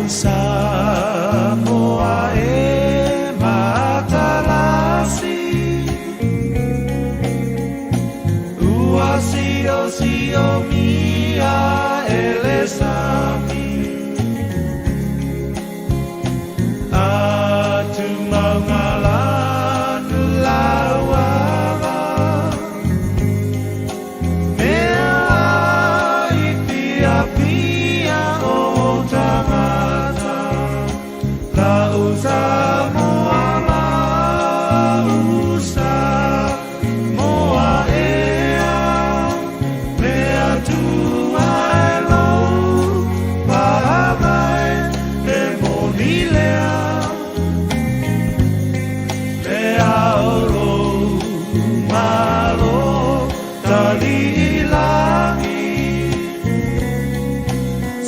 Samoa e matalasi Ua sio mia elesami Atu mangalanu lawala Mea ipia o tangata Lausa moa lausa moa ea Mea tua elo pahamai e monilea Mea oro malo tali ilangi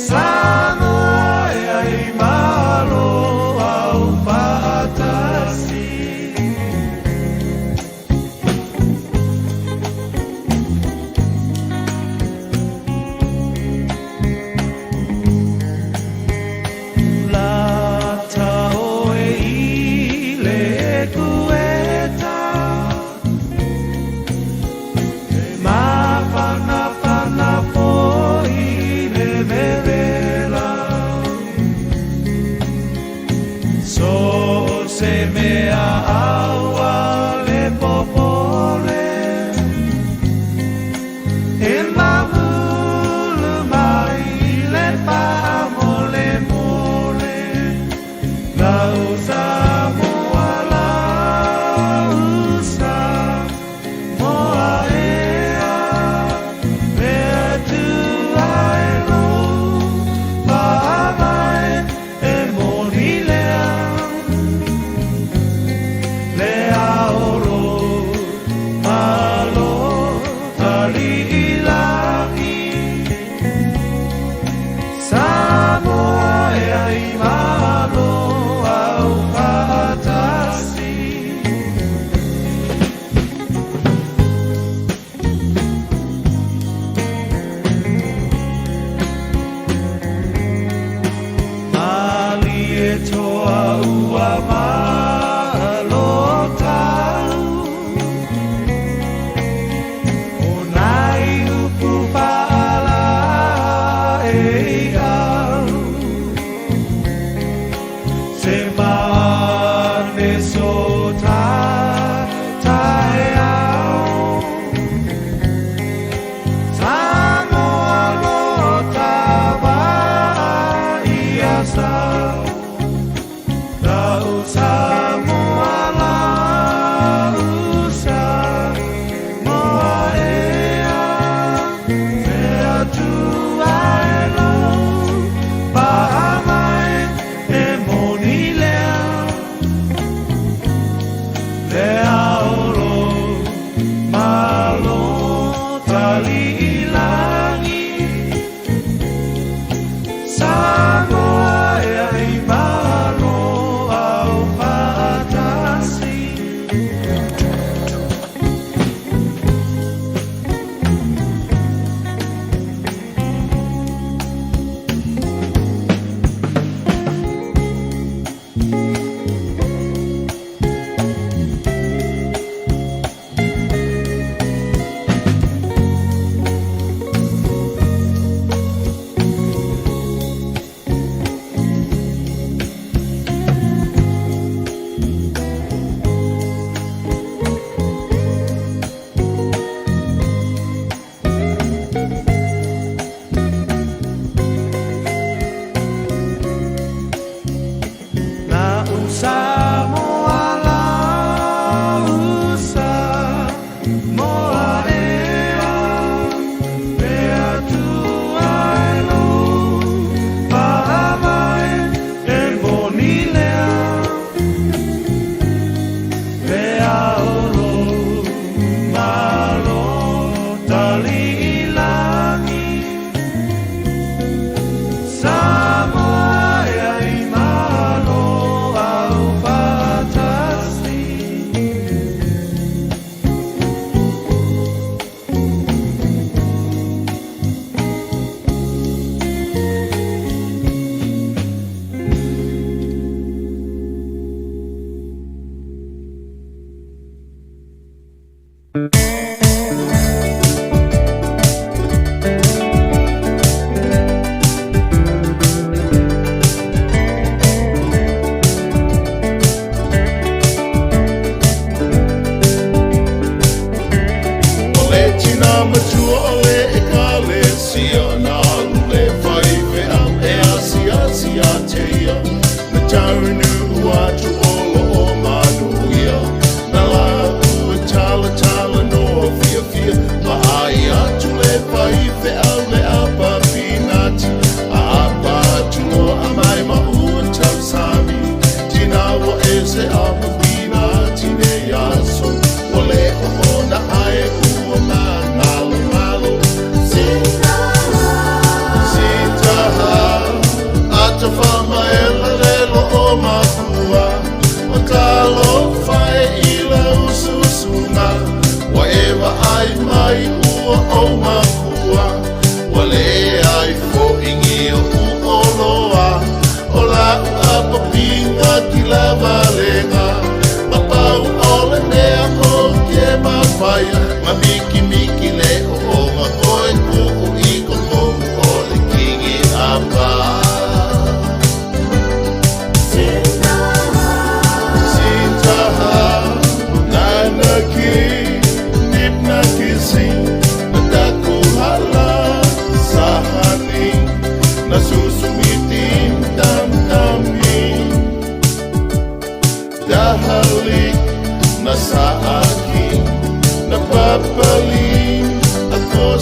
Samoa e ai malo au patasi Lata o e ile e kueta Mapana po ile vevela So se mea aua le popole E mamulu mai le pamole mole Lausa moa lausa moa ea Mea tua elo pahamai e monilea Lea oro malo tali ilangi Samoa e ai malo au patasi Mali e toa ua malo tau O nai upu pala e au Se mane so tae au Samoa lo tawa ia sau Lausa moa lausa moa ea Mea tua elo pahamai e monilea Lea oro malo tali ilangi Samoa e ai malo au patasi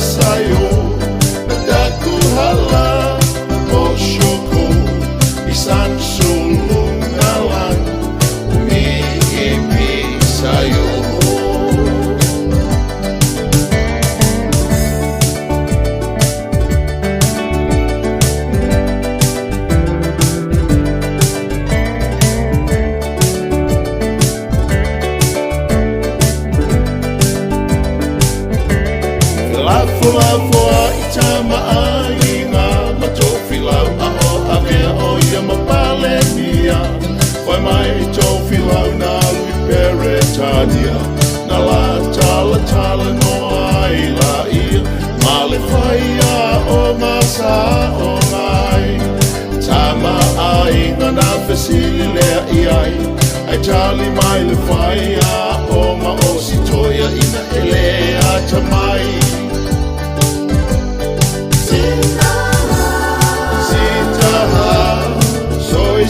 sayo nadaku hala o syuku isan sulung nalan umiipi sayo Lafua itama ainga matofilau ao akea o ia mapalenia Vai mai tofilau na lui peretania Na la tala no ai la ia Male whaia o masa o ngai Tama ainga na fesili lea iai Ai tali mai le whaia o ma o sitoia ina elea tamai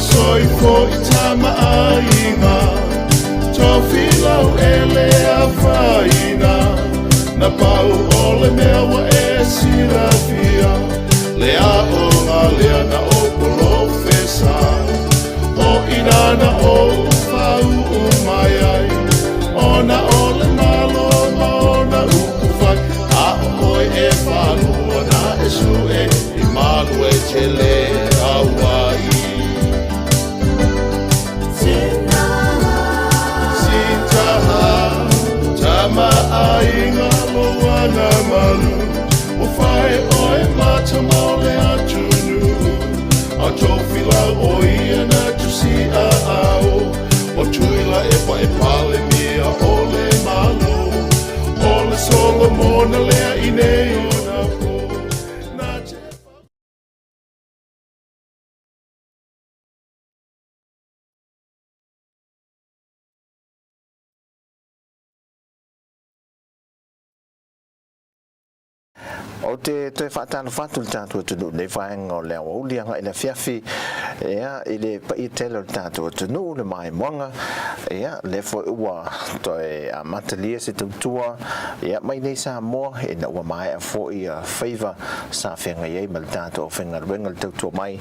Soy fo itama ainga Tofilau ele a faina Na pau ole mea wa e sirafia Lea o ngā lea na o polofesa O inana o fau umai ai O na ole malo ma o na ukufai A oi e falu o na e su e I malu e te le awai Tama ainga loana malu O whae oe mata maole atunu A tofila o ia na tusi a ao O tuila e pa e pale mia ole malu Ole solo mona lea inei o na po Na te O te whaatana whatu tātua tunu nei whaenga o leo o lianga i le fiafi ea i le pa i tele o tātua tunu le mai moanga ea le fo ua toi a matalia se tautua ea mai nei sa moa e na ua mai a fo i a whaiva sa whenga iei ma le tātua o whenga ruenga le tautua mai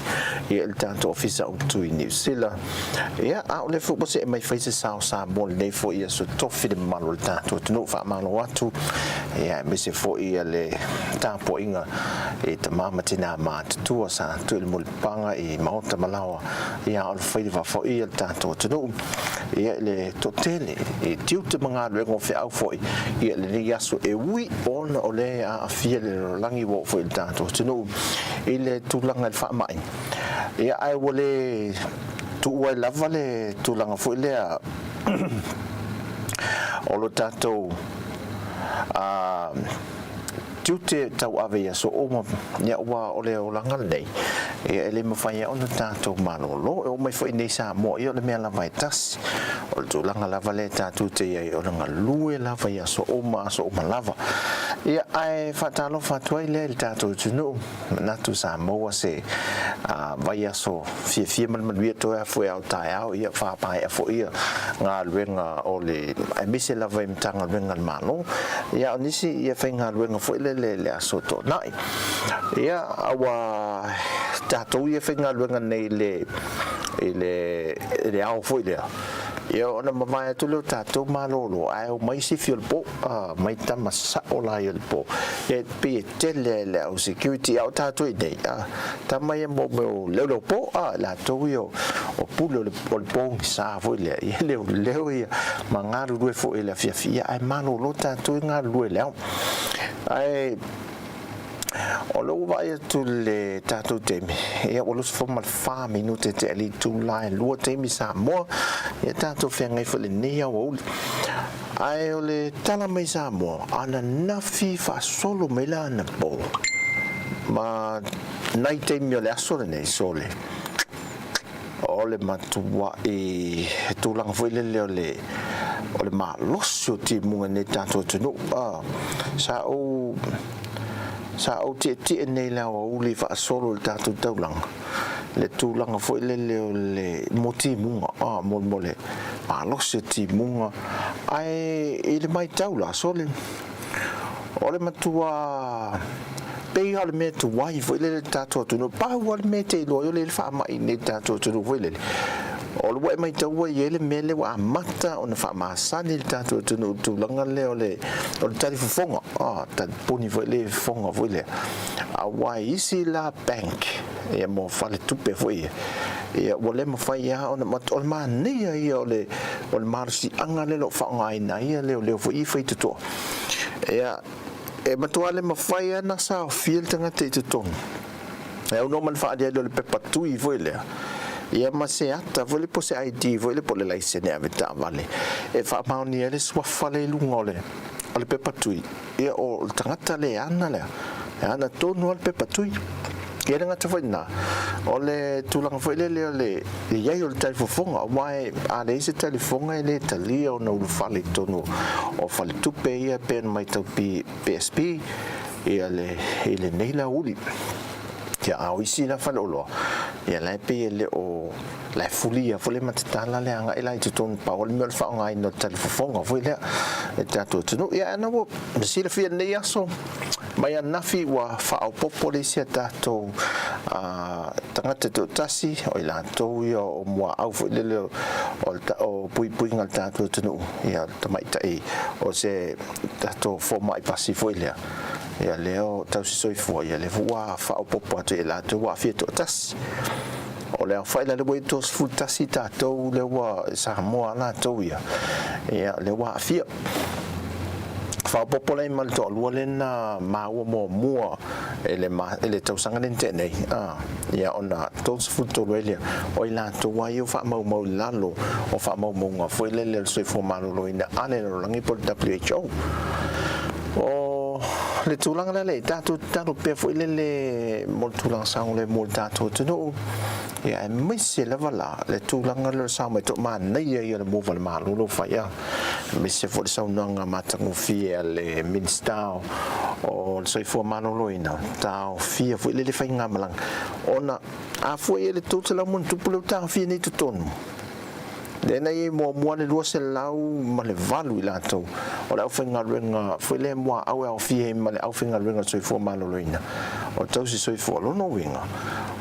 i le tātua ofisa o tui New Zealand ea a o le fo bose e mai whaise sao sa moa le nei fo i a so tofi le malo le tātua tunu wha malo atu ea me se fo i a le po inga e te mama tina mātutua sa tui le mulipanga i maota malawa ia o le whaiva fo i al tātua tunu ia le totele e tiu te mga luengo whi au fo ia le ni aso e ui ona o le a fia le rolangi wo fo i le tātua tunu i le tūlanga le wha mai ia ai wale tu ua lava le tūlanga fo i le a o lo tātou tiu te tau ave ia so oma ia ua o le o langa nei e le mawhai o na tātou manolo e o mai fwoi nei sa mo i o le mea lava e tasi o le tūlanga lava le tātou te iai o langa lue lava ia so oma lava ia ai whatalo whatuai le tātou tunu natu sa moa se vai aso fia manuia toa fwoi au tai au ia whapai a fwoi ngā luenga o le ai mise lava i mtanga luenga mano ia o nisi ia whai ngā luenga fwoi le aso to nai ia awa tātou ia whenga luenga nei le au fwoi lea ia ona mawai atu leo tātou malolo ai o mai si fio le po mai tama sa o lai le po e pe tele le au security au tātou i nei tama ia mo leo po la tau ia o pulo le po sa fwoi lea ia leo ia ma ngaru rue fwoi le fia ai malolo tātou i ngaru rue leo ai o lo vai tu le tātou temi ia o lo se forma 5 minute te ali tu lai lua temi sa mo ia tātou whengai whale nea o uli ai o le tala mai sa mo ana nafi wha solo me la ana po ma nai temi o le aso le nei sole o le matua e tūlanga whaile leo o le maa losio ti munga ne tātou tunu sa o te nei la o uli fa solo le tātou taulanga le tūlanga foi le moti munga mole ma losio ti munga ai i le mai taula sole o le matua pei ale me tu wai foi le tato tu no pa wal me te lo yo le fa mai ne tato tu no foi le o le mai tau ye le mele wa mata ona fa ma sani le tato tu no tu langa le o le tali fonga ta poni foi le fonga foi le a wai isi la bank e mo fa le tupe foi e o le mo fai ya ona mat o ma ne ia o le marsi anga le lo fa ngai na ia le foi foi tu e matuale mafai na sa feel tanga te ton e no man fa dia le pepatui foi le ia maseata foi le pose ID foi le pole license aveta vale e fa mauni ele swa fale lungole ale pepatui e o tangata le ana tonu al pepatui kera ngata foi na ole tulang foi le ia yo le telefonga mai a le se telefonga le talia no fale tonu o fale tupe ia pen mai tau PSP ia le nei la uli ya au isi la fale olo ia la pe le o la fulia fole matala le anga ila i ton pa ol mel fa ngai no telefonga foi le e tato tunu ia na wo si le fia nei aso mai anafi wa fa o popole sia tato tangata to tasi o ila to yo o mo au foi le o pui ngal tato tunu ia tamai tai o se tato fo mai pasi foi le ia leo tau si soi foi ia le wa fa o popo te la to wa fie to tasi o le fa ila le boi tos full tasi tato le wa sa mo ala to ia le wa fie fa popo le mal to lu le na ma wo mo ele tau sanga nente nei ia ona tos full to le o ila to wa yo fa mo lalo o fa mo nga foi le soi fo malo ina ane lo langi por WHO le tulang le tatu pe foi le mo tulang sang le mo tatu no ya mai se la vala le tulang le sang mai to man nei ya le mo val ma lo fa ya mi se fo sang nga matangu fie le minstao o so fo mano lo ina tao fie foi le fa nga malang ona a foi le tutela mon tupulo ta fie ni tuton dena ye mo le lo se lau ma le valu ila to o la ofenga renga foi le mo au fie ma le ofenga renga so fo malo loina o tau si so fo lo no winga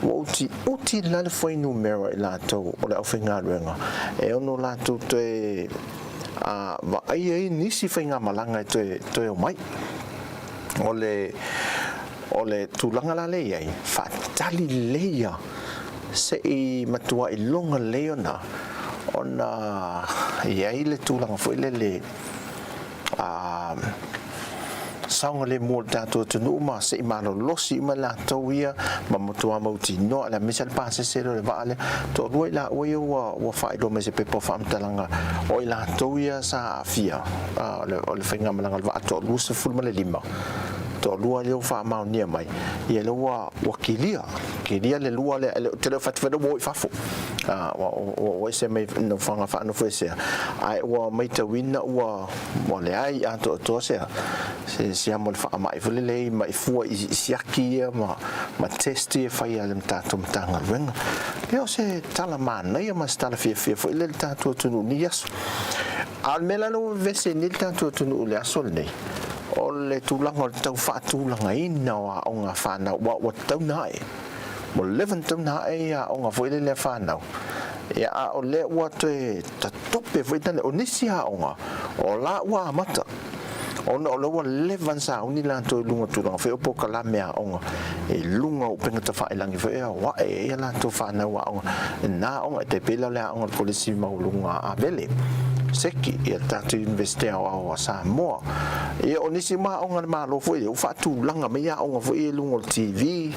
o uti la le foi numero ila to o la ofenga renga e ono la to te va ai ni si fenga malanga to o mai o le tulanga la le ai fatali leia se i matua i longa leona ona ia ile tulang foi le saunga le mo tato tunu ma se imano losi ma la toia ma motua mauti no la misal pase se le vale to roi la o fai do me se pe po fam talanga o la toia sa afia le fenga malanga va to lu se ful ma le lima to lua le fa ma ni mai ia le wa kilia le lua le te le fat fa do mo fa fo o se me no fanga fa no foi se ai o mai te wina o le ai a to se siamo fa mai fo le mai fu siaki ma testi fa ia le tato mtanga venga io se tala man ia ma sta la fie fo le tato tu ni yes al melano vese ni tato tu le asol nei o le tulanga o tau whaatulanga ina o ngā whanau wa tau nai mo leven tau nai o ngā whaile le whanau ia a o le ua te tope whaitane o nisi a o ngā o la ua amata o le ua levan sa uni la to lunga tulanga whai opo ka la mea o ngā e lunga o penga ta whailangi whai wa e la to whanau a o ngā nā o ngā te pela le a o ngā polisi maulunga a bele seki ia tatu investea o Samoa ia onisi ma onga malo foi o fatu langa me ia onga foi lungo TV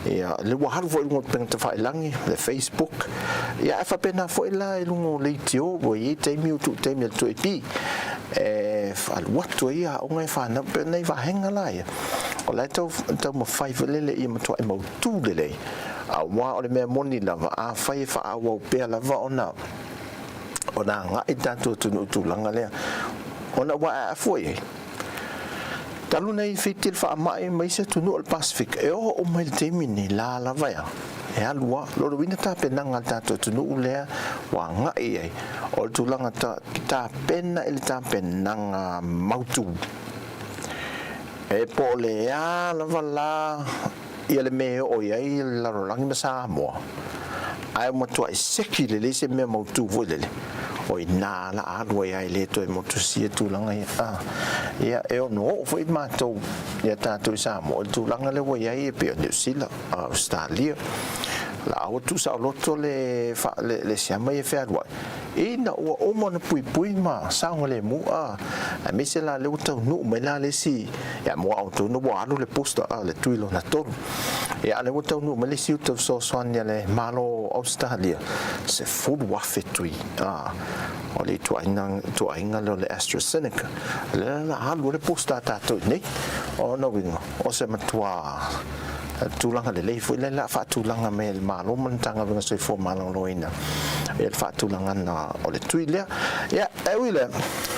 ia le wahal foi lungo penta fai langi le Facebook ia fa pena foi la lungo leitio o ia temi tu temi tu epi al watu ia onga fa na pena va henga la ia o la to mo fai le ia mo to mo tu le a wa o le me moni lava a fai fa a wa pe lava ona ona nga itato tu langa le ona wa foi talu nei fitil fa mai mai se tu no Pacific e o mai temi ni la vai e alua lo wina ta penanga tato tu no le wa nga e o tu langa ta pena ele ta penanga mautu e po le a la vala ia le me o ia la rolangi ma Samoa ai mo tu ai seki le se me mo tu vo le o ina la alu ia le to mo tu si tu langa ia e no foi ma to ia ta tu Samoa tu langa le wo ia e pe New Zealand Australia la o tu sa loto le siama e fea rua ina o mo na pui ma sa ngole mu a me se la le uta nu me la le si ya mo auto no wa le posta le tuilo na toro ya le uta nu me le si uta so sonia le malo Australia se food wa fetui o le tu ainga le AstraZeneca le la halu le posta ta to nei o no wingo o se matua tulanga le foi le la fa tulanga me el malo mantanga venga se fo malo loina el fa tulanga na o le tuile ya e wile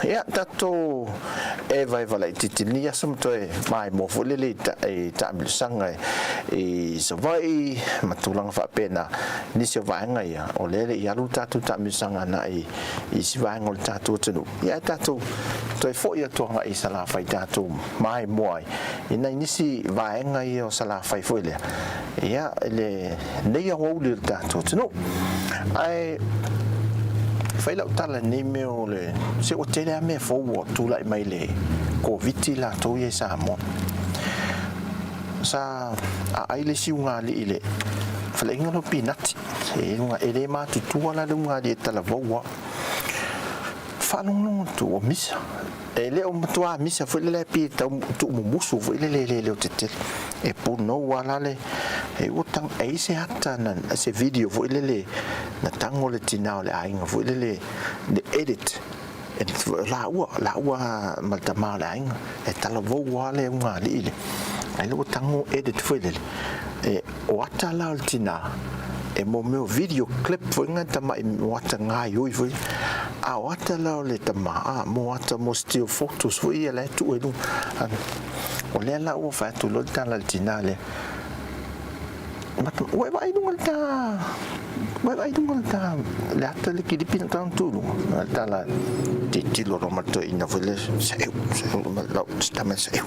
ya tato e vai vai titini ya somto e mai mo fo le ta sanga e so vai matulanga fa pena ni se vai nga ya o le ya lu tatu ta sanga na i si vai ngol tatu tenu ya tatu to e fo ya to nga i sala fai tatu mai moi ina ni si vai nga i o sala fai ile ia le nei o le tato no ai fai la tala nei me o le se o tele a me fo o tu la mai le covid la to ye Samoa sa ai le si unga le ile fale ngalo pinati e unga ele ma tu tu la unga de tala vo fa non tu o misa ele o tua misa foi le pi tu musu foi le o tete e por no wala le e o tang e se hatta na se video foi le na tango le tina le ainga foi le edit e la ua malta mala ainga e tala vo wale unga le ai lo tango edit foi le e o ata la tina e mo meu video clip foi ngata mai wata ngai oi foi a wata la le tama mo wata mo still photos foi ele tu e lu o le la o fa tu lo tala tinale ma o vai dungal ta le ata le ki pin tan tu tala ti lo ma to ina foi le se ma lo sta ma se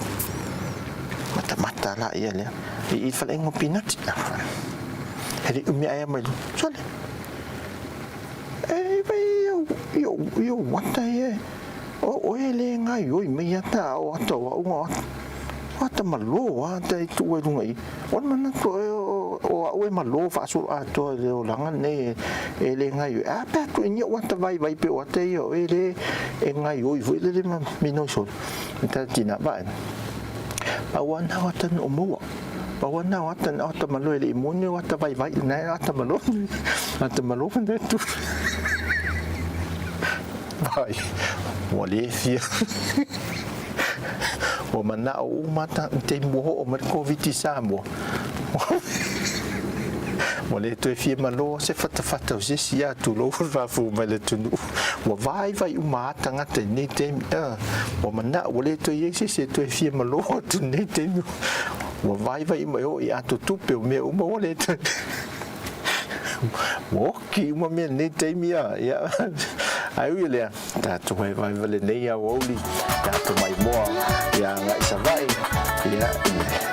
mata la ia le i fa le ngopinati Heri umi ayam mai sole. Yo wata ye. O ele ngai oi me ata o ata o ata malo ata tu e lungai. O mana to o malo fa so ato o langa ne ele ngai a pa tu ni wata vai pe o ata yo ele ngai oi foi le mino so. Ta tina ba. Awan wata no mo. Bawa na watan ata malo le imune wata vai na ata malo ne tu vai wale fia o mana o mata te mo o mer covid Samoa wale to fia malo se fata o se sia tu lo fa fu mele tu o vai umata ngata ne te o mana wale to ye se to fia malo tu ne te o vai mai o i atu tupe o me uma o le te o ki uma me ne te mia ia ai le tatu vai le nei a oli tatu mai moa ia ngai sa vai ia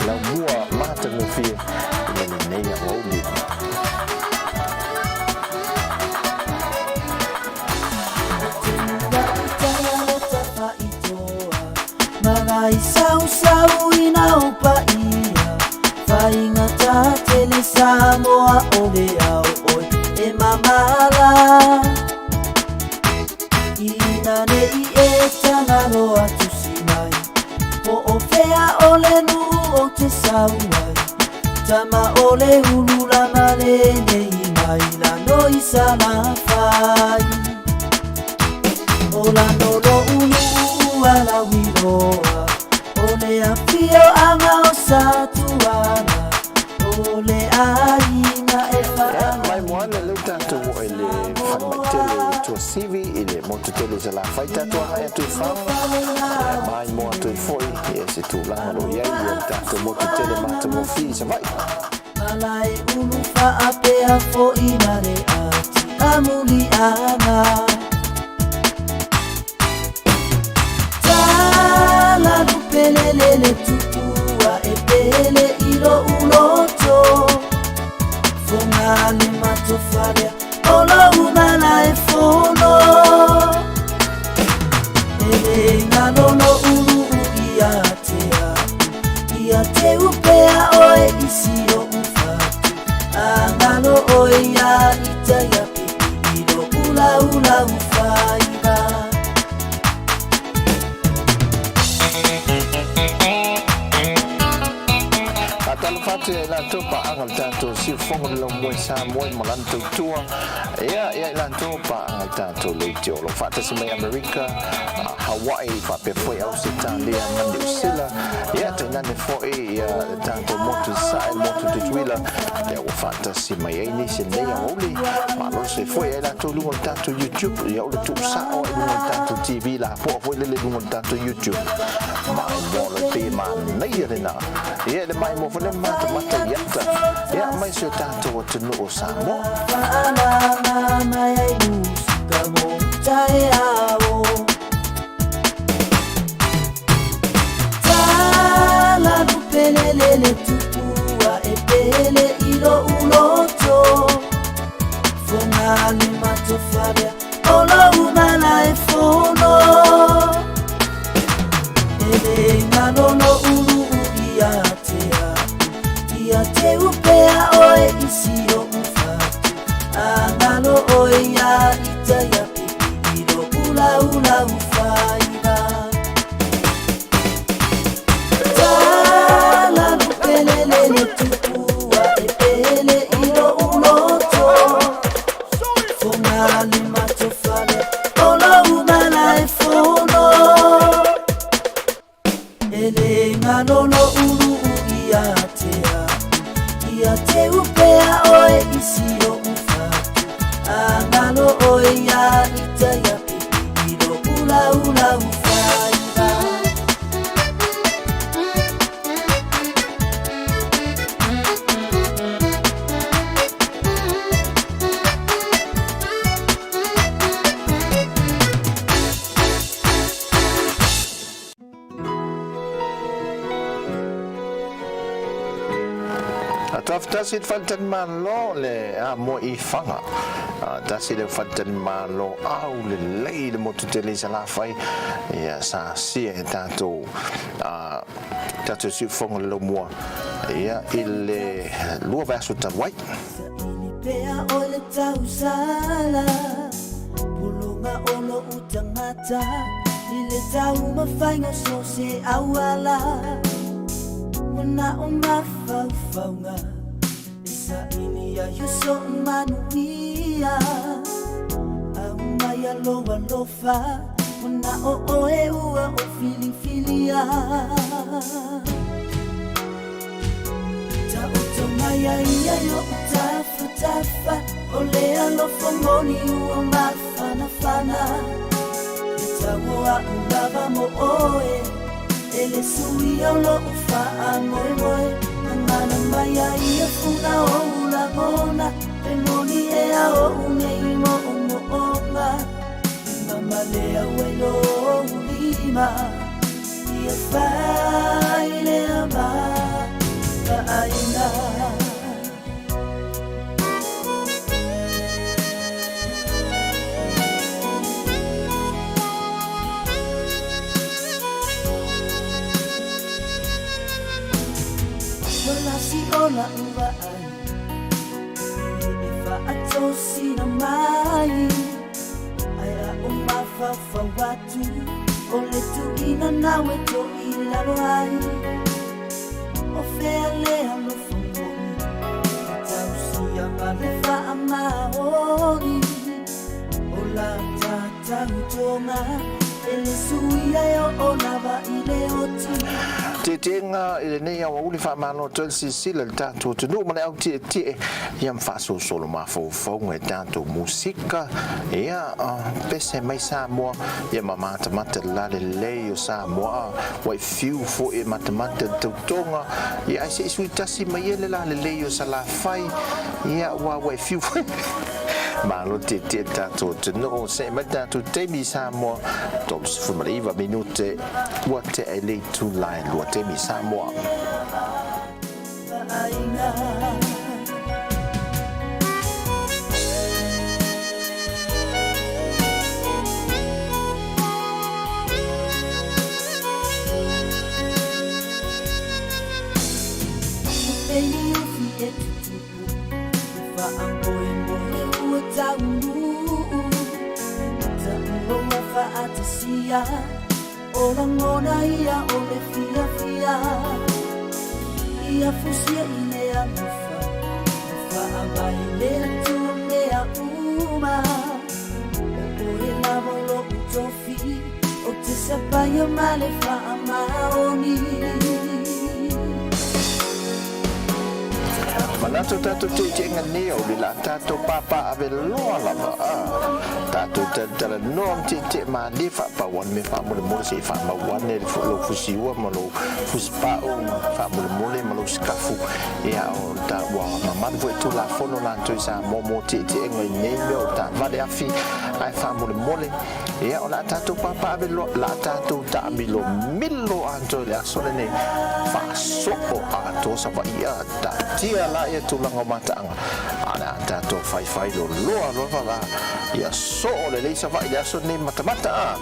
la mua mata no fie le nei a oli Magai sau ina upa Fainga ta tele Samoa ole au oi e mamala Ina ne i e tanga roa tu sinai Po o fea ole nu o te sauai Tama ole hulula male nei mai la noi sana fai Ola nolo ulu ala wiloa Ole a fio anga o satuana Ole aina e whaanga mai moana le tatu o ele whanmaitele tua CV ele motutele se la whai tatu a tu whanga mai moa tu foi e se tu langa no iai e tatu motutele mata mo fi se vai Malai ulu wha apea fo inare ati amuli ana Tala lupa pelele tupua e pele ilo uloto Fongale matofale Ola unala e fono Ele ngalono ulu Iate upea oe isio ufatu Angalo oe ya itaya pipi Ilo ula ufaiba Talafate la topa angal tanto si fongo lo mo Samoa malanto tua ya la topa angal tanto le jolo fata si mai America Hawaii fa pe foi Australia mandi usila ya tena ne foi ya tanto moto sai moto tuila ya fata si mai ni se ne ya oli ma lo se foi la to lu tanto YouTube ya o tu sa o lu tanto TV la po foi le lu tanto YouTube ma mo le pe ma nei na ya le mai mo mata yata ya mai se tanto o tunu o Samoa Mama ya imusuka mo tae ao Tala pelele tupua e pele ilo uloto Fongale matofale Ola unala e fono Ele ngalono ulu Iate upea oe isio ufatu Angalo oe ya itaya pipi Ilo ula ufaiba Tala lupelele tupua epele ilo uloto Fongale matofale Ola unala e fono Ele ngalono ulu Iate upea oe isio ufatu Angalo oe ya itaya pipi Ilo ula ufaiba Tasit fantan malo le mo I fanga tasit le fantan malo au le le mo tutele sala fai ya sa si tanto tanto si fonga lo mo ya il lua verso tawai Pea ole tausala Pulunga olo utangata Ile tau mafainga so se awala Muna o mafaufaunga Isa ini ya yuso manuia Au maya loa lofa Muna o oe ua o filia Tautua mai ia yo utafa Ole alo fongoni ua mafana Itaua ulava mo oe Ele sui alo ufa moe Nangana maya ia funa o ula gona Remoni e a o unei mo onga Mama lea welo ulima Ia fai lea ma Ka aina Si ola uva ai Ifa atosi na mai Ai a o mafafa watu Ole tu ina nawe to ilaro ai O fea lea lo fungoni Tausi a malefa a maori Ola tata utonga Ele suia yo o lava ile oti Tenga ile nei au uli fa malo tol sisila tanto tunu mana au tie yam faso solo ma fo ngue tanto musika ya pese mai Samoa ya mama mata la le yo Samoa wa fiu fo e mata tonga ya se suita si mai le la le yo sala fai ya wa fiu Malo te tātou te no se mai tātou te mi Samoa Tom Sfumariva minute Ua te e le tu lai lua te mi Samoa Ora ngona ia o le fia fia Ia fusia I lea mufa Mufa abai lea tu mea uma O e lavo lo utofi O te sapaya male fa amaoni Manato tātou te ngani o li la tātou papa ave loa lava Tātou tala noam te mani wha pawan me wha mole mole se wha mawane le lo fusiua ma lo fuspao wha mole mole ma lo skafu Ia o ta wa mamadu fwe tu la fono lanto sa momo te ngai neme o ta vale afi ai wha mole mole Ia o la tātou papa ave lo la tātou ta amilo milo anto le asole ne wha soko ato sa wa ia ta tia la ia tulanga mataanga ana tātou whai lo loa loa la ia so le leisa vai le aso ne matamata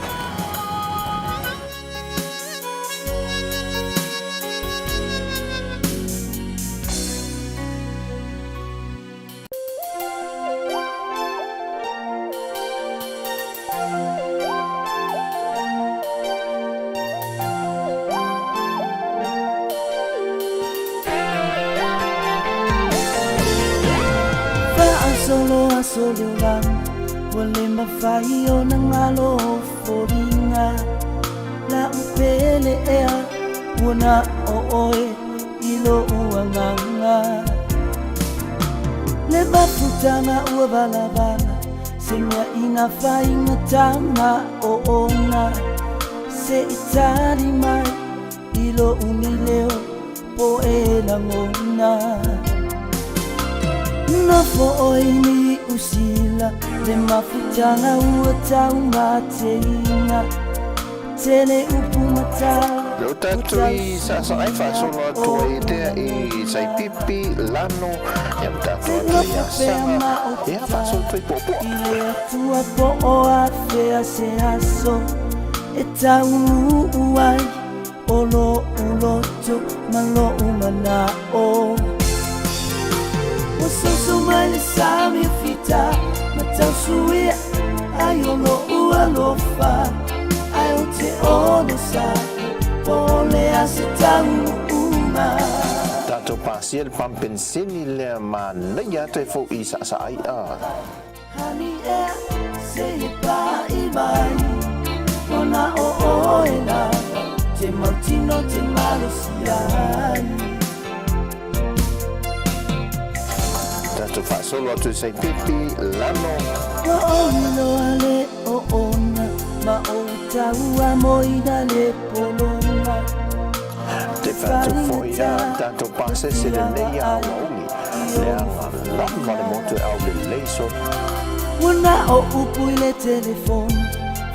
Solo lang wale mafai o nangalo foringa la upele ea wana oe ilo uanganga le mafutanga ua balabala senga ina fai ngatanga o ona se itari mai ilo unileo po e langona Na fo'oini usila le mafutanga ua tau mateina tele upumata Lo tatui sa ai fa solo tu idea I sai pipi lano ya tatu ya sama ya fa solo tu popo Ile tua po o afea se aso e tau uai olo uloto malo umana o Wasoso mai le sami fita Matau suia Ai ono ua lofa Ai o te ono sa Pole ase tau uma Tato pasia le pampensini le mana ya te fo I sa ai Hani e se e pa I mai Ona o oena Te mautino te malosiai Tato fa solo tu sai pipi lano Ono ale o ona Ma o taua moina le polonga Te fato foi tanto passe se le leia oli le la vale moto au le leiso Wana o upu I le telefoni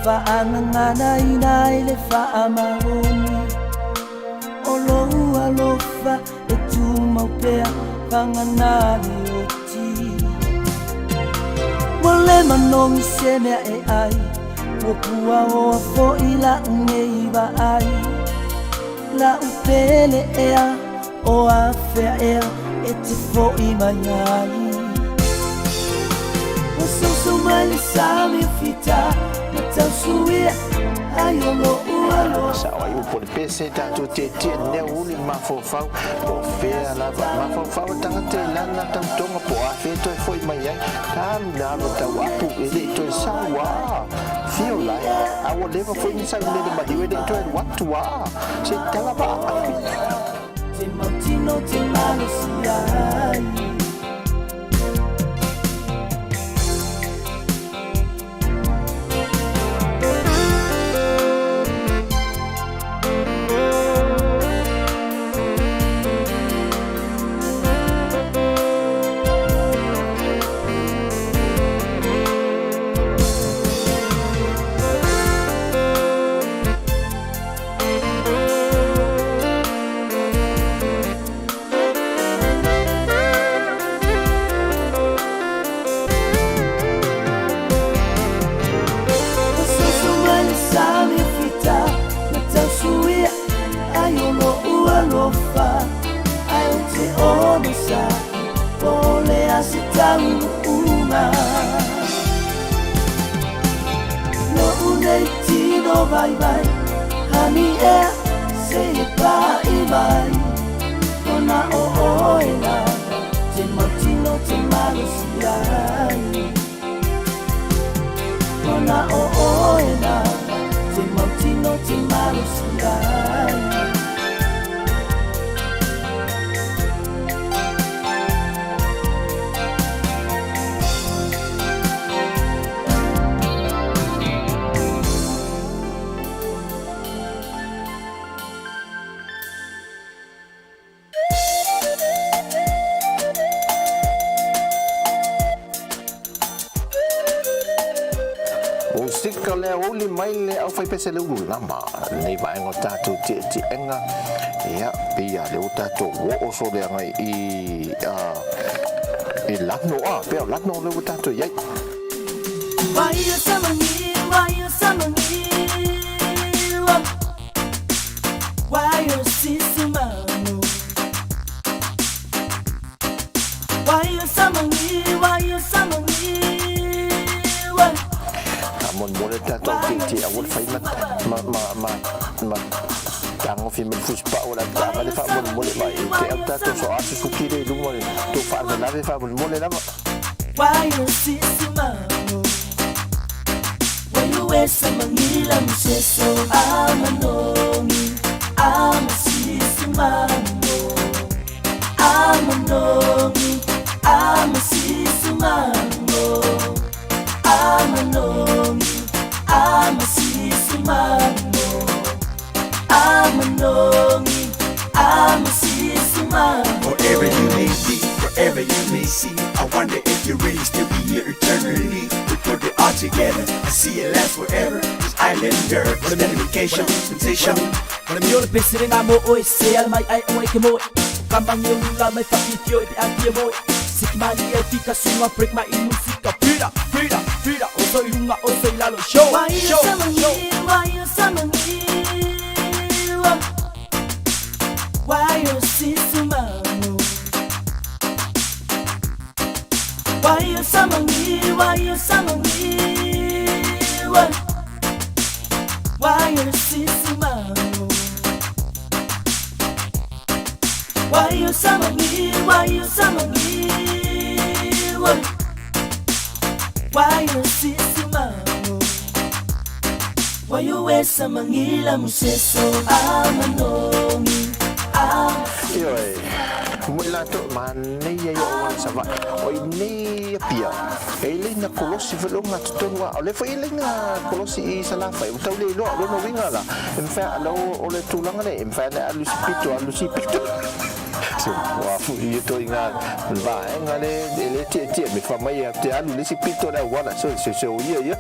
Fa anangana ina I le fa amaroni O loa lofa e tu maupea Panganani o ti Wale manongi se mea e ai Wapua o a fo I la unei wa ai La upele ea o a fea ea E te fo I maiai Wasoso mai le sami fita Matau suia ai o lo ua lo sa ai upo le pese tato te ne uli mafofau o fea lava mafofau tanga te lana tautonga po a fe toi foi mai ai kam na lo tau apu ele toi sawa fio lai a o leva foi ni sa le mai ele toi watu wa se tala ba Te mautino te malosiai se tau uma no unei tino vai vai hani e se pa i vai ona o oina te matino te malusiai ona o oina te matino te malusiai Sika le uli mai le au fai pese le ulu lama nei vai ngo tatu ti enga ia pia le tatu wo so le ngai i lano pe lano le tatu ia Why you summoning? Why you summoning? Why you sisumano? Why you summoning? Why you summoning? mon mole tatu ti awul fai ma tango fi men fuspa ora tanga le fa mon mole mai te tatu so asu sukire lu mole to fa na le fa mon mole lama Why you sisumano? When you wear some manila museso amanongi amasisumano amanongi amasisumano amanongi amasisumano amanongi amasisumano Wherever you may be, wherever you may see, I wonder if you're really still be here eternally. We put it all together, I see it last forever. This islander, what a medication, sensation. When I'm your best in I'm always say I might I wake mo Kambang yung lula may fakityo ipi anti mo Sikmali ay fika sunga break my imusika Frida, Frida, Frida Oso ilunga, oso ilalo Show, Why you show, summoning? show Why you summoning? Why you sisumano Why you summoning? Why you summoning? Why you sisumano Why you summoning? Why you summoning? Why you sisumano Why you wear some manila museso amanongi Yoi, mula tu mana ya orang sama. Oi ni pia. Ele na kolosi velong na tutungwa. Ole fa ele na kolosi salah fa. Utau le lo no winga la. In fa lo ole tulang le. In fa na alusi pito. So, wa fu itu ingat. Ba ngale ele tie mi fa mai te alusi pito da wana so ya.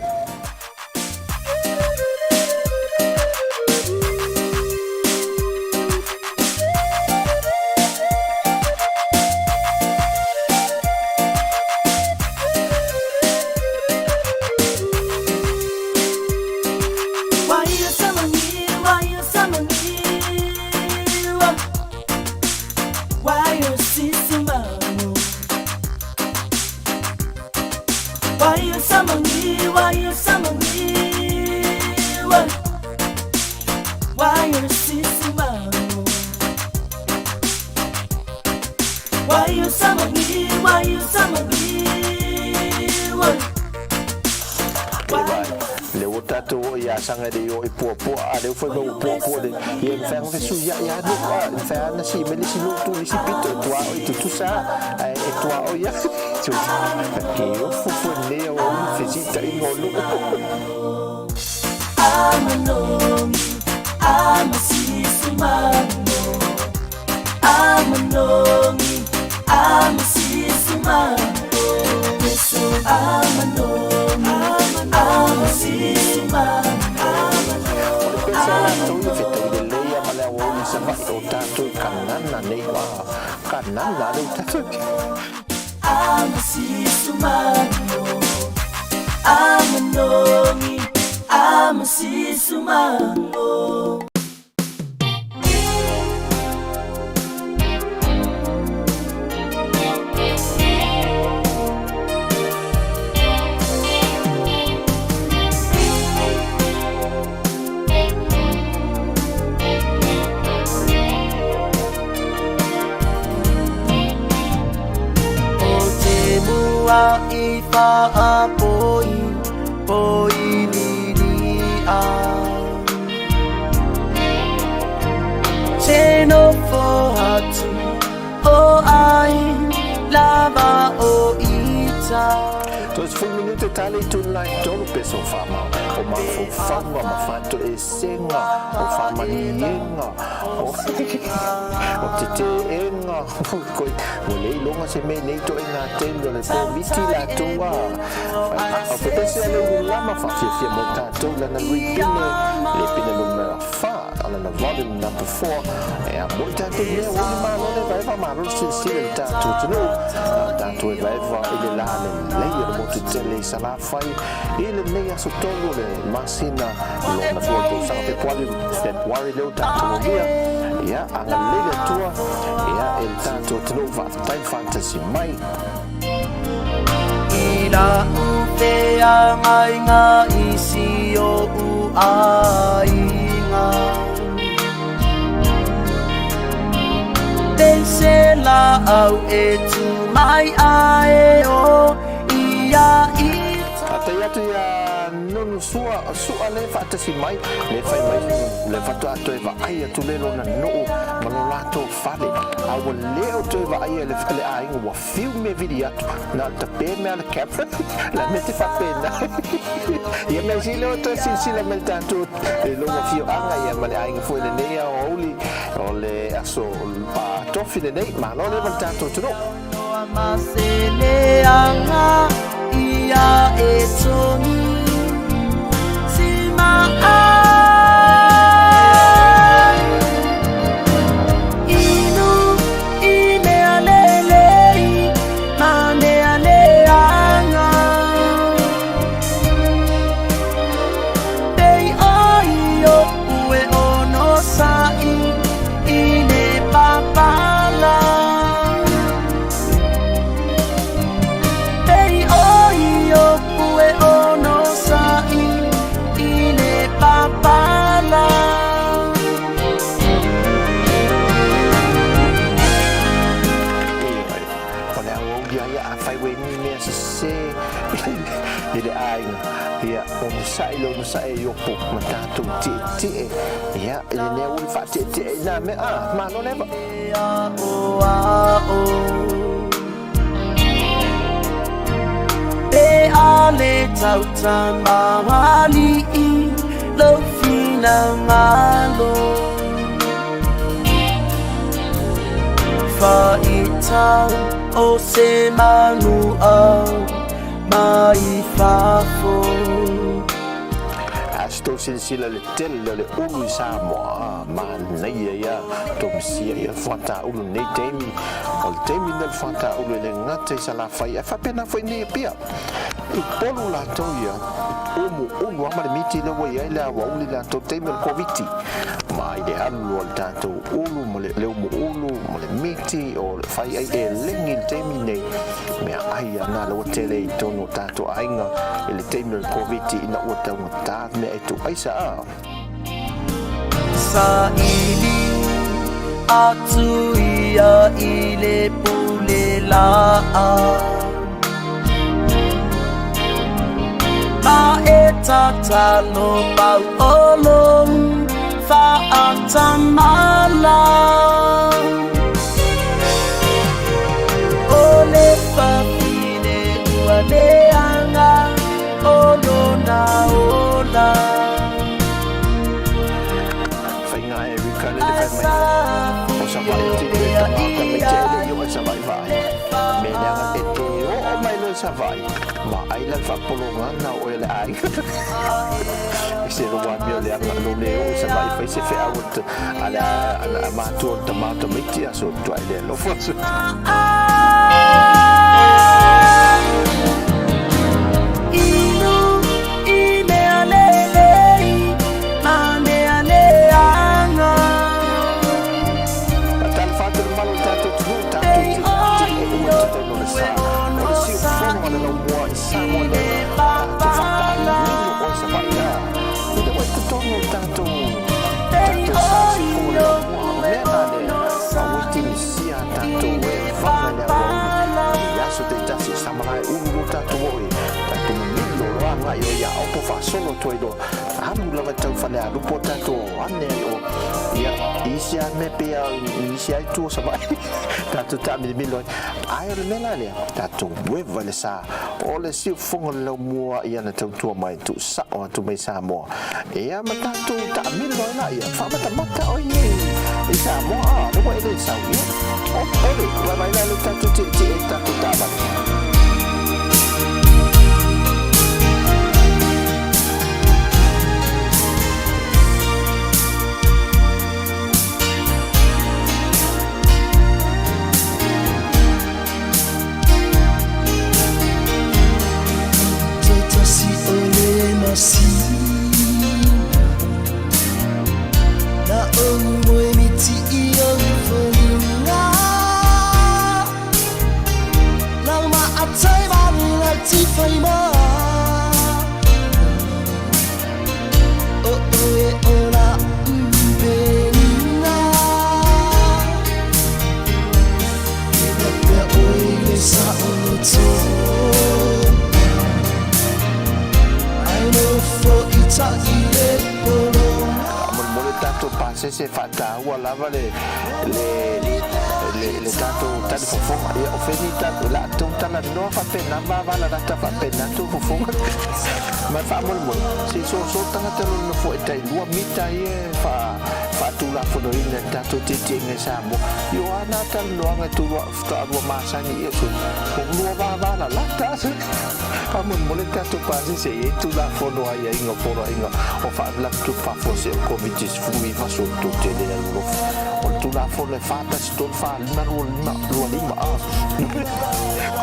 Why you summoning? Why you summoning? Why you sisumano Why you summoning? Why you summoning? Le tatu ya sanga de yo ipo ale foi mo po de ye fang fe su ya no fa na si me si no tu si pito tua o tu sa e tua o ya tu ke yo fu ne o fe si ta i ngolu Amanongi amasisumano Amanongi amasisumano Yeso amanongi amasisumano Amanongi amasisumano a I wha poi lili a Te no fo hatu o ai lava o ita Tois 4 minutos tali tu lai tolu peso fama o ma fo fama ma fato e senga o fama lienga o te te enga koi o le longa se me nei to enga tendo le po miti la tua o pe pese ale lama fa fia mo tato la na ripine le pine numero fa ala na volume number 4 e a mo tato ne o ma no le vai fa ma ro si le tato no tato e vai va ele la le tu tele sala fai ele meia sotolo le masina lo na foto sa February lo tanto via ya anga lele tua ya el tanto trova time fantasy mai ila te angai nga isi o u ainga te se la au e tu mai ai o Ata ia nonu sua le fatasi mai le fai mai le fatu ato e va ai atu le lona no manolato fale awa leo to e va ai le fale ai wa filme video na ta pe me al camera la mette fa pena ia me silo to sila me tanto e lo fio anga ia ma ai foi le nei o le aso pa tofi le nei ma non le tanto no Amasele anga ia e toni sima ai inu ine alele mane ale anga dei oi o ue ono sai ine papala Ele ai ia o sai yo po matato ti ia ele ne o fa ti na me ma non è e ale tauta mai lo fina malo fa ita o se manu mai fafo Asto silsila le tele le ulu Samoa ma nei ia tomsia ia fata ulu nei temi o temi del fata ulu le ngate sala fai fa pena foi nei pia I polu la toia umu ama le miti le wa ia la wa ulu la to temi le covid mai de alu al tanto ulu mo le umu ulu mo le miti o fai ai e lengi temi nei me ai ana lo tele tono tanto ainga ele temi le covid ina o tau ta ne tu aisa sa ili atu ia ile pule la ma etata lo pau olom fa atamala ole fa fine uale anga olona ola Fainga e rikale le fai o sa vai te te me te yo sa vai vai me nanga e te o mai lo sa vai ma ai la fa polongana o ele ai se lo wa mio le anga lo le o sa vai fai se fe out ala ma tu tomato metti a sotto ai le lo forse tanto mai o ia o po fa solo toido amu lava tau fale alu po tato ane o ia isia me pe isia tu sa mai tato ta mi mi loi ai o le mela le tato weva le sa o le si fongo le mua ia na tautua mai tu sa o tu mai Samoa ia ma tato ta mi loi la ia fa mata o ni i Samoa no wa ile sa ia o ole wa vai la le tato ti tato ta ba na o mi ti o fo se fata ua lava le tato tali fofonga ia o feni tato la tu tala no fa pena va la data fa pena tu fofonga ma fa mo si so tanga telo no fo tai lua mita ia fa tu la fo ina tato titi nge Samoa yo ana tal no nga tu fa ua masani ia so ko lua va la lata fa mo le tato pa se e tu la fo no ia inga poro inga o fa la tu fa fo se ko vitis fui fa so tu te le lo o tu la fo le fa ta sto fa lima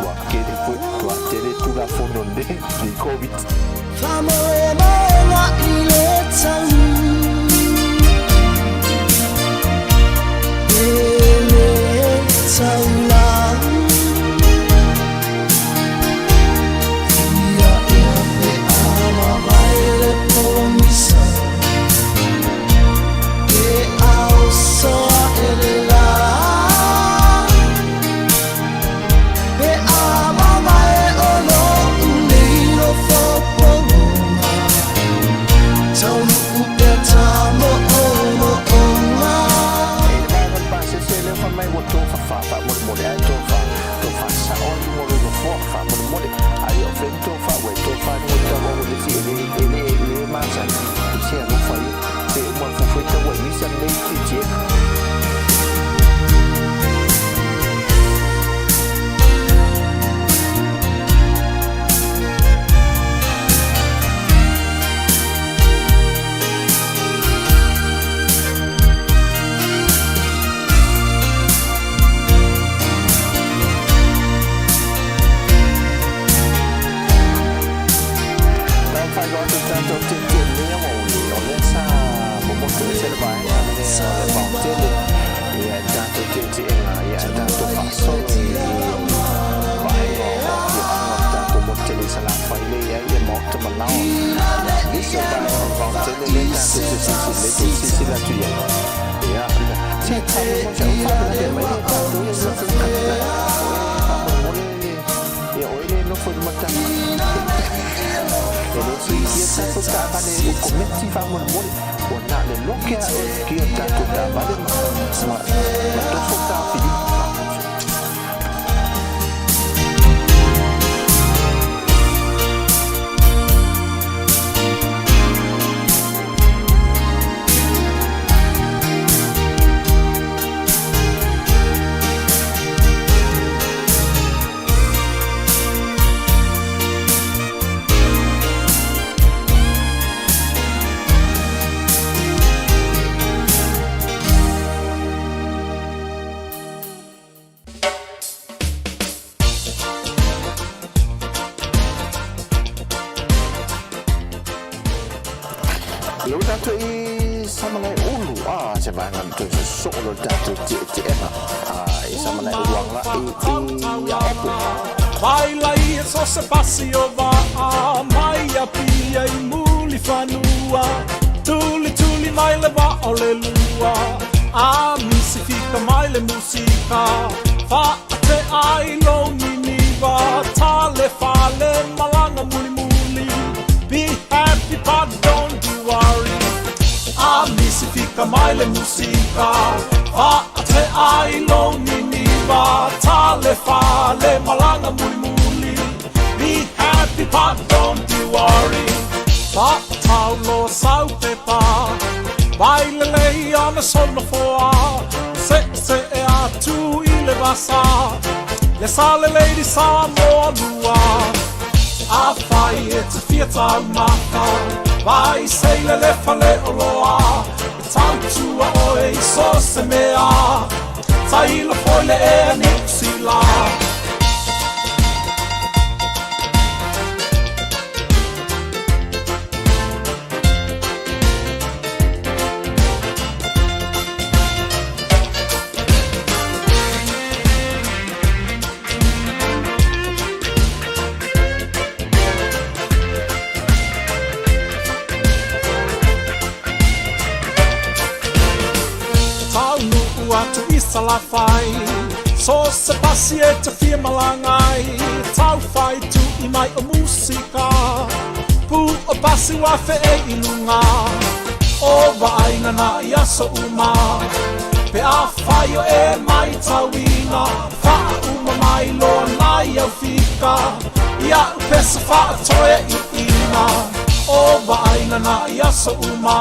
tua che poi tua tele tu la fo non de di covid famo e la ilezza but don't you worry. Amnisifika mai le musika, te ai lo niniva, tale fa le malanga muli. Be happy, but don't you worry. Tau lo sau te pa, vai le lei ana sono foa, se e atu I le basa, le sale lady Samoa lua. A fai e te fia tau maka, vai sei le fale o loa, tautua oi so se mea, tai lo foi le e ni sila. Tu isa la fai, so se pasi e te fia malangai, tau fai tu I mai o musika, pu o pasi wa fe e ilunga, o vai na ia so uma, pe a fai o e mai tauina, fa uma mai lo nai au fika, ia pesa fa toia I ina, o vai na ia so uma,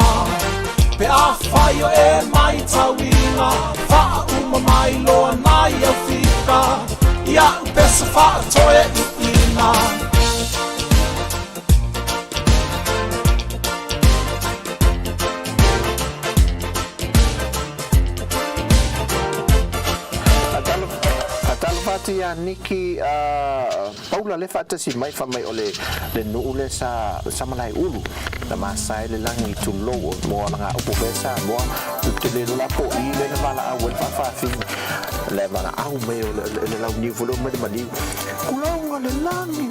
pe a fai o e mai tauina, fa uma mai loa nai au fika, ia pesa fa toia I ina. Fati ya Niki Paula le fata si mai fa mai ole le no le sa malai ulu na masai le langi tu lo mo nga upo besa mo tu le la po I le na mala a wel fa fi le mala au me le la ni volo me mali kulonga le langi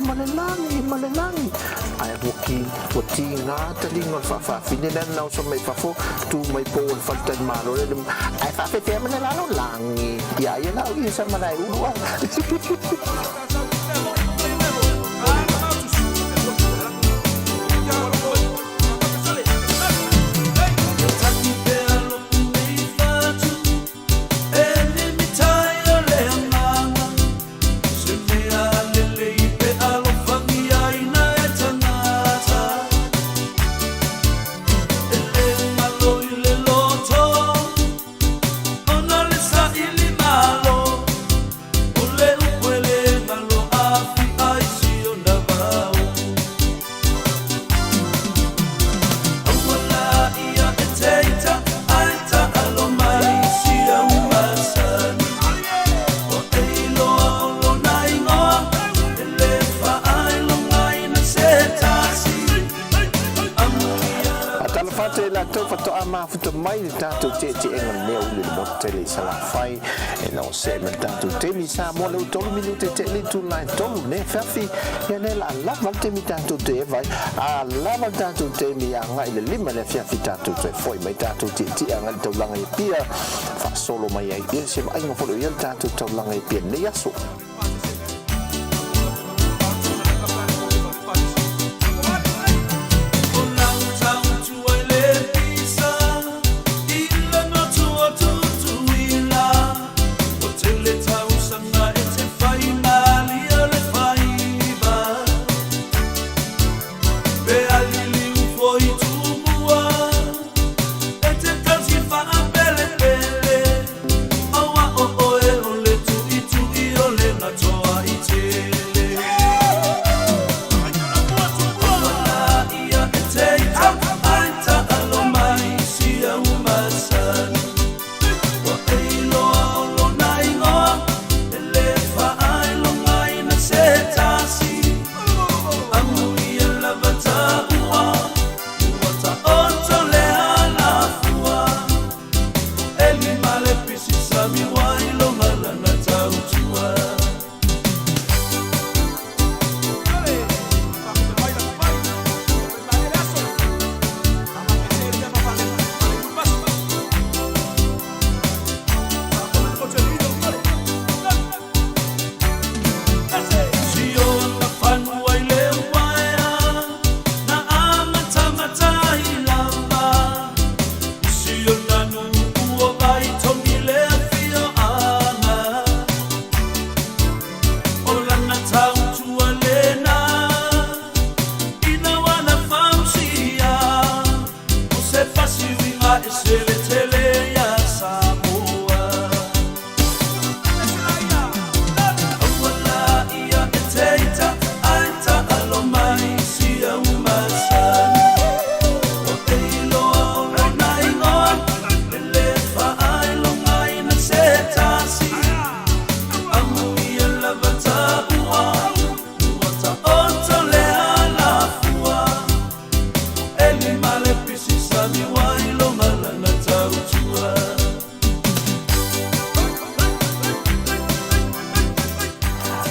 ai hoki poti nga tali ngol fa fi ne na so mai fa fo tu mai po fa tan malo le ai fa fe me la lo langi ya la I sa malai ulu Futa mai tanto te enga leo le motele sala fai e no se me tanto te mi sa mo le tolu minute te le tu line tolu ne fafi e ne la te mi tanto te vai a la tanto te mi anga ile lima le fafi tanto te foi mai tanto te anga to langa I pia fa solo mai ai il se ai mo folo il tanto to langa I pia ne yaso Ole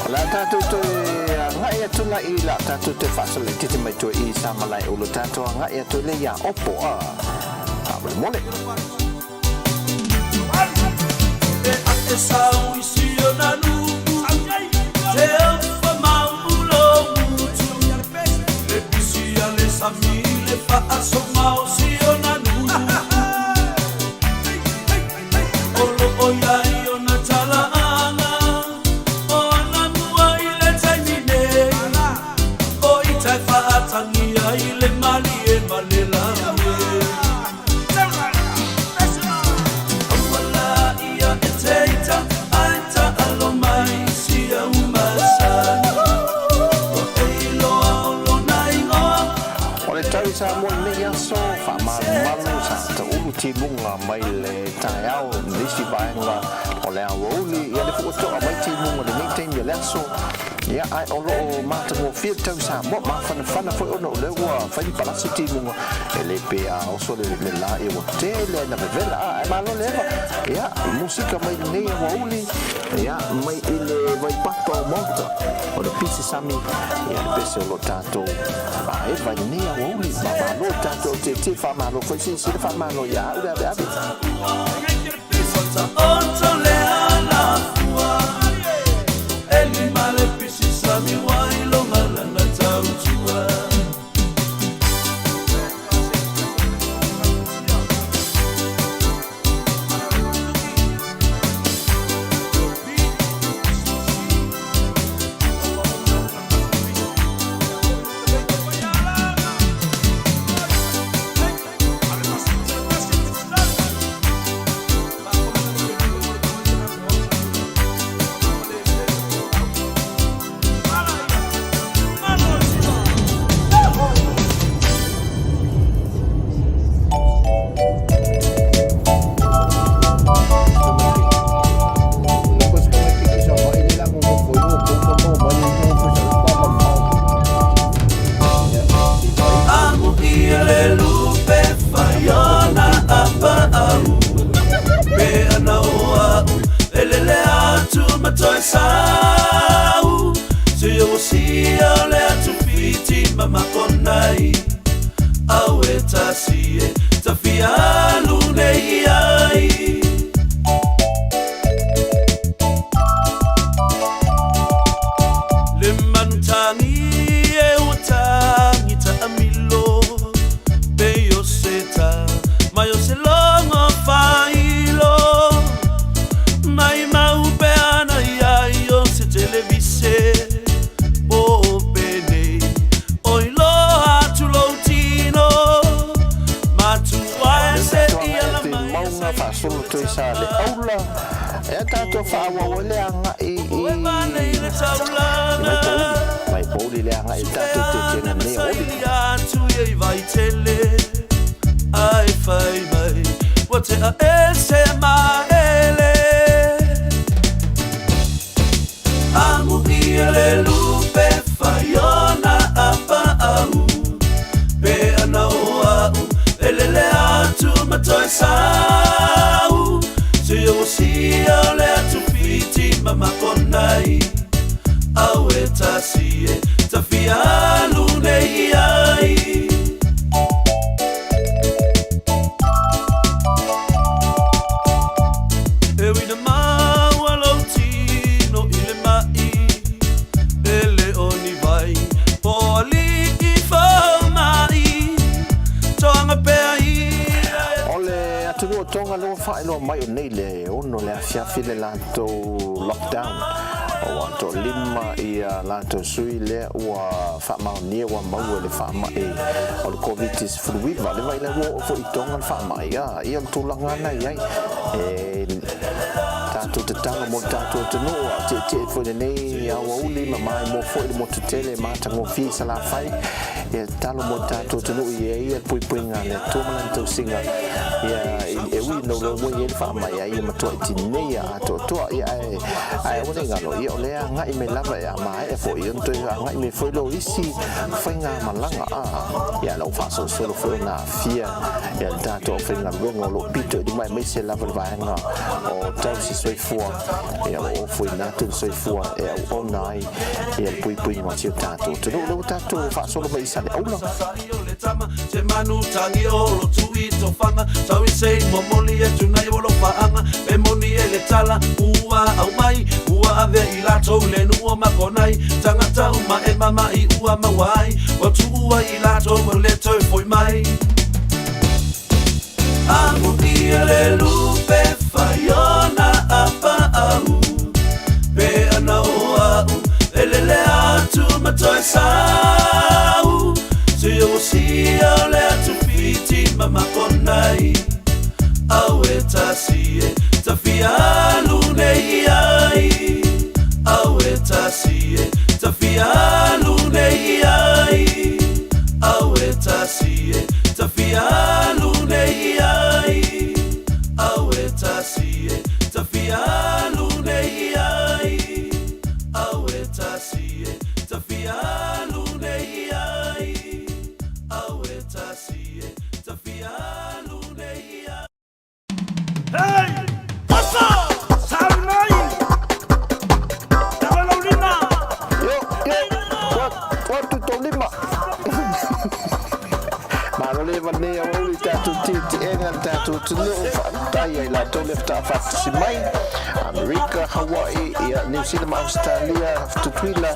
La tātou te ngai atu la I la tātou te whasale titi mai tu I sa malai ulu tātou ngai atu le ia opo mole mole. E ate sau isi o na nuku te alfa maulo mutu le pisi ale sami le whaaso mau si o na nuku olo o iai o na tala anga o na mua I le taimine o I tai whaatangi ai le mali e malela sa mo ni aso fa malu sa to uti bunga mai le taiao nisi bainga ole awoli ya le foto mai ti bunga de ni tem le aso ya ai olo mata mo fil tau sa mo ma fana foi ono le wa fa di palazzo ti bunga ele pe a oso le la e hotel na vela ai ma lo leva ya musica mai nei awoli ya mai ile vai pato monta o de pisi sami ya le pese lo tato ai vai nei awoli ma lo tato te fa malo foi si fa malo ya ura be Sami wai lo malanga tautua Sau se eu si ole atu fiti mama konai au etasie tafialu nei ai le mantangi e utangi ta amilo pe yo seta ma yo se longo failo mai mau pe televise o bene oi lo atu lotino matu ai se ia la mai maunga fa solo tu sa le aula e tato fa wa le anga I le taulanga mai poli le anga I tato te tena ne oli atu e vai tele ai fai mai what a ese maele Amu ile lupe fayona apa au Be ana oa elele atu matoi sau Se yo si ole atu fiti mama konai Au etasie tafialu nei ai Ewi na maua lautino ile mai Ele oni vai Poli I whamai Tonga pea I Ole atu tonga lo fa lo mai nei le ono le afia file lanto lockdown o to lima I lanto sui le wa fa ma ni wa ma le fa ma o covid is fluid va le vai le wo fo I tonga fa ma ya I to langa na ya tanto te tanga mo tanto te no te fo nei ya wa uli ma mai mo fo mo te tele ma tango fi sala fai e talo mo tanto te no ye pui nga le to ma to singa ya e wi no lo mo ye fa ma ya I ma to ti nei ya to ya ai o nga lo yo le nga I me lava ya ma e fo yo to nga I me fo lo isi fa nga ma langa ya lo fa so fo na fia ya tanto fa nga lo pito di mai me se lava va nga o tau si soifua ia o foi natu soifua e au onai ia pui ngwa tiu tatu tunu tatu fa solo mai sale aula se manu tangi olo tui tofanga tau sei momoli e tunai wolo faanga e moni e le tala ua au mai ua ave i lato le nua makonai tangata uma e mama i ua mawai o tu ua i lato mo le toi foi mai Amu ile lupe fayona apa au pe ana o elele atu matoi sau se o sia le atu fiti mama konai au etasie tafia lune ai au etasie tafia lune ai au etasie tafia lune ai au etasie tafia lune ai au etasie tafia lune ai au etasie tafia lune ai Hey what's up Salmai Tabalolina what tu tolima Malole vane o tatu titi enga tatu tunu tai la tole ta fa mai America Hawaii ia New Zealand Australia Tukwila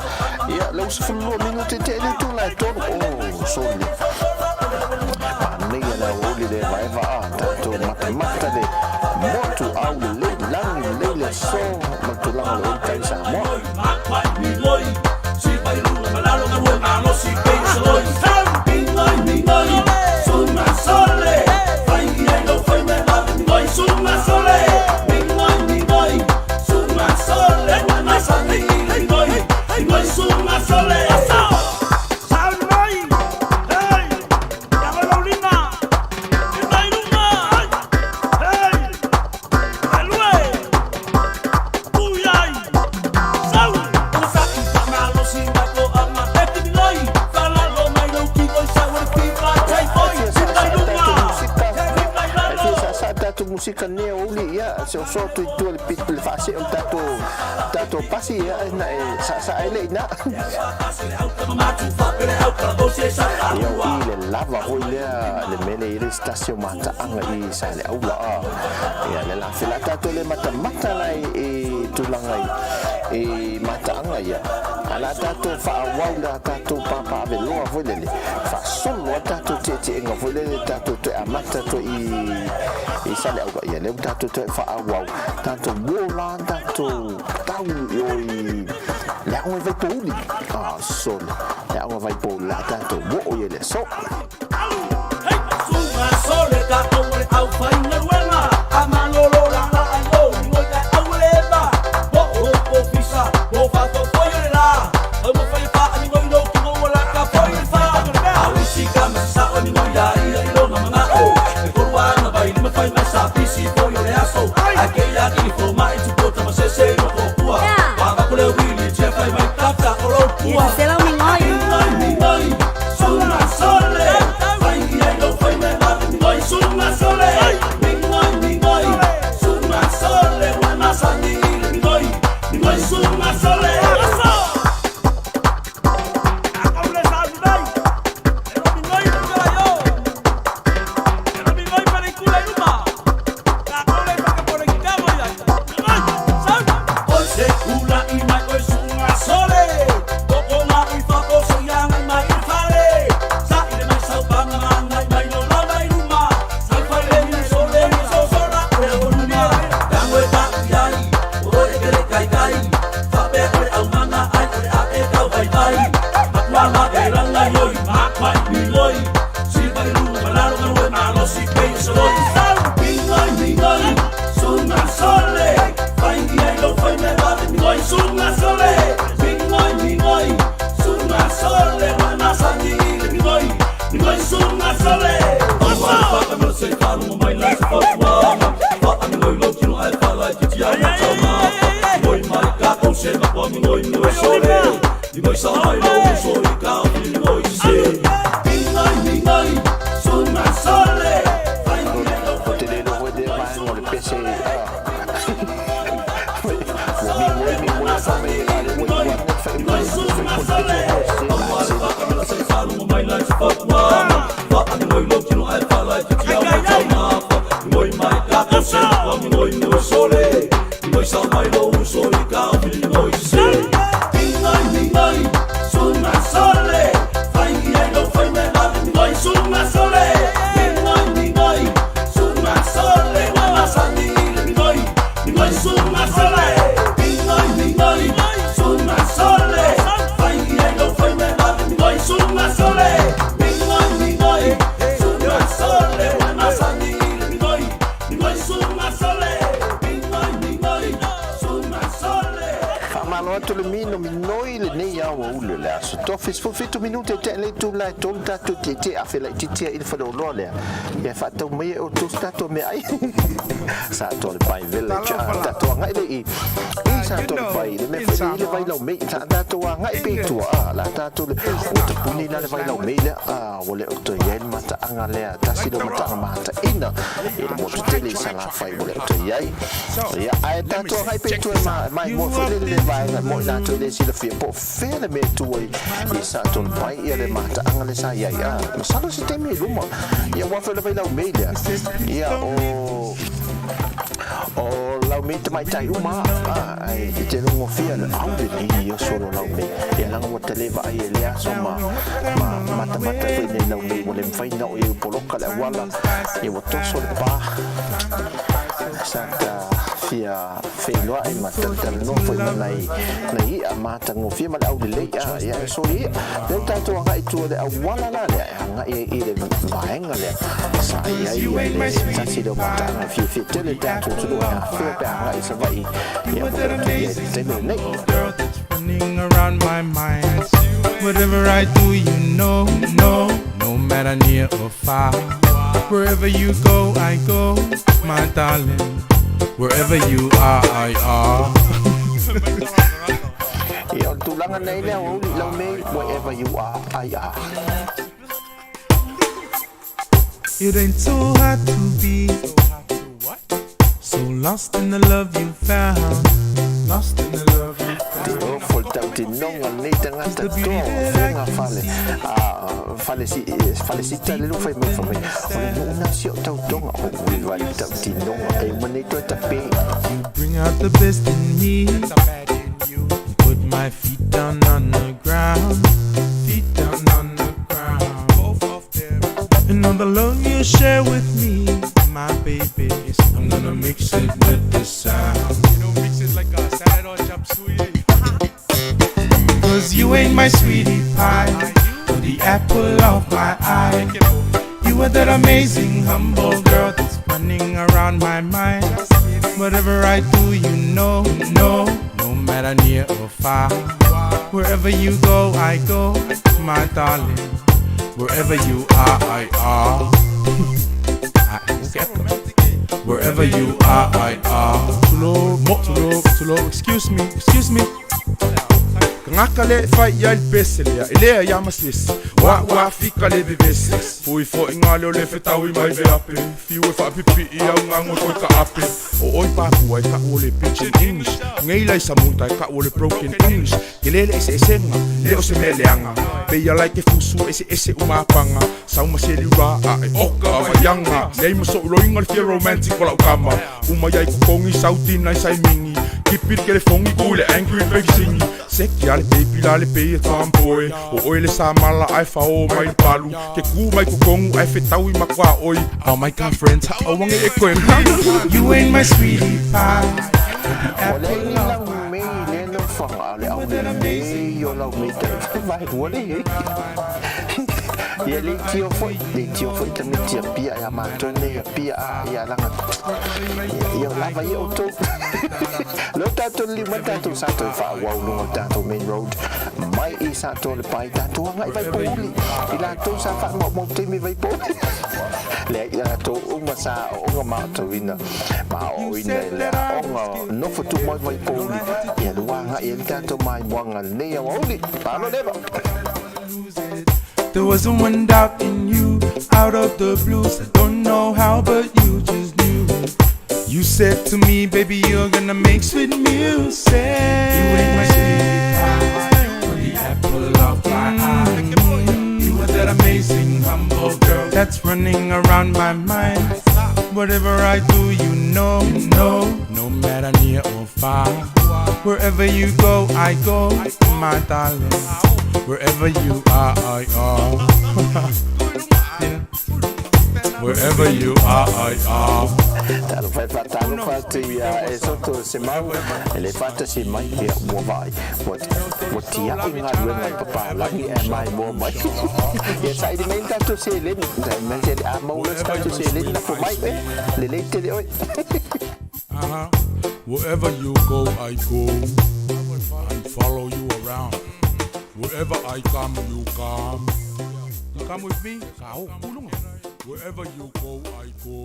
ia lo se fulu minuti te ni tu la to o soli Pani la oli de vai va tatu mata de motu au le lang le so motu lang le kai sa mo mi loi si vai lu malalo ka wo na no si pe loi mi loi suma sole fai ai lo fai me va mi loi suma sole mi loi suma sole na sa mi loi suma sole Musika neo uli ya se o so tu le pit le fase o tato pasi ya na sa ele na ya ile lava o le mele ile station mata anga I sa le aula ya le la fila tato le mata lai e tulangai e mata anga ya ala tato fa wala tato papa ave lo vo le fa solo tato te nga vo le tato te amata to I sale au ia le tato te fa au tato bola tato tau oi le au vai poli sol le au vai pola tato bo ia le so suma sole tato au fai na ruela amalolo la ai o ka au leva bo fisa bo fa to foi la o mo fai fa ani no ki mo la ka foi fa au si ka masa o ni mo ya I lo na manga o e ko wa na vai ni me fai masa pisi foi le aso aquella que fo mai tu pota ma se no o tua wa ba ko le wili che fai mai tata o lo tua se la mi ngoi suma sole fai ai lo fai me va ni ngoi suma sole mi ngoi suma sole wa na sa ni ngoi suma sole no minoi le nei ia o ule le aso tofis fu fitu minute te le tu la tu tatu te a fela te il fa do le ia fa tau mai o tu stato me ai sa to le pai village tatu ngai le i sa to le pai le me fa le vai lo me ta tatu ngai pe tu la tatu le o te puni la le vai lo me le o le o to yen mata anga le ta si do mata mata ina e mo te le sa la fai o le to yai ia ai tatu ngai pe tu mai mo fa le vai mo na to le si le fi po fe le me tu i sa to le pai ia le mata anga le sa ia ma sa se te me luma ia wa fa le vai lo me ia o lau me te mai tai uma ai te lungo fia le aude ni io solo lau me ia langa mo te leva ai le aso ma mata fai nei lau me mo le fai na o i poloka le wala i o toso le pa sata fia feinoa ai mata no foi nei a mata ngo fia ma le aude le ia so ia le tato nga i tu le wala la le nga i le vaenga le sa ia i sa si do mata nga fia te le tato tu do nga fia pa nga i sa vai ia te nei girl that's running around my mind. Whatever I do, you know, no matter near or far. Wherever you go, I go, my darling. Wherever you are, I are. Ia tulanga nei le o lau me wherever you are, I are. It ain't so hard to be so lost in the love you found. Lost in the love you found. Te o fol tau te nonga nei tangata tō whenga fale si tale lu fai mai fai o le nuna si o tau tonga o ui vai tau te nonga e mane to ta pe. You bring out the best in me. Put my feet down on the ground. Feet down on the ground. Both of them. And all the love you share with me, my baby, I'm gonna mix it with the sound. You know, mix it like a salad or chop suey. Cause you ain't my sweetie pie, or the apple of my eye. You are that amazing, humble girl that's running around my mind. Whatever I do, you know, no matter near or far. Wherever you go, I go, my darling. Wherever you are, I are. Wherever you are, I are. Too low, excuse me. Ngaka le fai ya il peselea, elea ya maslis. Wa fika le beveses. Fui fo ingale o le fetau I mai ve ape. Fiu e fa pipi I au ngango koi ka ape. O oi papu ai ka o le pitch in English. Ngeila I samunta I ka o le broken English. Kelele ese esenga, leo se me leanga. Peia lai ke fusu ese umapanga. Sauma se liura a e oka avayanga. Nei maso uloinga le fia romantic wala ukama. Umai kukongi sautina I sai mingi. Kipir ke le fongi kule angry baby singi. Seki ale baby la le pei e tamboe. O oi le samala ai fa o mai palu. Ke ku mai kukongu ai fetau I makwa oi. Oh my god friends, how wange e koe. You ain't my sweetie pie. Ole ni lau me le no whanga ale au le me o lau me te vai wale ia le tio foi te me tia pia ia matone pia ia langa ia lava ia o to lo tato li matato sato fa wa no tato main road mai I sato le pai tato ngai vai poli ila to sa fa mo te mi vai poli le ia to uma sa o ma to ina ma o ina le o no fotu mo vai poli ia luanga ia tato mai wanga ne o oli palo leva. There wasn't one doubt in you, out of the blues. I don't know how, but you just knew. You said to me, baby, you're gonna make sweet music. You ain't my sweetie pie, or the apple of my eye. You are that amazing, humble girl that's running around my mind. Whatever I do, you know, no matter near or far. Wherever you go, I go, my darling. Wherever you are, I are. Yeah. Wherever you are, I are. Talo fai ia e soto se mau ele fata si mai ia mo vai what tia inga ruenga papa lagi e mai mo mai ia sai di menta to se le men se a mo le sta to se le na ko mai le le te oi Wherever you go, I go. I follow you down. Wherever I come, you come. You come with me? Kau, pulong. Wherever you go, I go.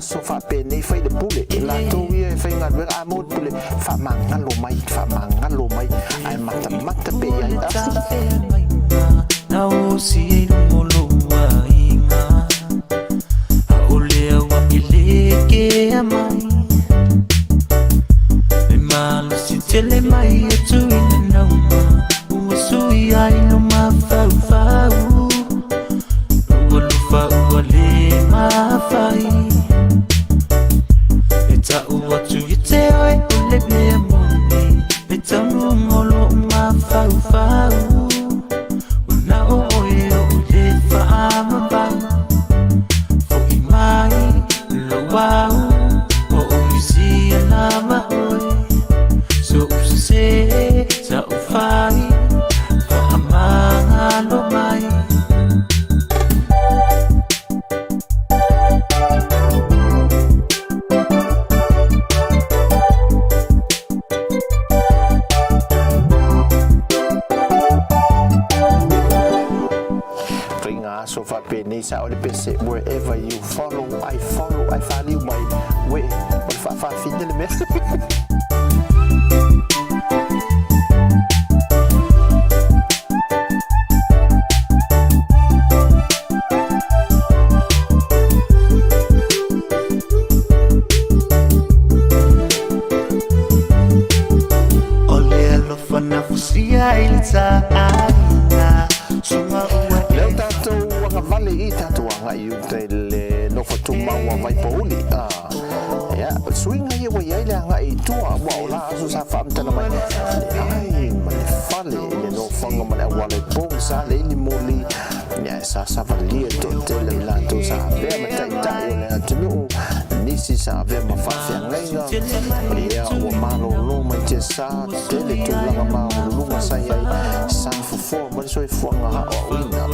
So fa pene fai de pule la to ia fai ngal ver amot pule fa mangalo mai ai mata pe ya na o si molo inga ole wa ile ke amai e mal si tele mai tu in na uma sui ai no ma fa le ma fai what you tell I let me a money. It's a molo ma fa. Now you live for I'm about for my low. Oh, you see a lama. So say, so fine. For a man, no my. So far penny sa ole pese wherever you follow I value my way but fa fidel me ole lo fana fusia ilza ana suma vale i tatuanga I utele no fa tumawa vai pauli ya swinga ye wa ile nga I tua wa la so sa fam tana mai ai mai fale le no fanga mai wale pong sa le ni moli ya sa vali to tele la to sa be ma tai le tunu nisi sa be ma fa ngai ya o malo no mai te sa tele tu la ma lu ma sa ya sa fo ma so fo nga ha o ina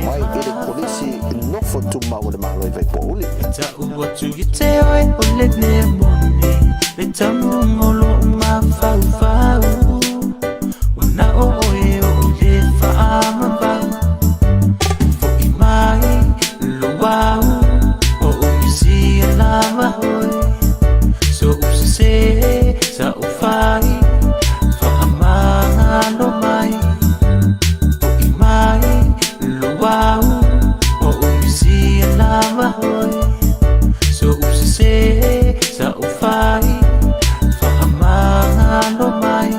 mai ile polisi no fo tu ma o malo vai poli ta o tu te oi o le ne moni le tamu ngolo ma fa na o le fa ma fo I mai lo wa o si la ma so se sa o fai fa ma lo mai fo I mai lo wa o si la ma so se sa o fai fa ma lo mai.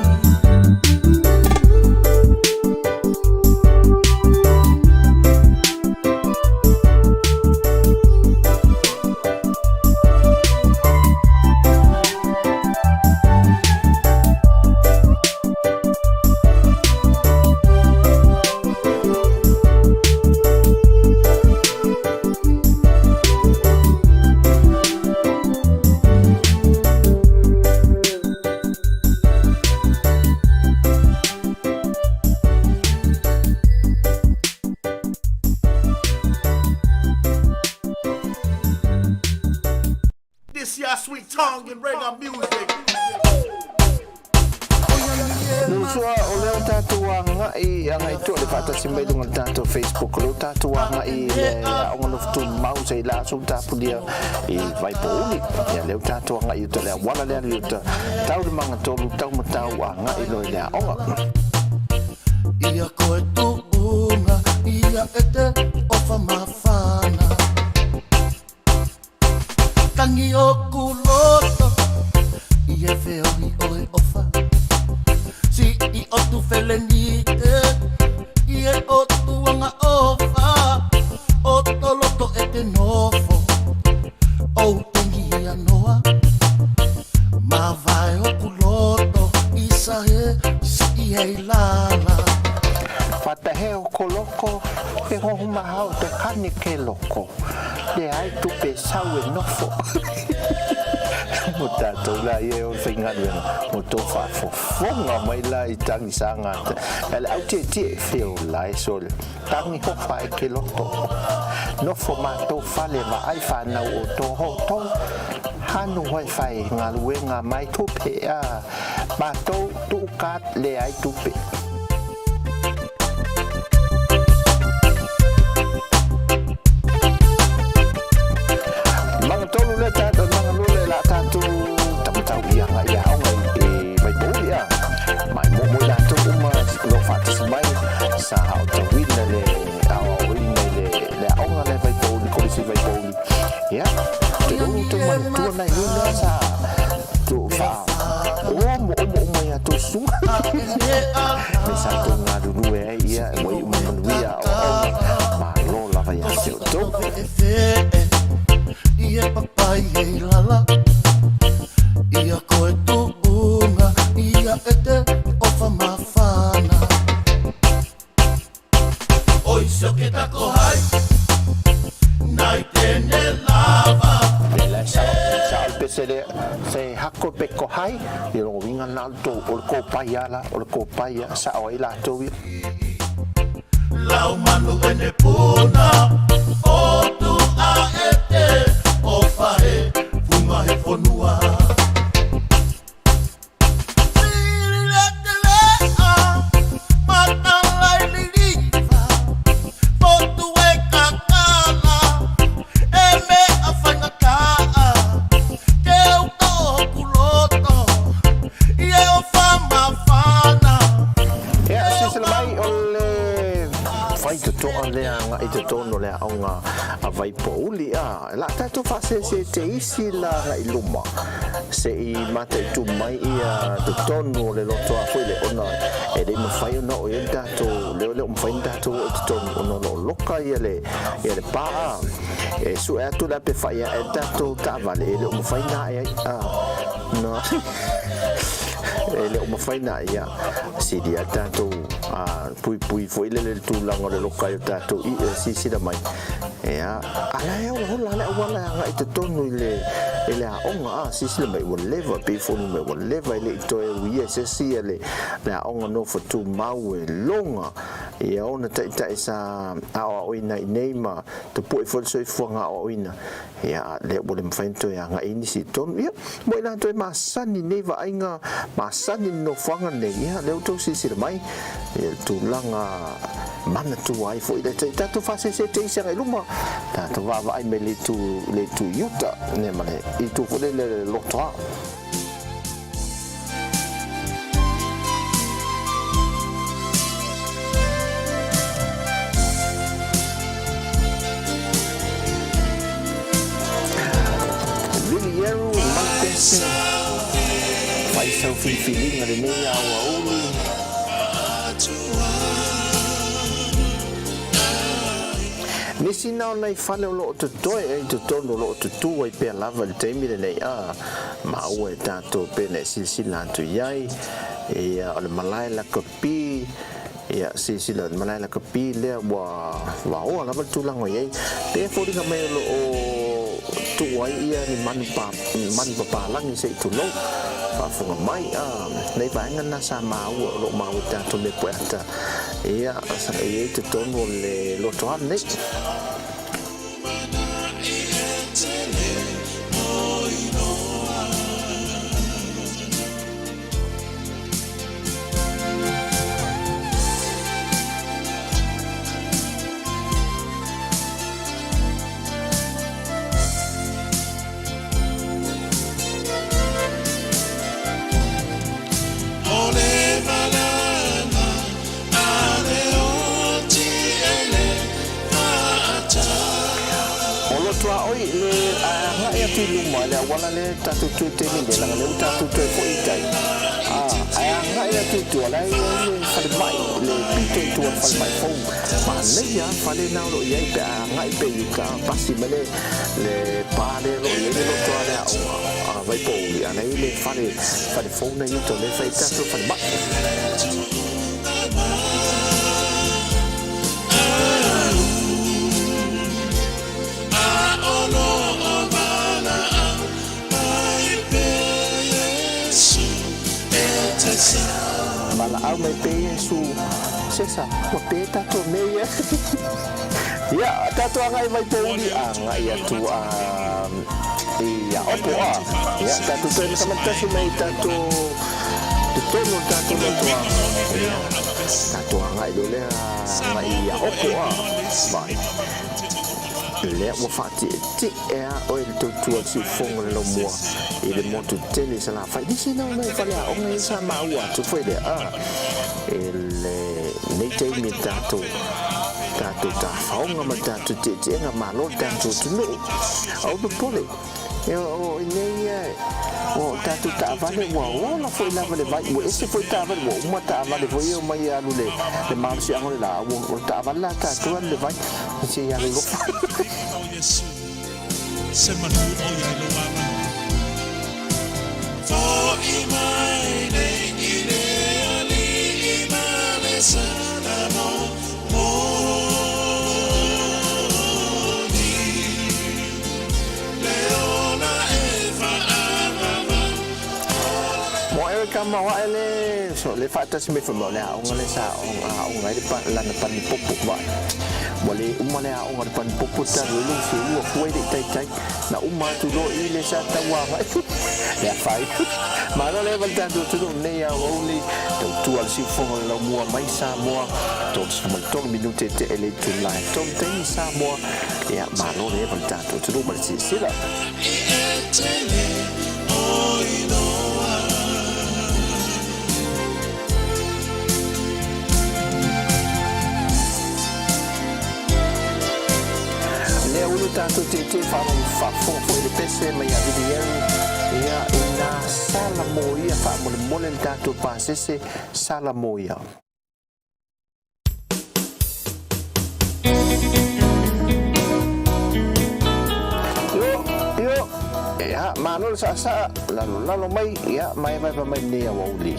Sweet tongue and reggae music. Nusua ole tatuanga I anga itu le fata simbai dengan tato Facebook lo tatuanga I ongono tu mau sei la su tapu dia I vai poli ya le tatuanga I to le wala le le tau de manga tolu tau matau anga I lo le onga ia koe tu unga ia ete ofa mafana tangi o kuloto ia feo ni oe ofa si I o tu felenite ia o tu anga ofa o toloto ete nofo o tengi ia noa ma vai o kuloto isa he si ia ilala fata he o koloko e ho mahau te hane ke loko le ai tupe sau e nofo mo tātou la ia o whaingaruenga mo tō whafofonga mai la I tangi sangata ele au te whio lai sole tangi hofa e ke loto nofo mātou whale ma ai whanau o tō hoto hanu hoi whai ngā luenga mai tupe a mātou tūkat le ai tupe mga tolu le tātou mga lule la tātou tamtau ia ngā ia o ngai vai bōi a mai mo tātou uma lo whatis mai sa hao te wina le awa wina le aonga le vai bōi kolisi vai bōi ia te unu te mantua nei luna sa tu wha omo mai a tu sunga me sa tu ngā rurue e ia e moi umanuia o aonga ma lo lava ia te o tō Ia papai e lala Ia koe tuunga Ia e te ofa mawhana Oi sio ke tako hai Nai tene lava Pela sa pese se hako pe ko hai I rongo winga nalto o le ko pai ala o le ko pai sa o ila to Lau manu ene puna O tu a e te O fahe funga he fonua Siri le te lea Mata lai lirifa Fotu e kakala E me a whangakaa Ke uta o kuloto I e o whama whana ia sisila mai o le fai te toa lea nga I te tono lea o ngā a vai pouli a la tātou whase se te isi la nga I luma se I mata I tu mai ia te tono le loto a fui le ona e le mawhai ona o ia tātou leo mawhai tātou o te tono ona lo loka ia le paa e su e atu la pe whai e tātou tāwale e leo mawhai na e a no e le mawhai na ia si dia tātou pui foi le tūlanga le loka i tātou I e sisira mai ea ala e hola le wala nga I te tonu I le aonga sisira mai whatever pe fonu mai whatever le ito e uia se sia le aonga no for tu mau e longa e ona ta sa awa oina I neima te poi fol soi fuanga awa oina ea le wale mwhainto e anga ini si tonu ia mo ina to e masani neiva ainga masani no fuanga nei ia le uto sisira mai e tūlanga mana tu ai foi le tātou whase se te isa ngai luma tātou wawa ai me le tu yuta ne male I tu fole le lotoa Lili Yeru Mantese Fai sau fifilinga le nei awa uli Nisi nao nei whale o loo te toi e te tono loo te tu ai pia lava le teimi le nei ma ua e tātou pene silsila atu iai e o le malai la kapi ia silsila le malai la kapi lea wa oa lava le tūlango iai te fōringa mai o tu ai ia ni manu papalangi se I tu lau whafunga mai nei vaenga na sa maua o lo maua tātou me puerta ia sa e te tono le lotoa nei tu luma le wala le tatu tu te ni le le tatu tu fo itai ai nga ia tu ala le fale mai le pito tu fale mai fo ma le ya fale na lo ia pe nga I pe ka pasi mele le pare lo ia le to ala vai po ia nei le fale fo na i to le fai tatu fale mai mai pe Yesu sesa mo pe tato me ya tato ngai mai pe uli ngai ya tu ya opo ya tato pe sama tasi mai tato tono tato no tua tato ngai dole ngai ya opo vai le mo fati ti o il tua si fongo lo mo il moto tele sala fai dici no mai fa la ngai sa maua tu foi de il nei te mi tato ta faunga ma tato te nga malo tato tu no au do pole o nei o tato ta vale o la foi la vale vai o esse foi ta vale o ma ta vale foi o mai alu le mal si angole la o ta vale la tato le vai si ya le lo se manu o ya lo mama for imai ine ali imale sanamo kama wa ele so le fata se me fo le a ngale sa o ngai pa la na pan popo ba bole umale a ngai pan popo ta lu se u foi de tai na uma tu do ile sa ta wa ya fai ma no le volta tu ne ya only tu al si fo la mua mai Samoa tot mo to minute te ele tu la to te Samoa ya ma no le volta tu ma si sila tanto te fa le pese mai a video ia ina sala moia fa mo le tanto pasese sala moia yo ya manol sa lalu mai ya mai ni ya wali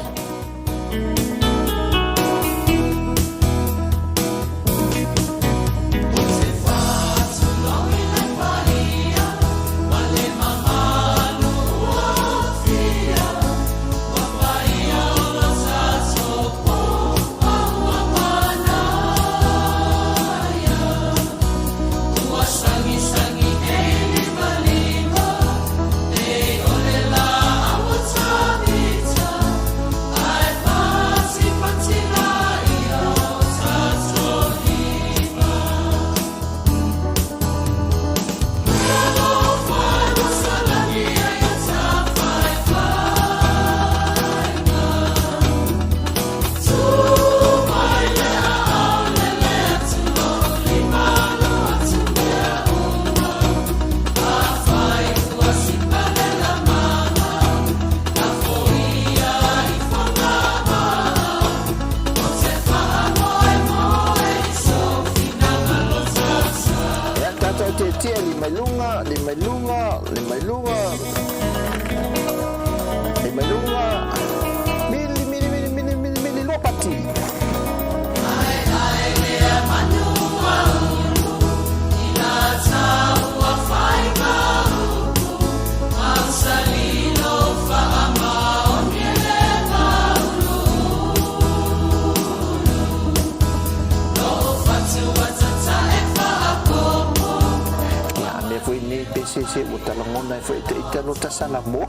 se utalangona foi te no ta sala mo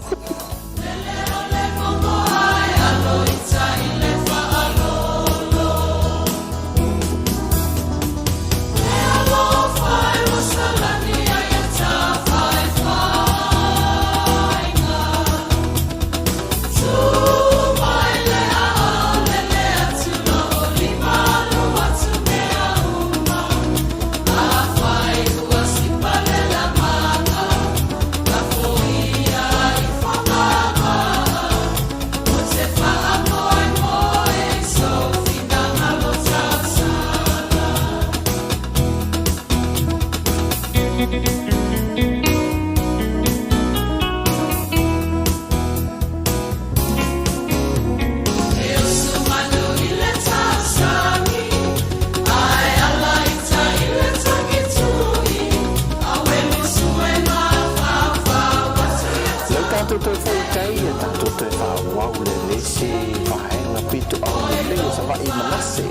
tanto te fa wow le lesi fa na pito au le le sa vai manase.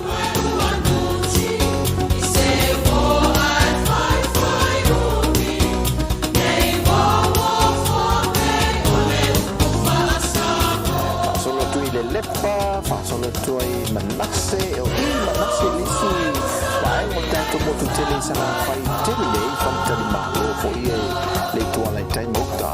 Solo tu le lepa, fa solo tu manase o manase lisi. Vai mo tanto mo tu tele sa fai tele fa tele malo fo ie le tua le tai mo ta.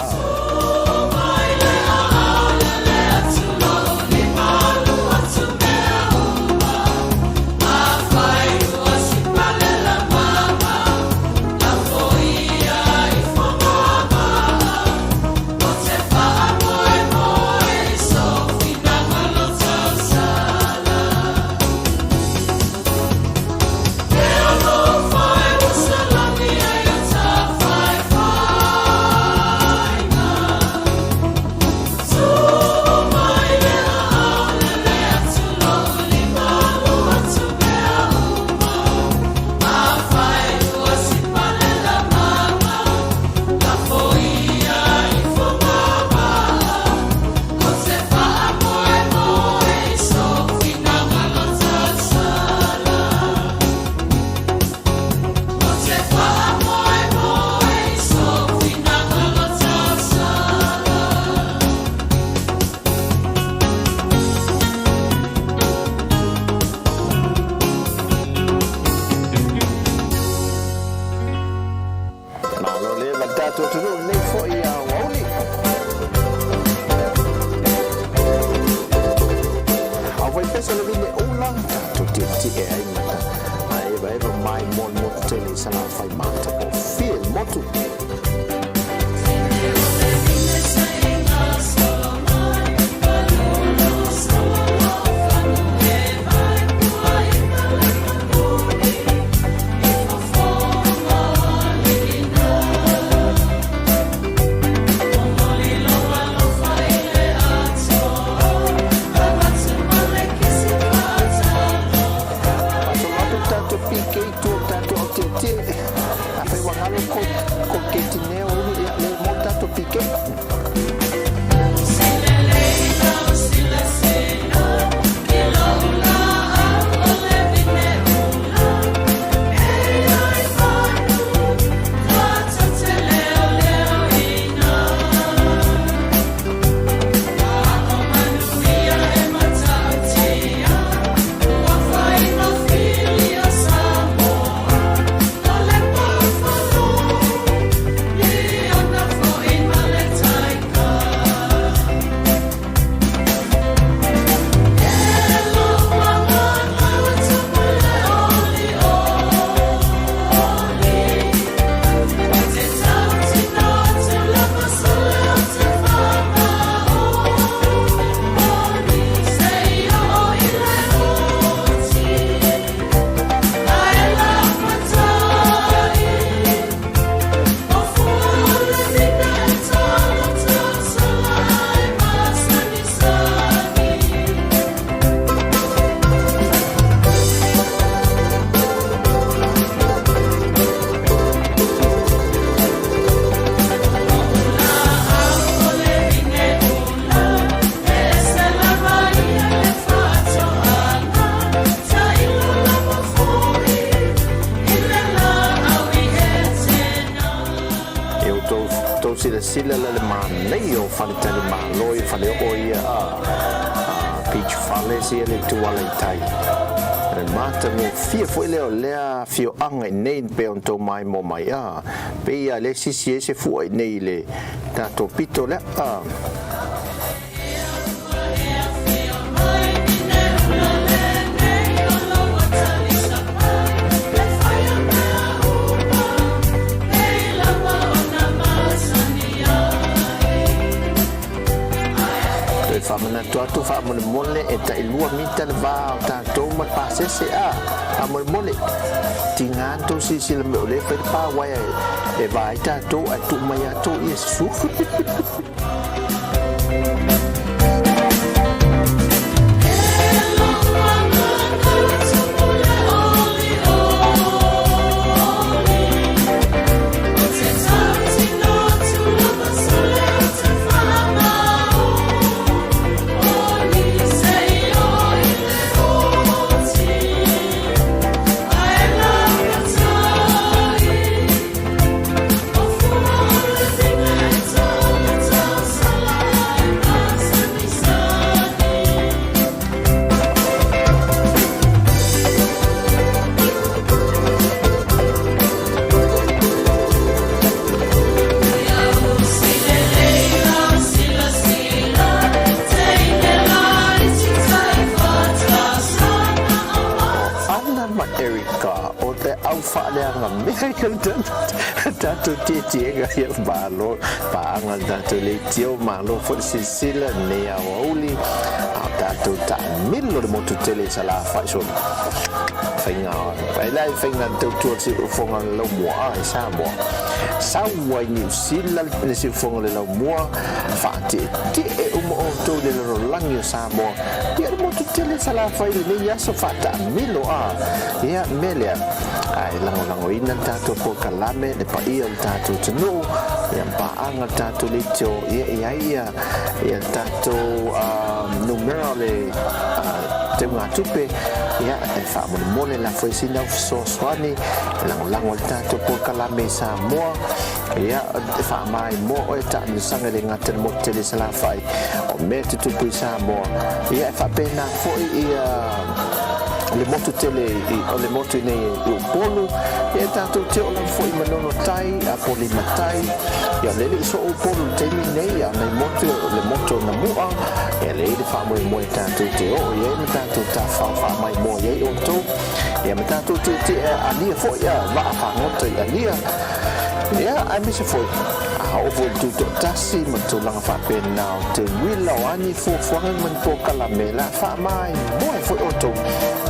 Sila le manei o fale tele maloi fale oia peach fale si le tuala tai le mata mo fia foi leo lea fio anga nei pe on to mai mo mai pe ia le sisi ese fu nei le tato pito le famana tu fa mole e ta ilua mita va ta to ma pase se a mole tinga to si le le fe pa wa e vai ta to a tu ma ya to yesu Oh fa le anga me tanto tie ga ia malo pa anga tanto le tio malo fo sila ne a oli tanto ta milo de motu tele sala fa so fainga vai lai fainga tu si fonga lo moa Samoa Samoa New Zealand le si fonga le lo moa fa ti e umo to le lo langi Samoa dia de motu tele sala fa ile ya so fa ta milo ia melia ai lango ina tato ko kalame le pa ia tato tunu yang paanga tato licho ia tato numero le te ngatupe ia e fa mole la foi sina so swani lango tato ko kalame Samoa ia fa mai mo o ta ni sanga le ngatel mo tele sala fai o me tu pu Samoa ia fa pena foi ia le motu tele o le motu nei o polu e tanto te o foi manono tai a poli matai ya le so o polu te nei a le moto na mua e le fa mo tanto te o ye tanto ta fa mai mo ye o to e tanto te ali foi ya va fa moto ali ya a mi se foi o vo tu tasi mo lang fa pena te wila ani fo man po kalamela fa mai mo foi o to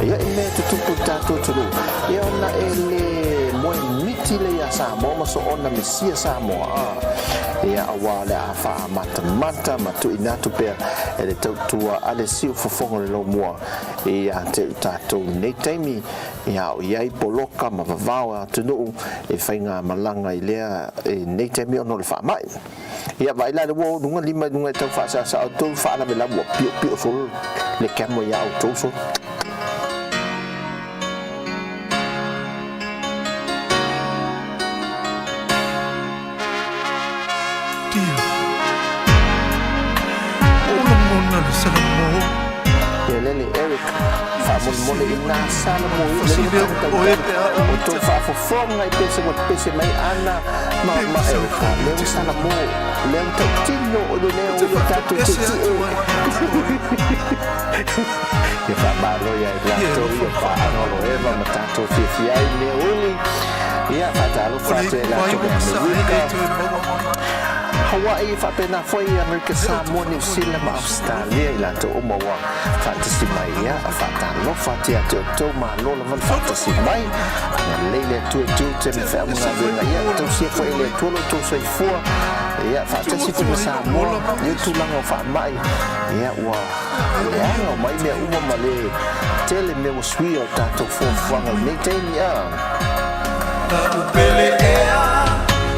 ia ime tu tato tu ia ona ele mo mitile ya Samoa maso ona misia Samoa ia awale afa mata matu inatu pe ele tua ale siu fofongo le lo mo ia te tato nei taimi ia poloka ma vava tunu e fainga malanga ilea nei taimi ono le fa mai ia vai la wo dunga lima dunga tau fa sa tu fa na bela mo pio sul le kemo ya auto so Eric fa mo le na sala mo le to fa fo fonga pese mai ana ma Eric le sala mo le to tino o le o tato ti e fa malo ya la to fa ano eva ma tato fi ai le oli ia fa talo fa te la to Hawaii fa pena foi America Samoa New Zealand ma Australia ila to umawa fantasy mai ya fa ta lo fa ti to ma lo la fantasy mai leile tu te me fa una vena ya to se foi le to sai fo ya fantasy tu Samoa you tu lang fa mai ya wa ya no mai me uma male tele me was we o ta to fo fanga me te ya pele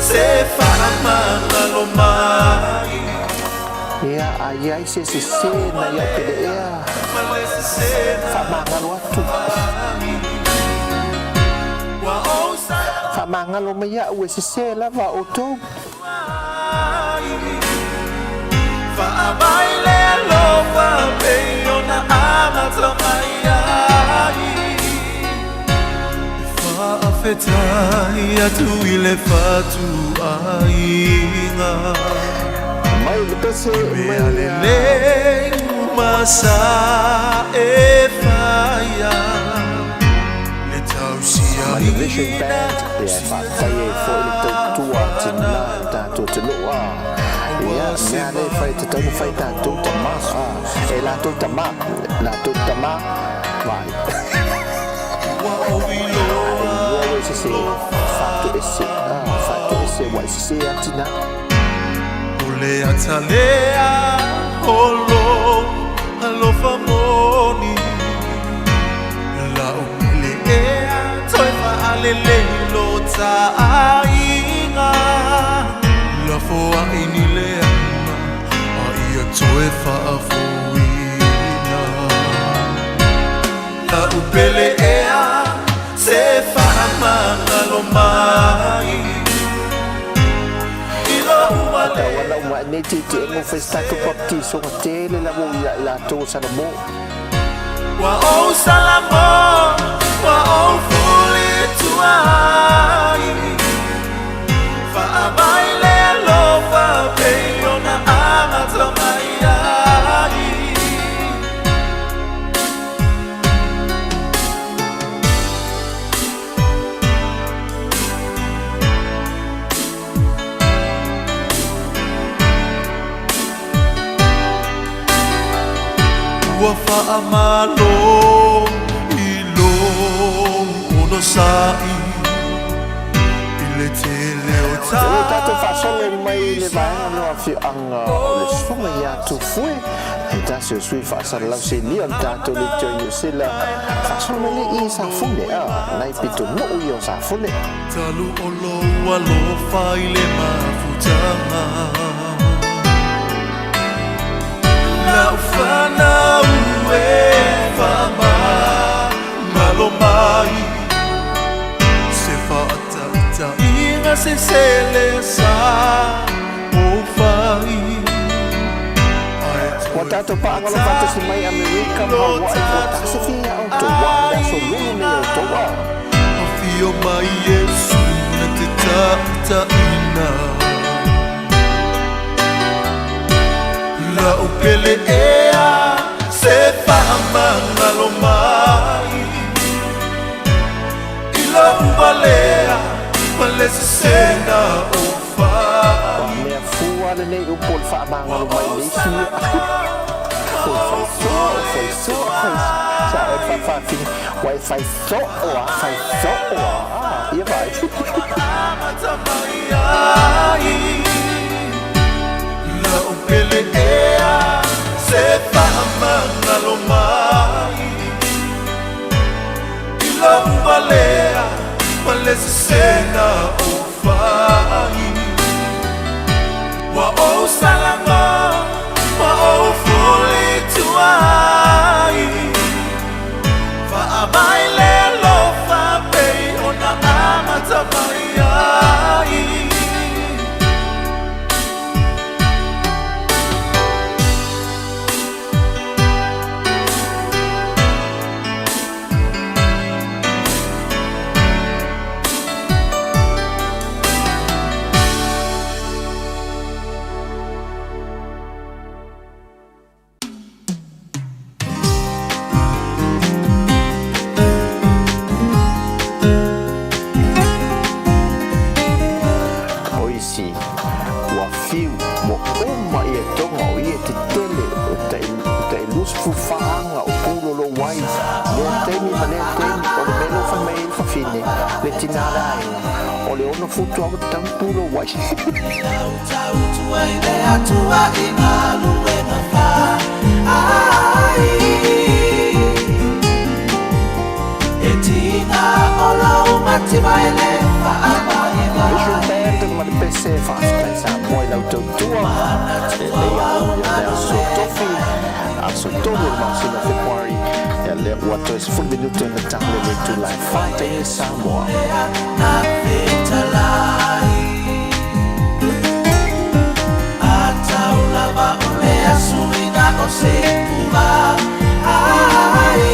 se fa lo mai ia ai se na ia pedea fa mangalo atu fa mangalo mai o se lava auto fa baile lo fa pe ona amata mai Fetai atu ile fatu ainga mai le pese mai le masa e faia le tausia mai vision band ya fa faie foi le tua tina tanto te loa ya me ale fai te tau fai tanto tamas e la to tama vai Fatu ese wai se atina Ole atalea holo famoni la umilea toi fa alele lo tainga la foa inilea a ia toi fa afuina la upelea se fa mangalo mai ilo wale wala ne ti mo festa to pati so tele la mo la to sana mo wa o salamo wa o fuli tuai fa baile lo fa peyona amata mai ua whaamalo I long ono sai I le tele o Le tato fasole mai le vaenga no afi anga o le songa ia tu fue e tasi o sui fasala lau se lia tato le tio io se la fasole le I sa fune a nai pito no io sa fune Talu o lo alo fai le mafutanga Lau whana ue whama malo mai Se whaatauta inga se sele sa o whai Wa tato pa anga lo pato si mai Amerika ma wa I wa tasi fia o to wa da so lulu me o to wa Fio mai Yesu na te tauta ina La upele ea se whaamanga lo mai I la ubalea wale se sena o whai mea fua le nei upol whaamanga lo mai nei fia fai so sa e whawhawhi wai fai so oa ia vai Amata mai ai La upele ea se whaamanga lo mai I la ubalea wale se sena o whai Wa o salama wa o fuli tuai Whaamai le lo whapei o na amata mai ai oisi wa fiu mo oma ia tonga o ia te tele o te lus fufaanga o pulo lo wai le temi ma le temi o le melo fa mei fa fine le tinara ainga o le ono futu au tampulo wai Tautua I le atua I ngā lue na wha ai E tina o lau mati mai le wha amai Visual band ma le pese fasta sa moi lau tautua e le au ia le aso tofi aso tofi ma sino February e le wato es full minuto na table le tu live fata in Samoa Na whetalai Atau lava o le asuina o se kuva ai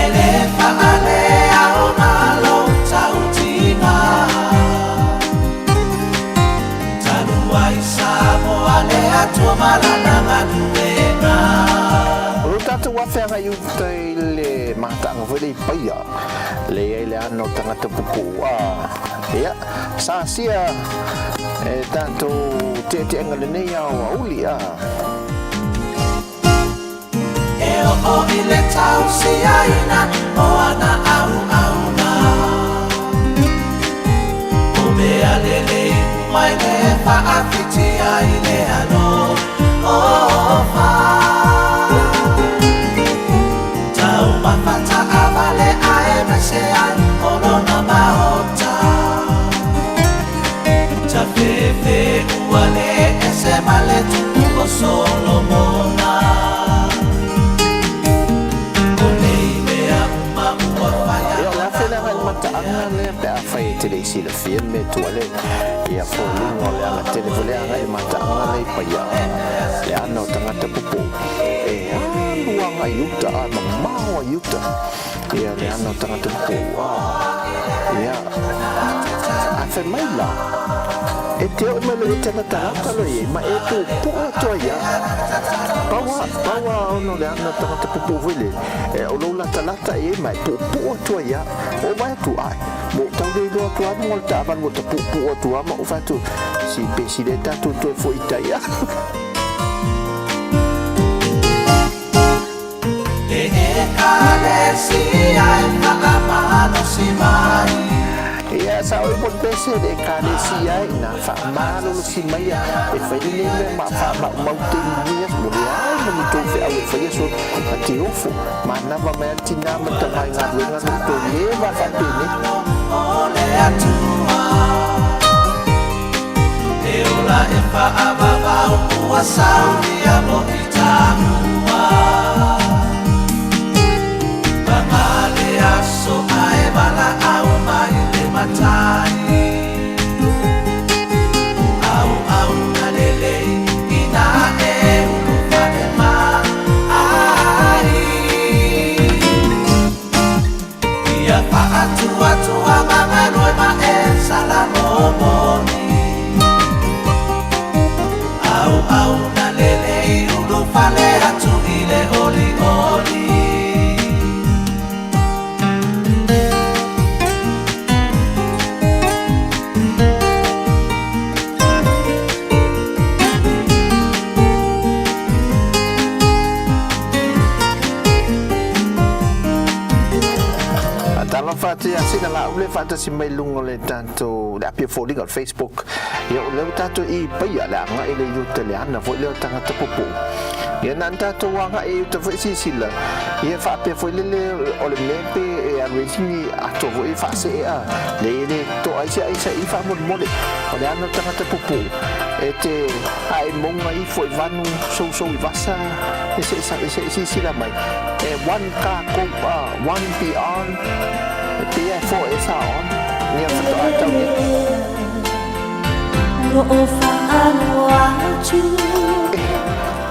Ele whaalea o nā lo tautina Tanu ai Samoa le atua marana nganuenga o tatu wa fenga yu te le matanga foi le paia le le ano tangata pupu ia sa sia e tanto te engale nei au uli o I le tau si aina o ana au auna O mea lele mai le whaafiti ai le ano o wha Tau mawhata awale ae mese ai o lona mahota Ta fefe uale ese male tuku o Solomona le pe a fai te le si le film tu ale ia fo lingo le ana te le vole ana e mata ana le paia le ana o tangata pupu e luanga yuta a mamao yuta ia le ana o tangata pupu ia a fe mai la e te o me le tana tangata lo ia ma e tu pu to ia pawa ono le ana tangata pupu vile e o lo la talata e mai pu to ia o vai tu ai mo tau de lo tu ai mo ta van mo ta pu tu ama o fa tu si presidenta tu foi itaia Ia sa o bon pese de kalesia na fa malo si maya e fa ni me ma fa ma te ni mo ya mo to fe au fa yeso ati ofu ma na va me tina ma ta mai nga wenga no to le va fa te ni ole atua e ola e fa ava va o saudi a mo itamua Bangale aso ae bala au mai le matai Au na lele ina e ulufa e mai Ia pa atua mama noi ma e salamo boni Au na lele ulufa le atu ile oli oli Fate asina la ule fata si mai lungo le tanto le apia foli gal Facebook yo le tanto I paya la nga ile yu teliana fo le tanga tapopo ya nanta to wanga e to fo si sila ye fa apia fo le ole mepe e a resini ato fo e fa se a le to ai I fa mo mole ole ana tanga tapopo e te ai monga I fo vanu so I vasa e se sila mai e one ka ko one beyond PF4 is on. Niya sa to ataw niya.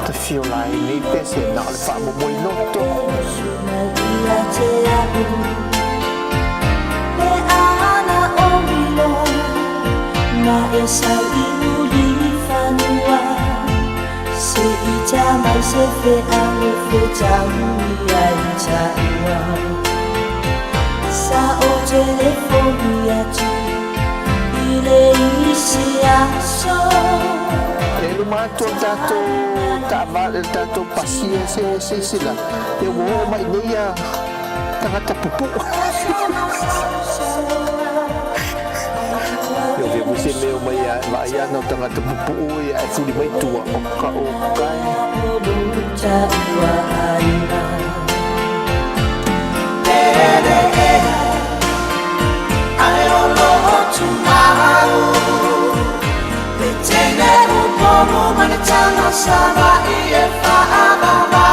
The feel like ni pese na alfa mo mo inoto. Me ana omilo na esa iuli fanua. Se ita mai se fe ane fe tamu ya ita iwa. Sa o telefonia tu ile isi aso e lumato tato paciência se sila e wo mai nia tangata pupu eu vi você meu mai vai no tangata pupu e ai fuli mai tua oka Sama ia fa ababa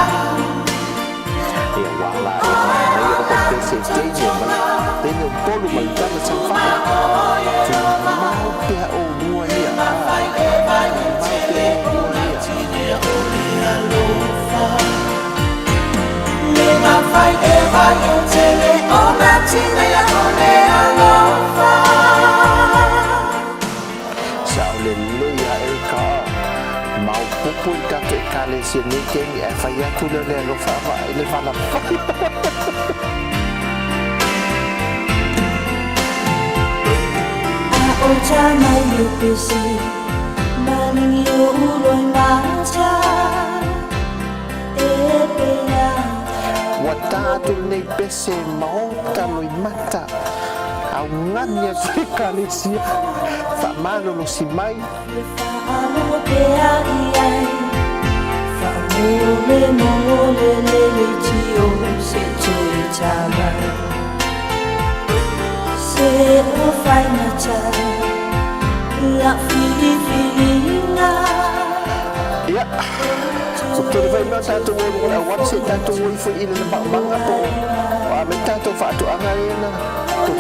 ia wala ia o pese teje mana tenho polo mantana se fa tu mau pe o mua ia vai Lema vai tele ona tina ya ole alofa Saule leia eka mau pupu tato kale si ni kengi e faya tu le alofa va ele fala o chama yo pesi mani yo uloi macha Watatu nei pese maota loi mata au ngania se kalesia fa malo lo si mai fa pe ai fa mole le tio se chama se o fai na cha la filina ya Tutor vai na tato mo na wan se tato mo fo ina na manga po. Wa me tato fa to angarena. To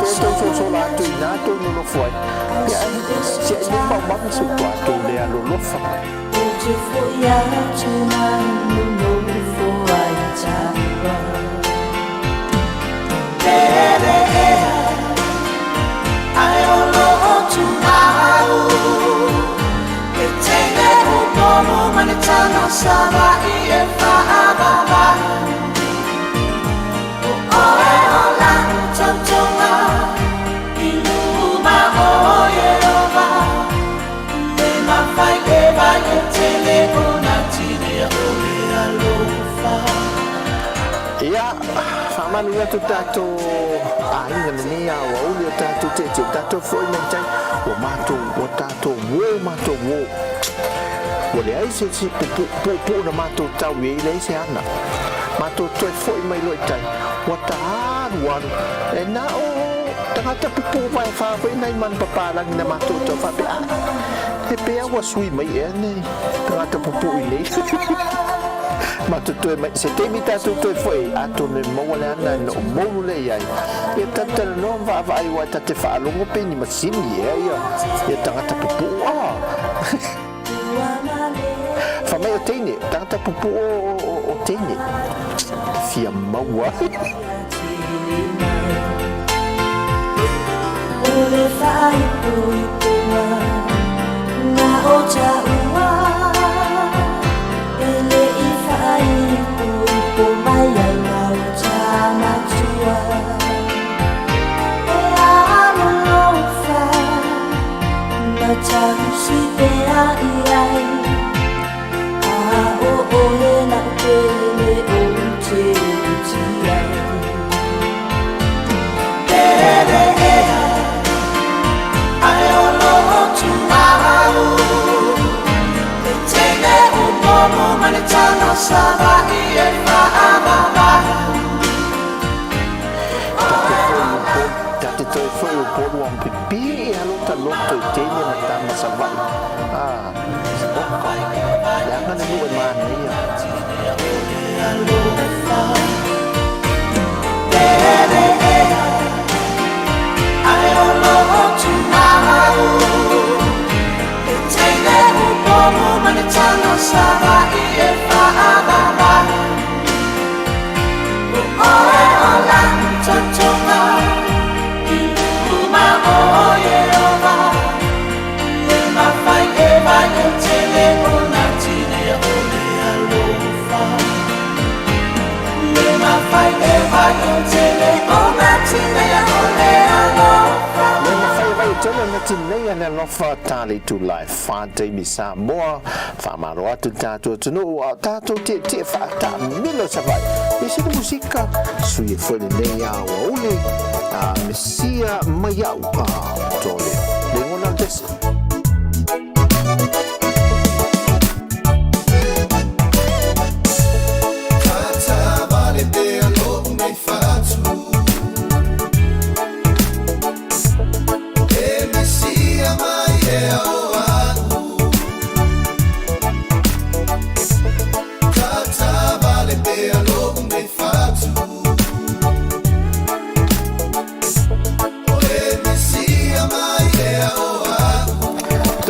so la to ina to no foi. Ya se ni manga so to le a lo fa. Te fo ya tu na no fo ai ta. I don't know to now. Manitano sama ia fa ababa oe ola tontonga iluma oye ova lema fai eva e tele ona tine ole alofa ia malu atu tato ainga ni a wa uli tato te tato foi na tai o mato o tato wo o le ai se pu na mato tau e le se ana mato toi foi mai lo tai o ta wan e na o tangata pupu vai fa foi nai man papalang na mato to fa pe e pe a sui mai e nei tangata pupu i nei Matutu mai se te mita tutu foi atu me mole ana no mole ai e tata no va vai wa tata fa longo pe ni masini e tangata pupu fa mai o tene tangata pupu o tene fia maua ole fai poi puma na o cha ua ele i fai poi puma ya na o cha na tua e amo lo fa na cha si pe ai a o le na pe le o te ti Tate toi foi o povo um pipi e a luta loto e tene na tama savai jangan ni buat mana ya Tinei ana lofa tali tu live fante mi Samoa fa maro atu tato tunu tato te fa ta milo savai esse música sui foi nei a ule a messia maiau tole lengona des Tata vale te lo nei fatu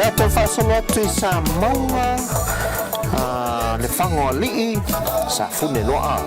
Tato fasolotu i Samoa le fango li'i sa fune loa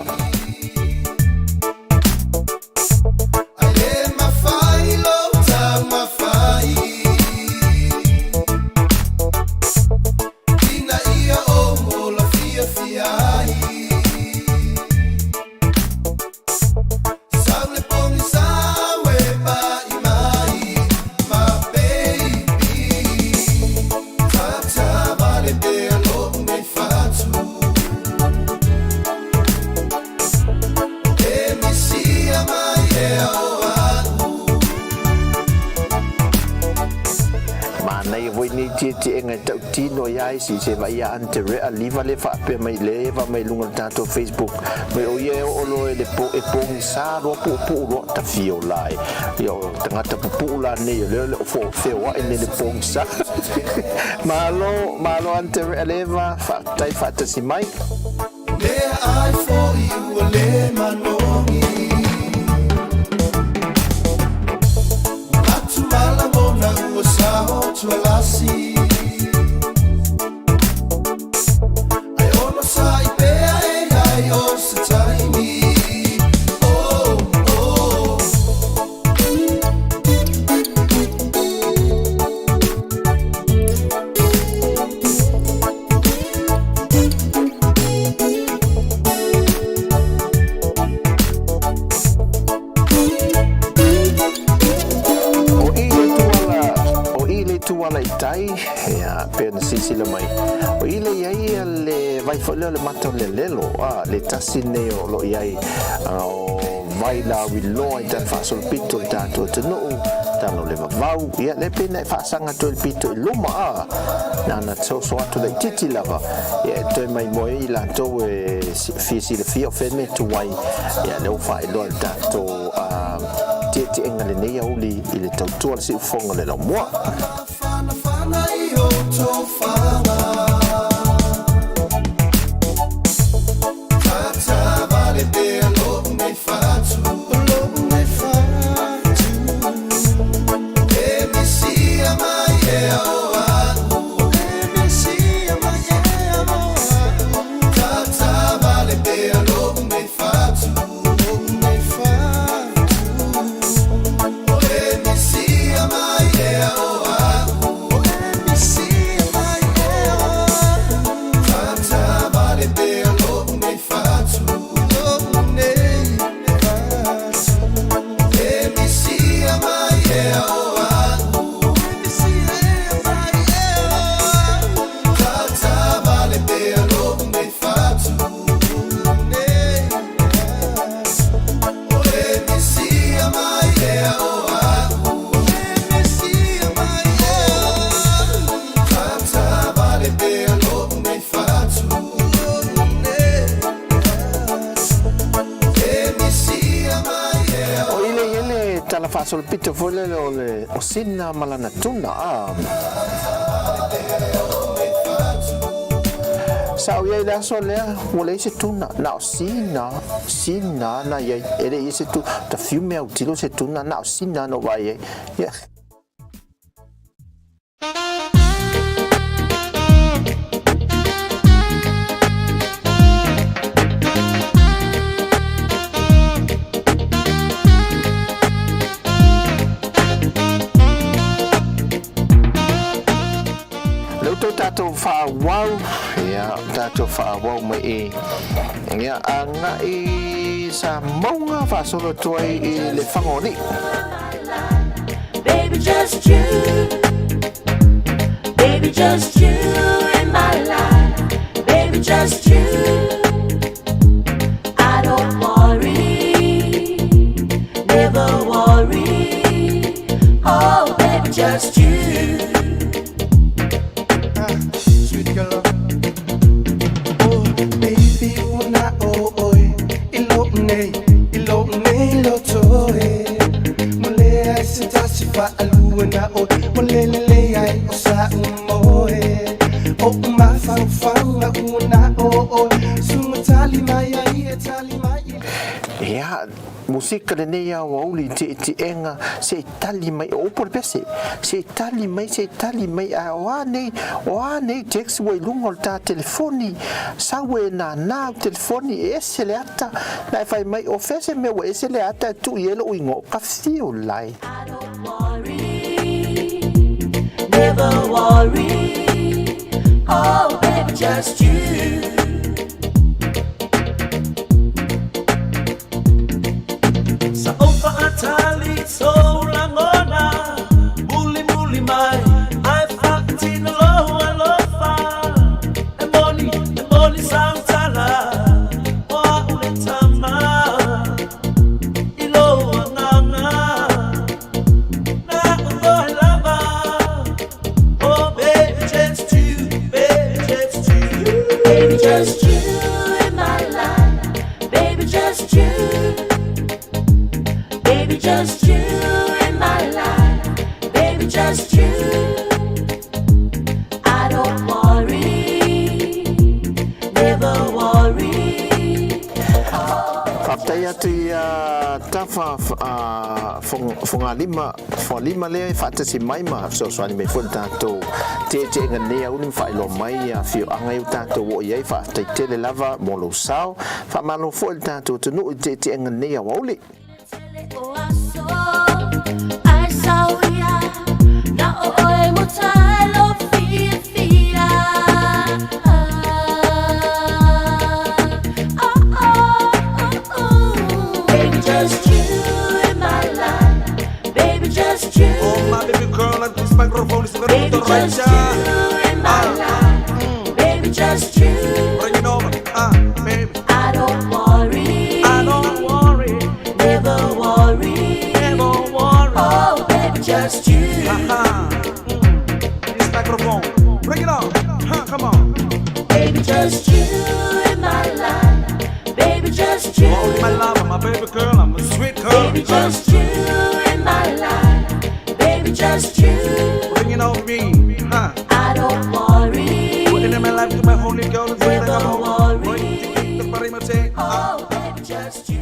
tino yai si se vai ante re aliva le fa pe mai leva mai lunga tanto Facebook mai o ye o lo e po sa ro ro ta fio lai yo tangata pu la ne le fo fe wa e le po sa malo ante re leva fa tai fa ta si mai there I for you le manongi atu ala bona o sa o tu alasi sila mai o ile yai le vai fo le mato le lelo le tasine o lo yai o vai la wi loa ta fa sol pito ta to no tano le vau ia le pena fa sanga to il pito luma a na so atu le titi lava ia to mai moi la to fi le fi ofeme to wai ia le fa lo ta to titi engale nei uli ile tautua si fonga le mo Sol pito fole le osina malana tuna sao ye la sole wole se tuna na osina na ye ele se tu ta fiume utilo se tuna na osina no vai ye tato fa wow ya tato fa wow mai ya anga Samoa fa solo toi le fangoni baby just you in my life baby just you I don't worry never worry oh baby just you Musika le nei au auli te enga se tali mai o por pese se tali mai a wa nei text we lungo ta telefoni sa we na telefoni ese le ata na fai mai ofese me we ese le ata tu yelo ingo ka fio lai never worry oh baby just you Tali so langona muli mai I fucked in alofa Emoni santala wa uletama ilo nganga na lava oh baby just you baby just you in my life baby just you Baby, just you in my life. Baby, just you. I don't worry, never worry. Kaptaya tia tafa fonga lima le fata si mai ma so swani me fon tanto te ngane au ni fa lo mai a fio anga u tanto wo ye fa te tele lava mo lo sao fa malo fo tanto tu no te ngane au oli I saw ya na o mo talo fia baby just you in my life baby just you oh my baby girl and this microphone is going to right just you in my life baby just you bring it over baby I don't worry This microphone. Bring it on. Come on. Baby, just you in my life. Baby, just you. Oh, my love, I'm a baby girl, I'm a sweet girl. Baby, just you in my life. Baby, just you. Bring it on me. I don't worry. Putting in my life to my holy girl and say that I'm Never home. worry. The parimate. Oh, baby, just you.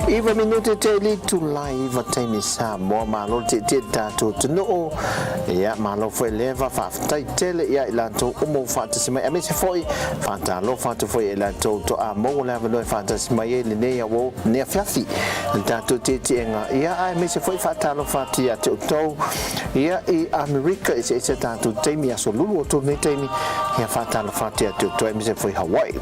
Iwa minute te li tu live Taimi Samoa malo te tātou tunu ia malo foi leva fa tai tele ia ilanto umo fa te sima ame se foi fa ta lo fa te foi ilanto to a mo leva no fa te sima ye le ne ya wo ne fiafi tātou te nga ia ai me se foi fa ta lo fa te to ia I America is tātou Taimi aso lulu to ne Taimi ia fa ta lo fa te to ame se foi Hawaii.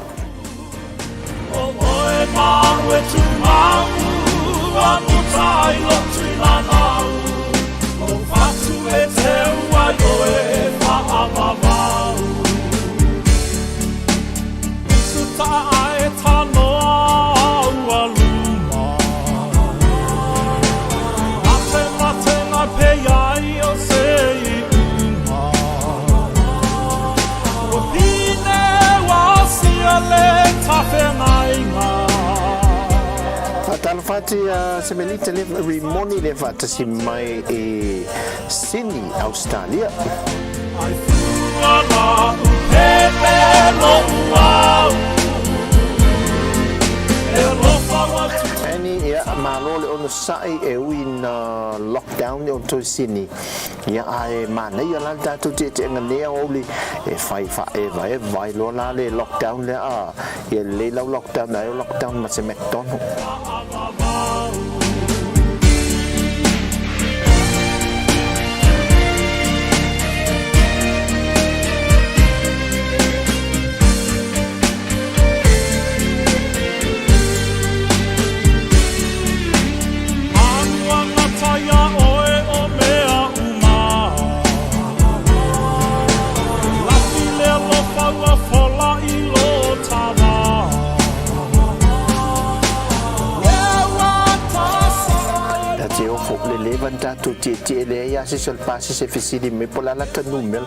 Talfati semelita le rimoni le fata si mai e Sydney, Australia. Ani ya malo le ono sai e win lockdown on to Sydney. Ya ai mana ya la tu te ngane oli e fai fa e vai lo la le lockdown le a ya le lockdown ma se metton. Tanto ti le ya si sol passi se fisi di me pola la tanumel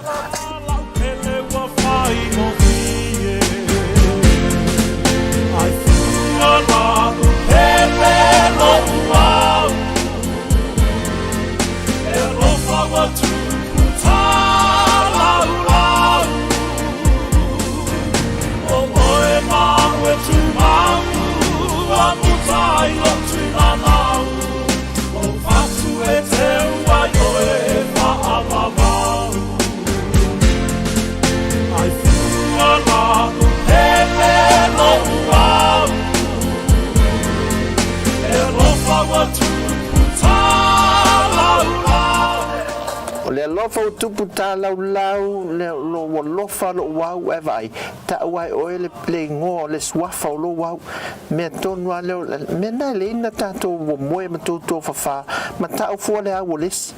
le lofa tupu ta lau le lo lofa lo wau e vai ta wai o le plengo le swafa lo wau me ton wa le me na le na ta to mo e to fa ma ta o fo le a wolis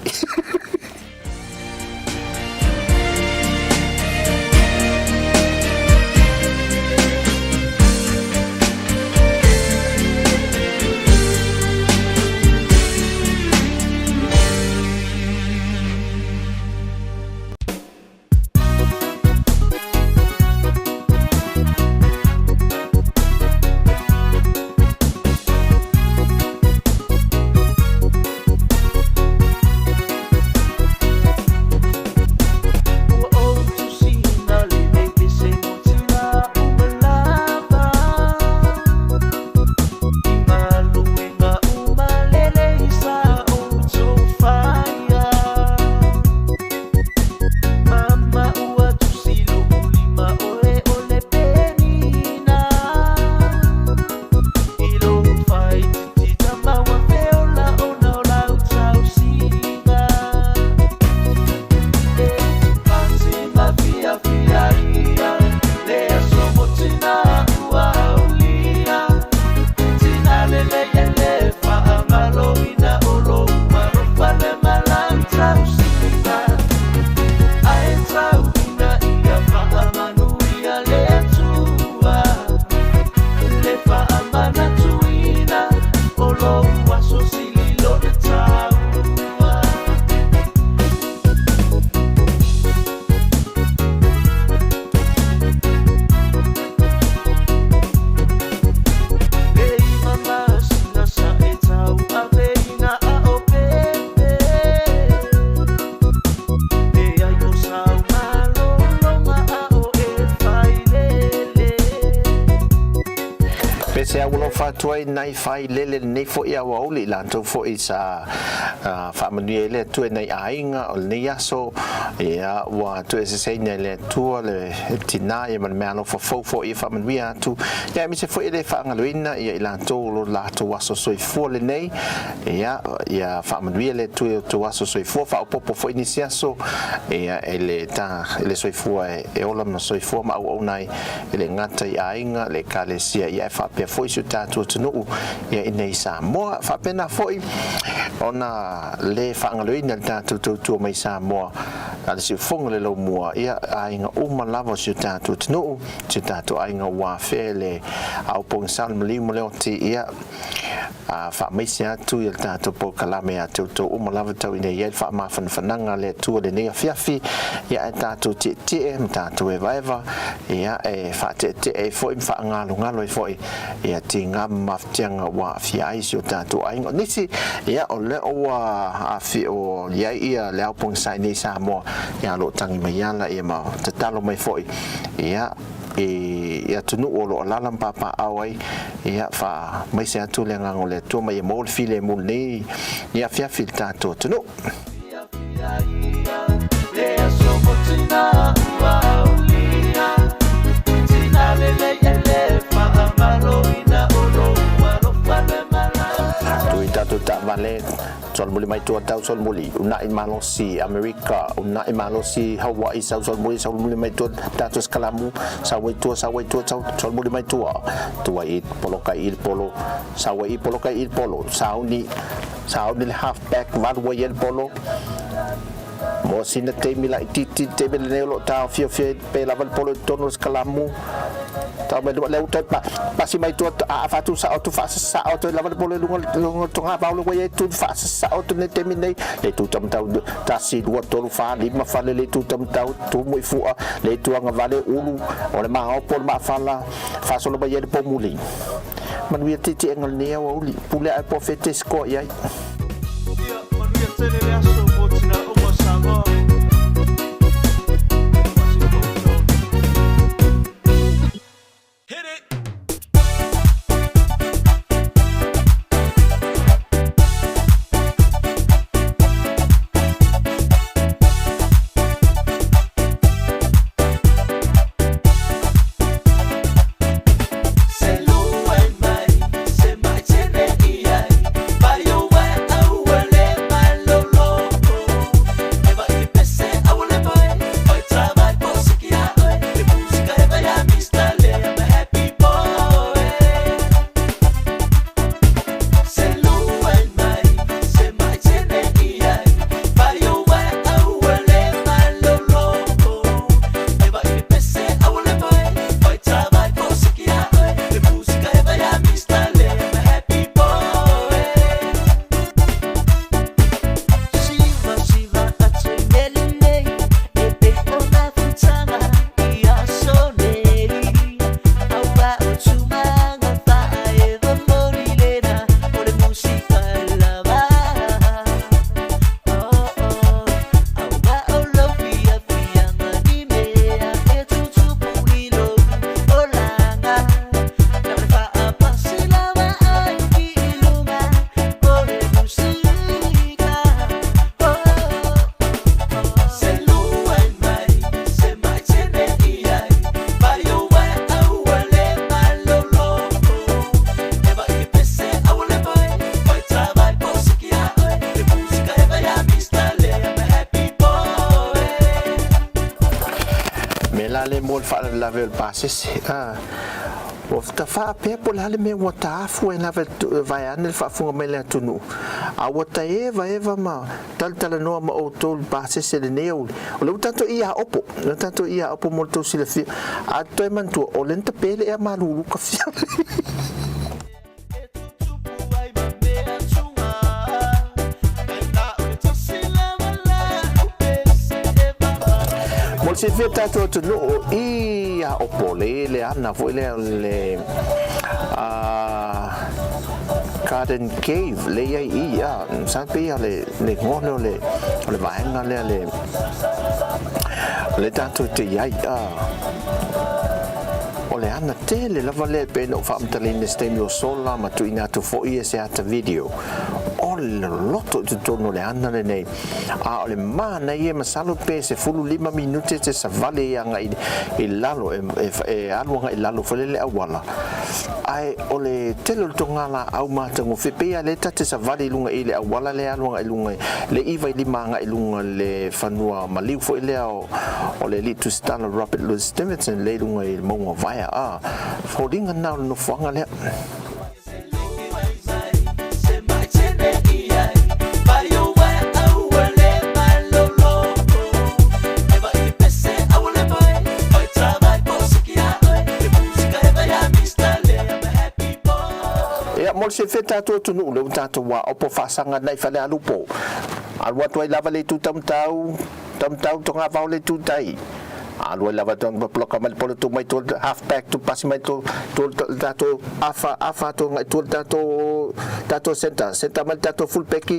le se aulo fatuai nai fai lele nei fo ia wauli lanto fo isa fa manu le tu nei ainga o nei aso ia wa tu se sei le tu le tina ia man mano fo ia fa manu ia tu ia mi se fo ile fa ngaloina ia lanto lo lato waso soi fo le nei ia fa manu le tu waso soi fo fa popo fo inisiaso ia ele soi fo e ola ma soi fo ma o nai ele ngata ia ainga le kalesia ia fa pe foi su tatu tunu ia nei Samoa fa pena foi ona le fa ngaloina tatu mai Samoa ala si fonga le lo mua ia ainga uma lava su tatu tunu tatu ainga wa fele au pong salm limo le oti ia fa mai sia tu ia tatu po kalame atu to uma lava tau ine ia fa ma fananga le tu le nei fiafi ia tatu ti tatu e vaiva ia fa te foi fa ngalo foi ia tinga maftianga wa fiai su tatu ainga nisi ia o le o a fi o ia le au pong sai nei Samoa ia lo tangi mai ala ia ma te talo mai foi ia ia tunu o lo lalam papa awai ia fa mai se atu le ngango le tu mai mo file mo nei ia fia filta to tunu tu tak vale sol muli mai tu tau sol muli una in malosi Amerika una in malosi Hawaii sol muli mai tu tatu skalamu sawai tu sol muli mai tu ai polo sawai polo sauni le half back vad way polo mo sina te mila titi te bele lo ta fio pe laval polo tono skalamu ta me le utai pasi mai tu a fa tu sa tu fa sa tu laval polo lungo tonga paulo way tu fa sa tu ne te minei le tu tam tau ta si dua tolu fa lima fa le tu tam tau tu mo fu le tu anga vale ulu o le ma polo ma fala fa solo ba ye po muli man wi titi engol ne o uli pule a profetes ko yai lavel passes o ta fa pe po la le me wata fu en lavel vai an fa fu me le tunu a wata eva ma tal no ma o tol passes le neu o le tanto ia opo molto sile fi a to man tu o lenta pele e malulu ka fi se veta to no ia opole le ana foi le garden cave le ia sabe le ngono le vaenga le tanto te ia o le ana tele lava le pe no fa mtalina stemio sola ma tu ina tu fo ia se ata video o le loto tu tono le ana le nei a o le mana ia masalo pe se fulu 5 minute te savale ia nga i lalo e alu nga i lalo fele le awala ai o le tele to ngala au matango fe pe le tate savale lunga i le awala le alu nga i lunga le iva i lima nga i lunga le fanua maliu fo ile o le litu stana Robert Louis Stevenson le lunga i mongo vaya a foldinga na no fanga le mo se feta to tunu le tato wa opo fasanga nai fale alupo alwa to lava le tu tamtau to nga va le tu tai alwa lava to bloka mal polo to mai to half pack to pass mai to tato afa to ngai to tato senta mal tato full pack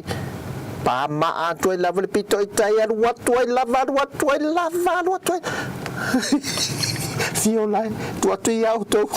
pa ma to lava le pito tai alwa to lava fio lai to auto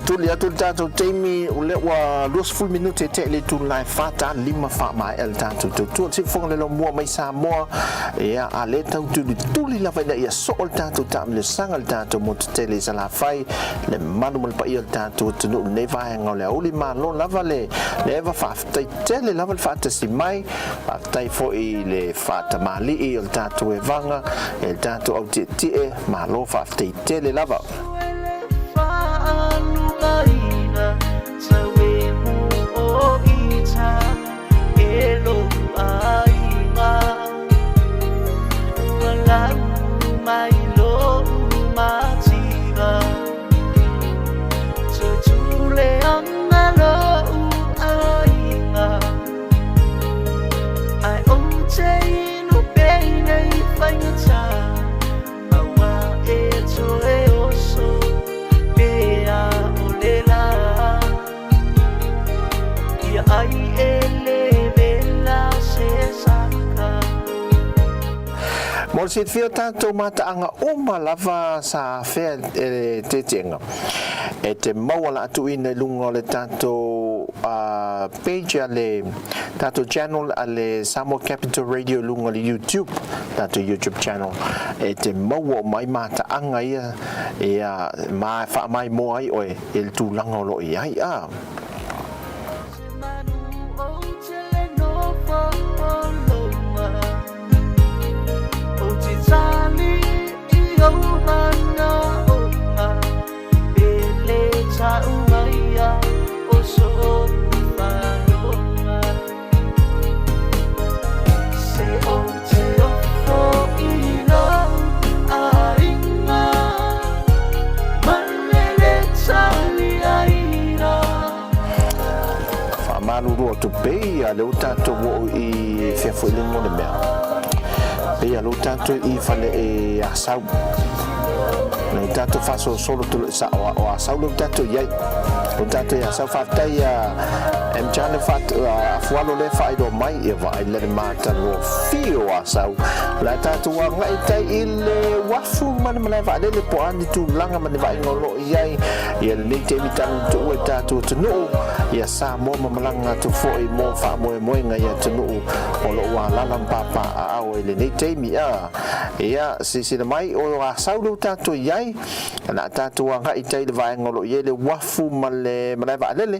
tuli atu tato teimi ule wa 2 minute te le tu live fata 5 fa mai el tato tu si fong le mo mai Samoa ya ale tau tuli la vai ya so el tato tam le sangal tato mo te le sala fai le manu mal pa el tato tu ne vai ngole uli ma lo la vale le va fa te le la fata si mai pa tai fo i le fata mali el tato e vanga el tato au te ma lo fa te le lava Aina sawe mu o ita elo aina wala mai lo matina tule angalo aina ai o te no bene fainta awa e to e oso ai elevela se saka mo se fio tanto mata anga uma lava sa fe te tenga e te mawala atu ina lungo le tanto page ale tanto channel ale Samoa Capital Radio lungo le YouTube tanto YouTube channel e te mawa mai mata anga ia e mai fa mai mo ai oe il tu lango lo ai a Maluru to pay a lo tanto wo I fe fo le mo le mea pay a lo tanto I fale e asau no tanto faso solo to sa o asau lo tanto ia lo tanto ia sa fa tai em chane fat fualo le fa do mai e vai le mata wo fio asau la tanto wa ngai tai ile wafu man man va le po ani tu langa man va ngolo ia ia le te mi tan to o tanto to no ia sa mo malanga tu foi mo fa mo nga ia tunu o lo wa la papa a o le nei te mi ia si le mai o a saulu tatu iai na tatu nga I tai le vai ngolo ia le wafu male va lele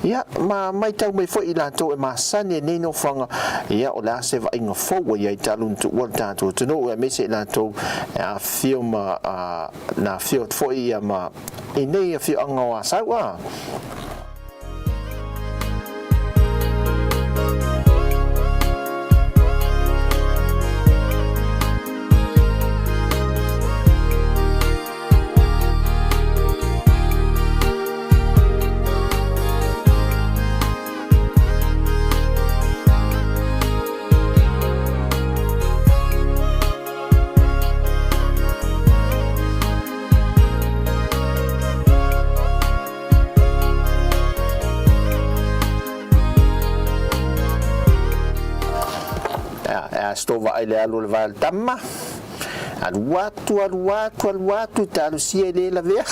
ia ma mai tau mai foi la to e ma sani nei no fanga ia o la se va inga fo ia talun tu o tatu tunu e me se la to a film na fio foi ia ma I nei fio anga wa sawa stova ai le alu le val tama alu atu talu sia le la vea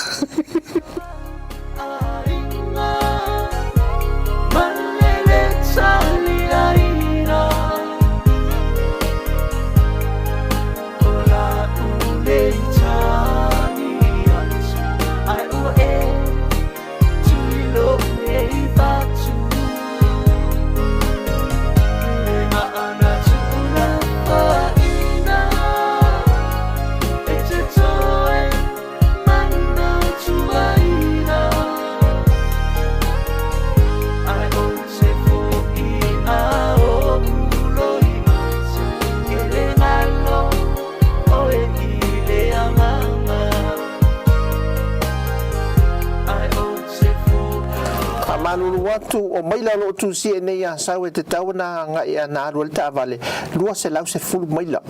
malulu watu o maila lo tu si nei a sawe te tau na nga ia na alu ta vale lua se lau se fulu maila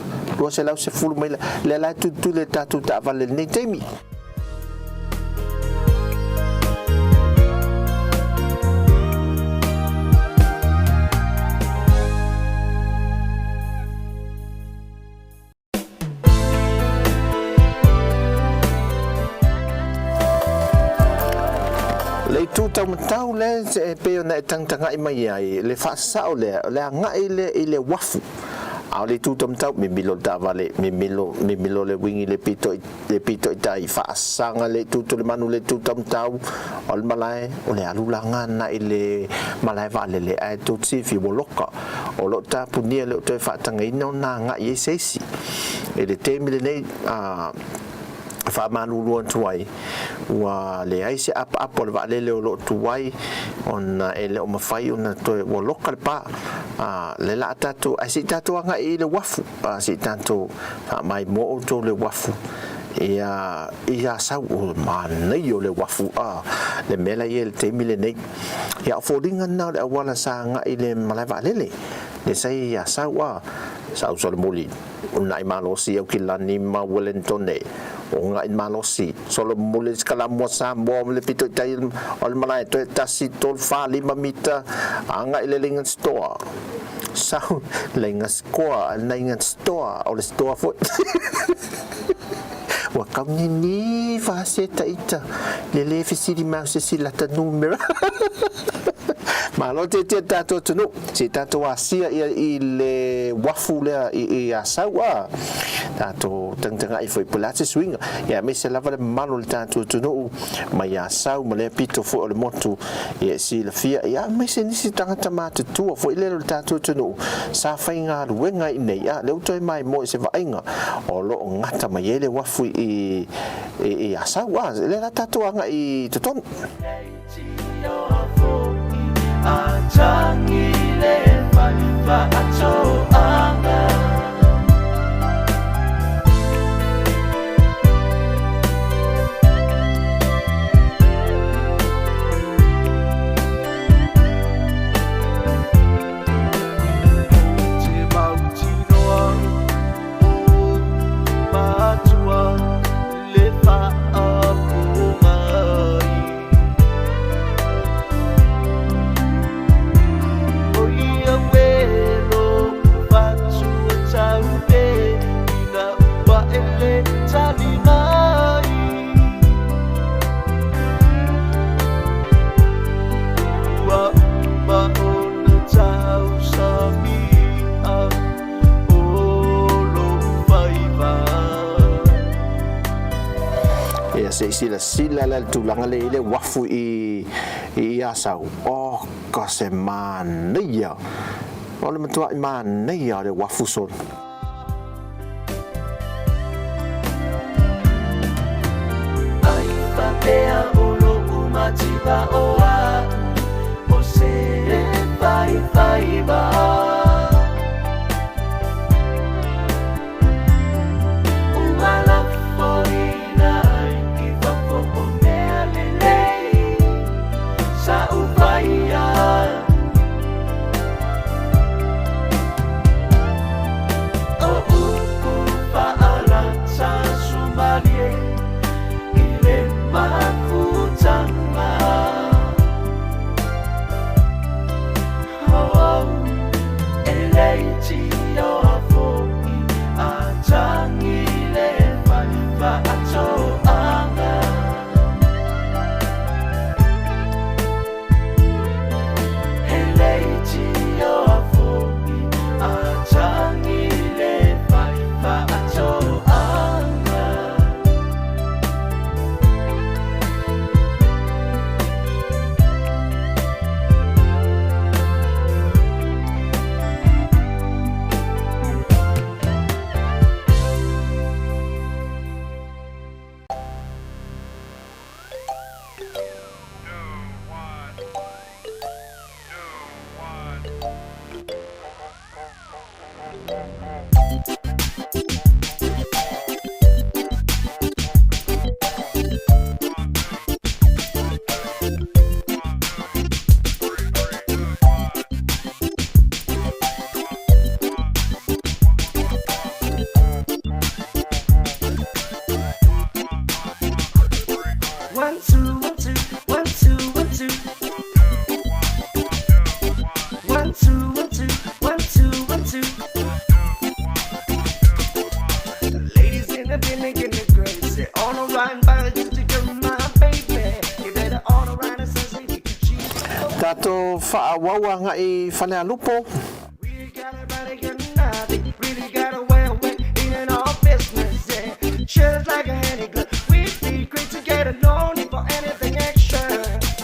le la tu le tatu ta vale nei temi tu tau matau le pe ona tanga i mai ai le fa sa le nga ile wafu a le tu tau matau mi milo da vale mi milo le wingi le pito tai fa sanga le tu le manu le tu tau matau ol malai o le alulanga na ile malai vale le ai tu si fi boloka o lo ta punia le to fa tanga ino na nga ye sesi e le temi le nei fa manulu tuai wa le ai se apa le vale le lo tuai on ele o mafai ona to o local pa le la tatu ai si tatu nga i le wafu si tatu mai mo to le wafu ia sa o man yo le wafu le mela ye te mile nei ya folding na le wala sa nga i le malai vale le sai ya sa wa sa so le moli unai malosi o kilani ma Wellington ne o nga in malosi solo mole skala mo sa mo le pito tai ol malai to tasi tol fa 5 mita anga ile lingan store sa lingan square lingan store o le store fo wa kam ni fa se ta ita le fisi di ma se la ta numero malo te tato tunu si tato asia ile wafu le i asawa tato tanga i foi polate swing ya me se lava le malo tato tunu mai asau male pito fo le motu e si la fia ya me se nisi tanga tamate tu fo ile le tato tunu sa fainga wenga i nei ya le utoi mai mo se vainga o lo ngata mai ele wafu i asawa le tato anga i toton Atangile fa ato anga sila la tulanga le wafu i asau o ka se man ya o le matua man ya le wafu son ai fa pea o lo umatiba o a o se vai ba umala foi whaatoanga He leiti o a foki a tangi le whai whaatoanga One, two, one, two, one, two, one, two. One, two, one, two, one, two, one, two. Ladies in the building, give me grace. Say, on the ride by the to my baby. You better on the ride and say, you can cheat. Tato whaauaua ngai whanea lupo. We got everybody getting nothing. Really got a way of in and all business. Yeah, just like a handy glove. We'd be great together, no need for anything extra.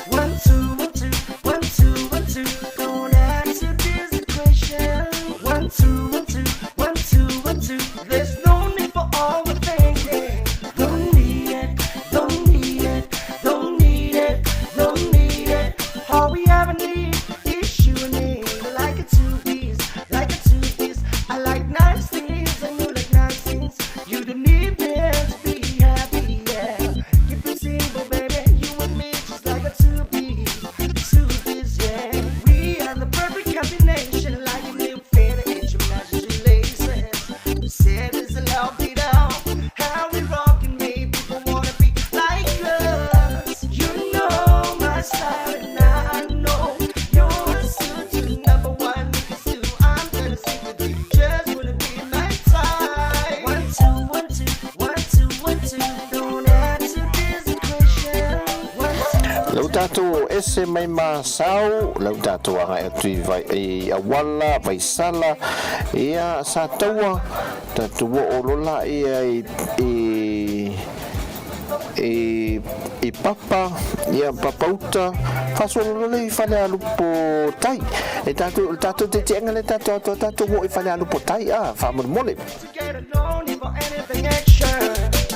One, two, one, two, one, two, one, two. Don't answer this equation. One, two, one, two, one, two, one, two. There's no need for all the thinking. Don't need it, don't need it, don't need it, don't need it. All we ever need is you and me. Like a two-piece, like a two-piece. I like nice things and you like nice things. You don't need me to be happy, yeah. Keep it simple, baby. You and me just like a two-piece, two-piece, yeah. We are the perfect combination, like a new fairy in your magic laces. We said it's a love beat out. How we rockin', maybe people wanna be like us. You know my style and I know yours too. Number one, because too. I'm gonna stick with you. Just wanna be my type. One, two, one, two, one, two, one, two. Don't answer this equation. One, two. Lau tātou ese mai māsau, lau tātou anga e tui vai e awala, vai sala, ia sa taua, tātou o olola e papa, ia papauta, whasololo i whale alupo tai. E tātou te te engale tātou mo i whale alupo tai, whamon mole. Together, no need for anything extra.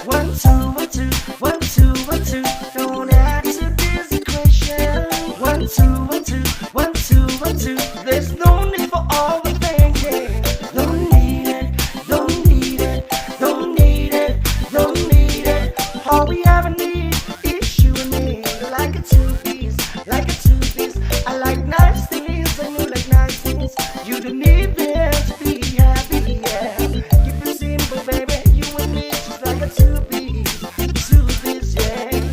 One, two, one, two, one, two, one, two. Don't answer this equation. One, two, one, two, one, two, one, two. There's no need for all the thinking. Don't need it, don't need it, don't need it, don't need it. All we ever need is you and me. Like a two-piece, like a two-piece. I like nice things and you like nice things. You don't need me to be happy, yeah. Keep it simple, baby. You and me just like a two-piece, two-piece, yeah.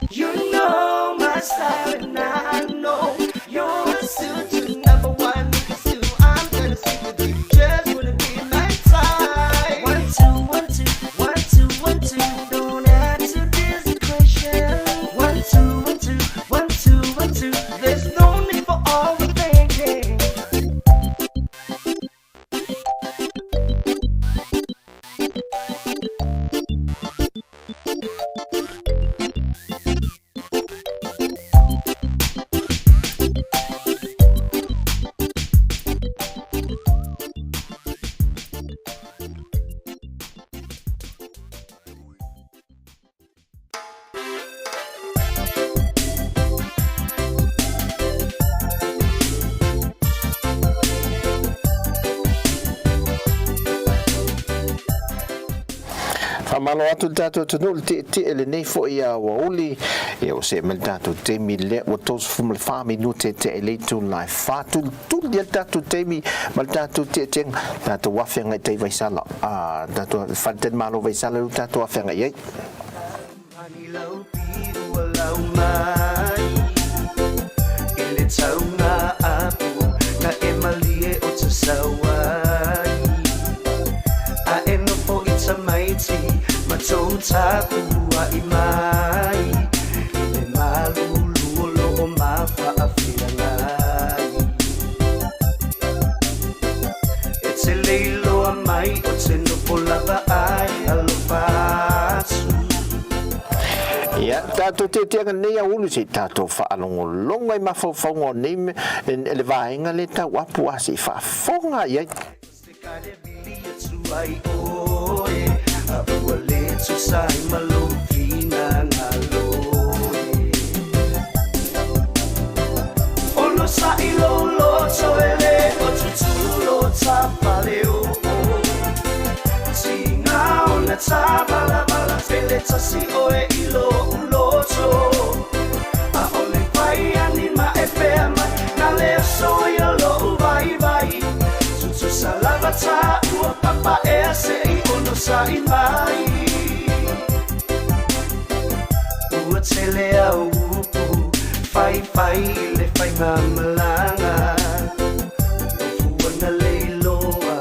You know my style and I know yours too. Number one, because too. I'm gonna stick with you. Just wanna be my type. One, two, one, two, one, two, one, two. Don't answer this equation. One, two, one, two, one, two, one, two. There's no need for all the thinking. Whamalo atu tātou tunu te ele nei fo ia wauli e o se mel tātou te mi le o tos fumle whami nu te ele tu lai whātu tu lia tātou te mi mal tātou te teng tātou wawhenga te vaisala tātou whanten malo vaisala lu tātou wawhenga iei Manilau piru walau mai tātua I mai I le malulu o lo o mawhaawhia ngai E te leiloa mai o te nupo lava ai alopatu Ya, tātou te teanga nei a ulu se tātou whaalongolonga I mawhauwhaunga o nei ele vaenga le tau apu a se whaafonga iai. Kare bili atu ai oe A ua le tu sai malukina ngaloe Ono sa I lolo toele o tutulo tapale o Tinga ona tabala bala fele tasi oe I lo uloto A ole pai ani ma e pea mai Na lea soia lo vai vai Tutu salava ta ua papa e a se I ono sa I mai Ua tele a upu Fai fai le fai mamalanga Lofua na leiloa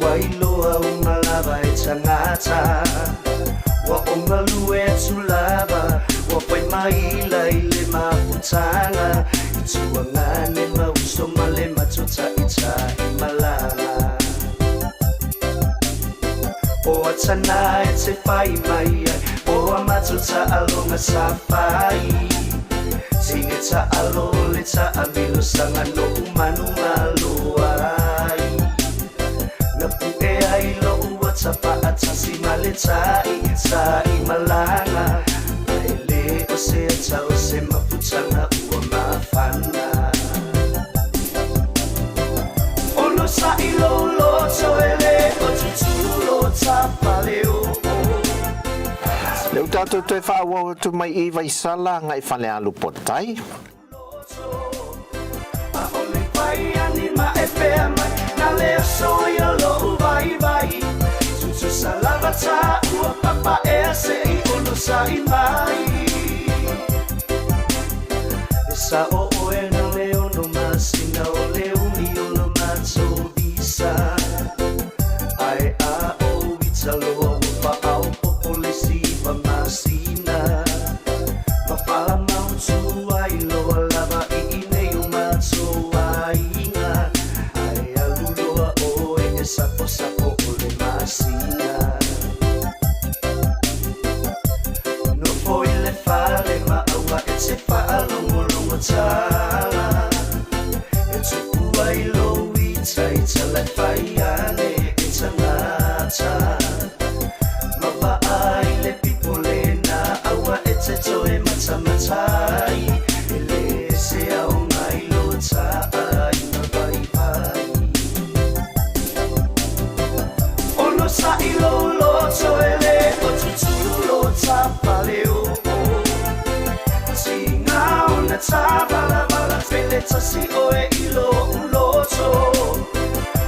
Wailoa umalava e tangata Wa ongalue tulava Wa pai maila I le maputanga Ituangane mauso male matuta ita Himalaya O atana e te whai mai O a matuta alonga sa whai Tine ta alo le ta amilo sanga no umanu malo ai Na pue ai lo ua tapa atasi male ta I malanga Ai le o se atau se maputanga ua mawhana Ono sa I lolo toele o tutulo tapale o Leu tātou te whaawa tu mai I vai sala ngai whale alu potai. A ole pai ani ma e pea mai Na lea soia lo vai vai Tutu salava ta ua papa e a se I ono sa I mai E sa o oe na leo no masina o leo ni o lo mato visa Ai a o italo pa au popole si pa masina Ma fala mau tu ai lo lava I nei o mato ainga Ai a luloa o e sapo sapo o le masina No foi le fale ma aua e te whaalongolongo tala E tuku ai lo ita I tala whai ane e tangata Ma wa ai le pipole na aua e te toe matamatai E le se au ngai lo ta ai na vai vai Ono sa I lolo toele o tutulo tapale o Tinga ona tabala bala fele tasi oe I lo uloto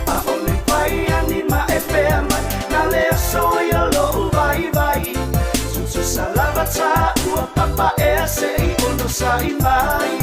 A ole vai ani ma e pea mai Na lea soia lo vai vai Tutu salava ta ua papa e a se I ono sa I mai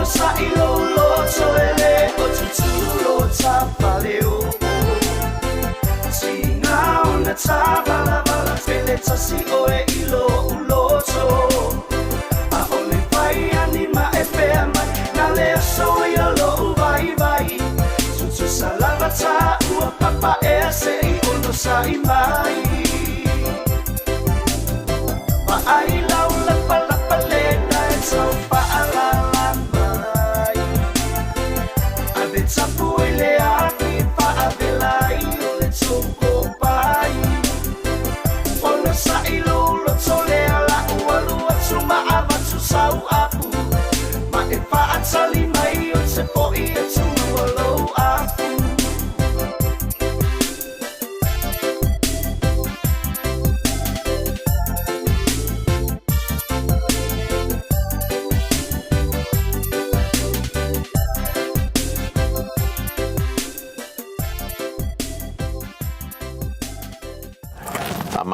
Sa I lolo toele o tutulo tapale o Tinga ona tabala bala fele tasi oe I lo uloto A ole pai ani ma e pea mai Na lea soia lo vai vai Tutu salava ta ua papa e a se I ono sa I mai Ma ai lau lapa lapa lena e tau paala Tapu ele aki pa avelai o le toko pai Ono sa I lolo tole ala ua lua tuma ava tu sau apu Ma e pa atali mai o te poi e tu ua lo apu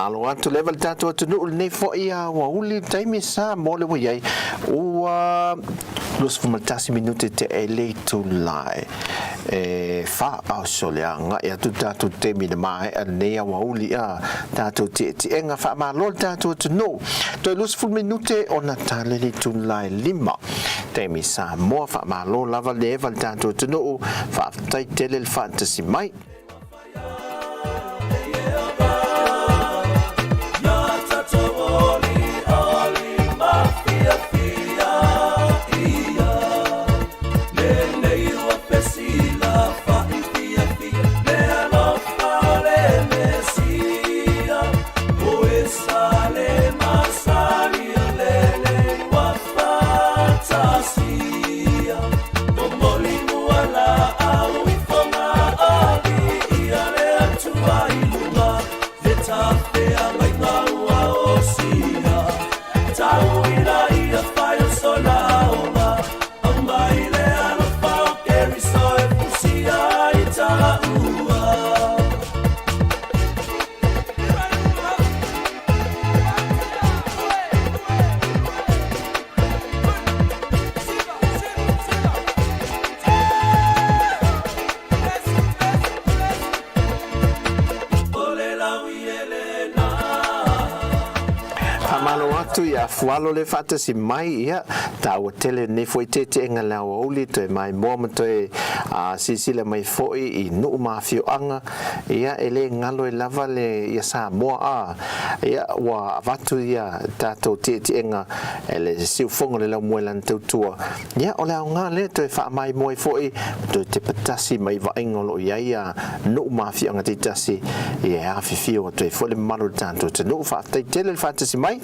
Malo atu level tatu atu nu nei fo ia wa uli taimi sa mo le wai ua los fumatasi minute te ele tu lai fa au soleanga ia tu tatu te mi mai nei wa uli a tatu te enga fa malo tatu atu nu to los fu minute ona tale le tu lai lima taimi sa mo fa malo lava level tatu atu nu fa tai tele fantasy mai fualo le fata si mai ia tau tele ne foi te enga la oli te mai mo to sisile mai foi I nu mafio anga ia ele ngalo e lava le ia sa mo a ia wa vatu ia tato te enga ele si fongo le la moelan tautua ia o la nga le to fa mai mo foi to te patasi mai va ingolo ia nu mafio anga te tasi ia afifio to foi le malu tanto te nu fa te tele fata si mai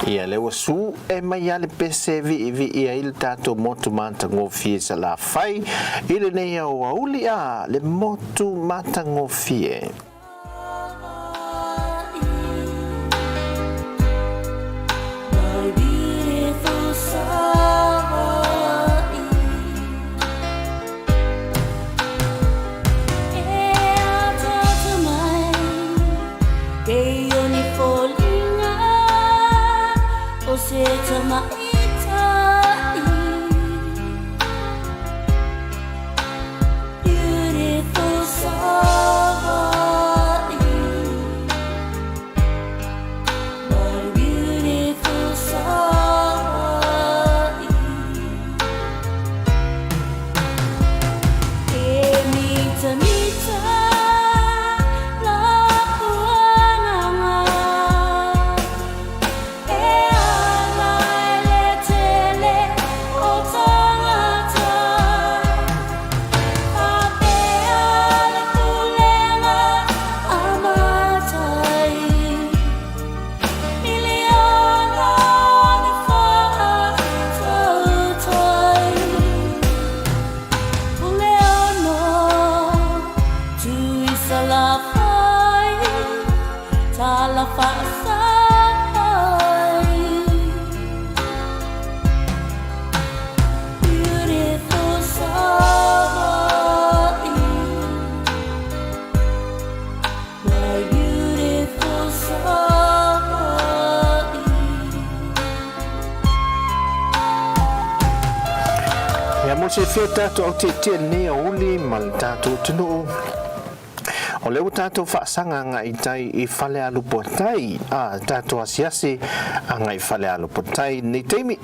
Ia le wasu e mai ale pese vi ia il tato motu mata ngofie sa la fai ile nei au auli a le motu mata ngofie se fia tātou au te ni o uli mal tātou tunu. O leo tātou whaasanga ngā i tai I whale alu potai. Tātou asiasi a ngā I whale alu potai ni teimi.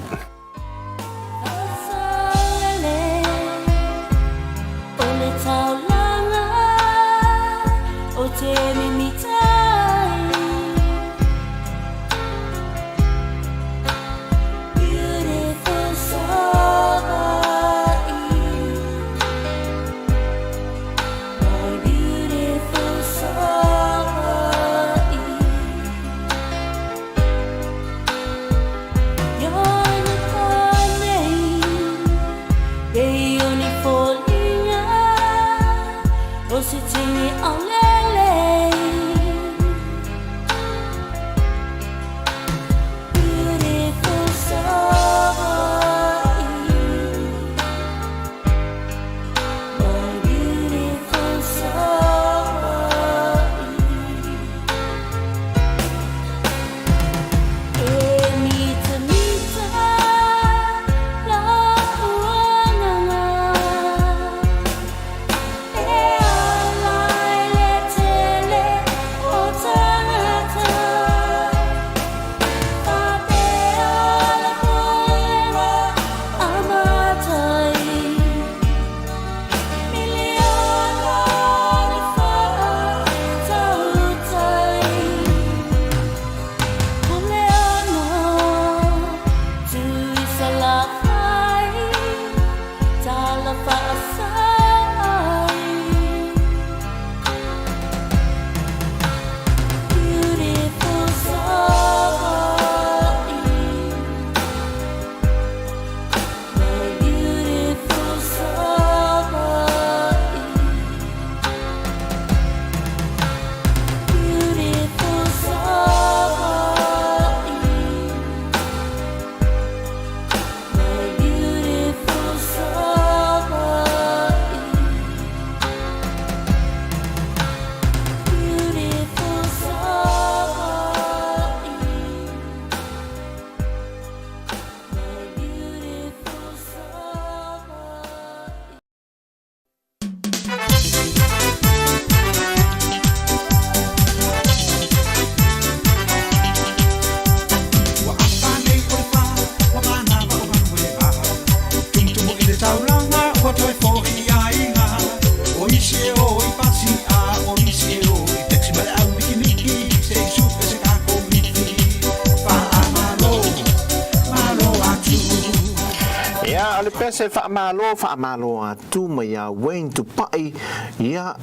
Se whaamalo atu mai a Wayne tu pai ia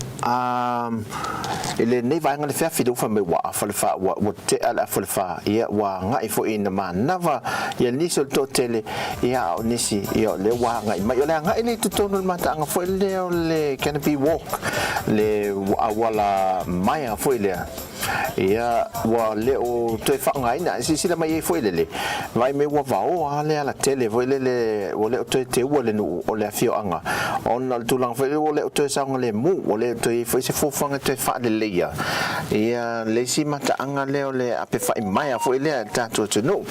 ele nei vai ngale fia fidu fa me wa fa wa te ala fa ia wa ngai fo ina manava ia niso to tele ia nisi ia le wa ngai mai ole ngai le tu tonu mata nga fo le canopy walk le wala mai fo le ia wa le o te fa ngai na sila mai fo le vai me wa va o ale ala tele vo le o le te wole no o le fio anga on al tulang fo le o te sang le mu o le te fo se fo fanga te fa le ia le si mata anga le o le ape fa mai fo le tatu no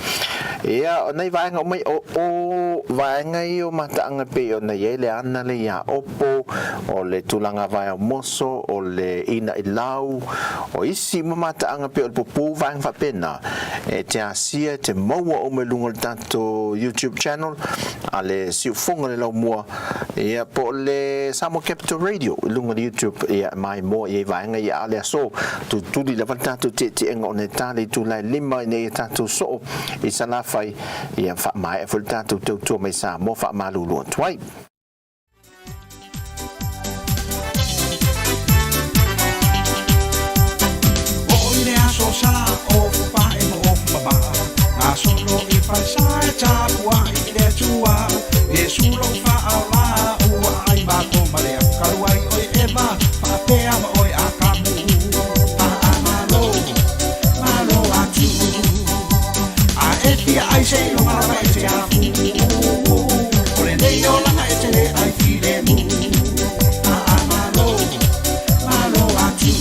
ia nei vai nga mai o vai nga io mata anga pe o nei le ana le ia opo o le tulanga vai moso o le ina ilau o isi mata anga pe o popu vai fa pena e te asia te maua o me lunga tanto YouTube channel ale si fonga le lau mua ia po le Samoa Capital Radio lunga YouTube ia mai mo ia vai nga ia ale so tu di la tanto te engo ne tali tu lai lima ne tanto so i sana fai ia fa mai e tanto TAUTUA MAI SAMOA fa malulu twai so sa o pa e mo baba na solo I fa sa cha wa I le tua e sulo fa ala o ai ba ko male karuai oi eva pa pe ama oi akamu pa amalo malo atu a etia ai sei no mala vai te afu ore nei o langa e te ai file mu pa amalo malo atu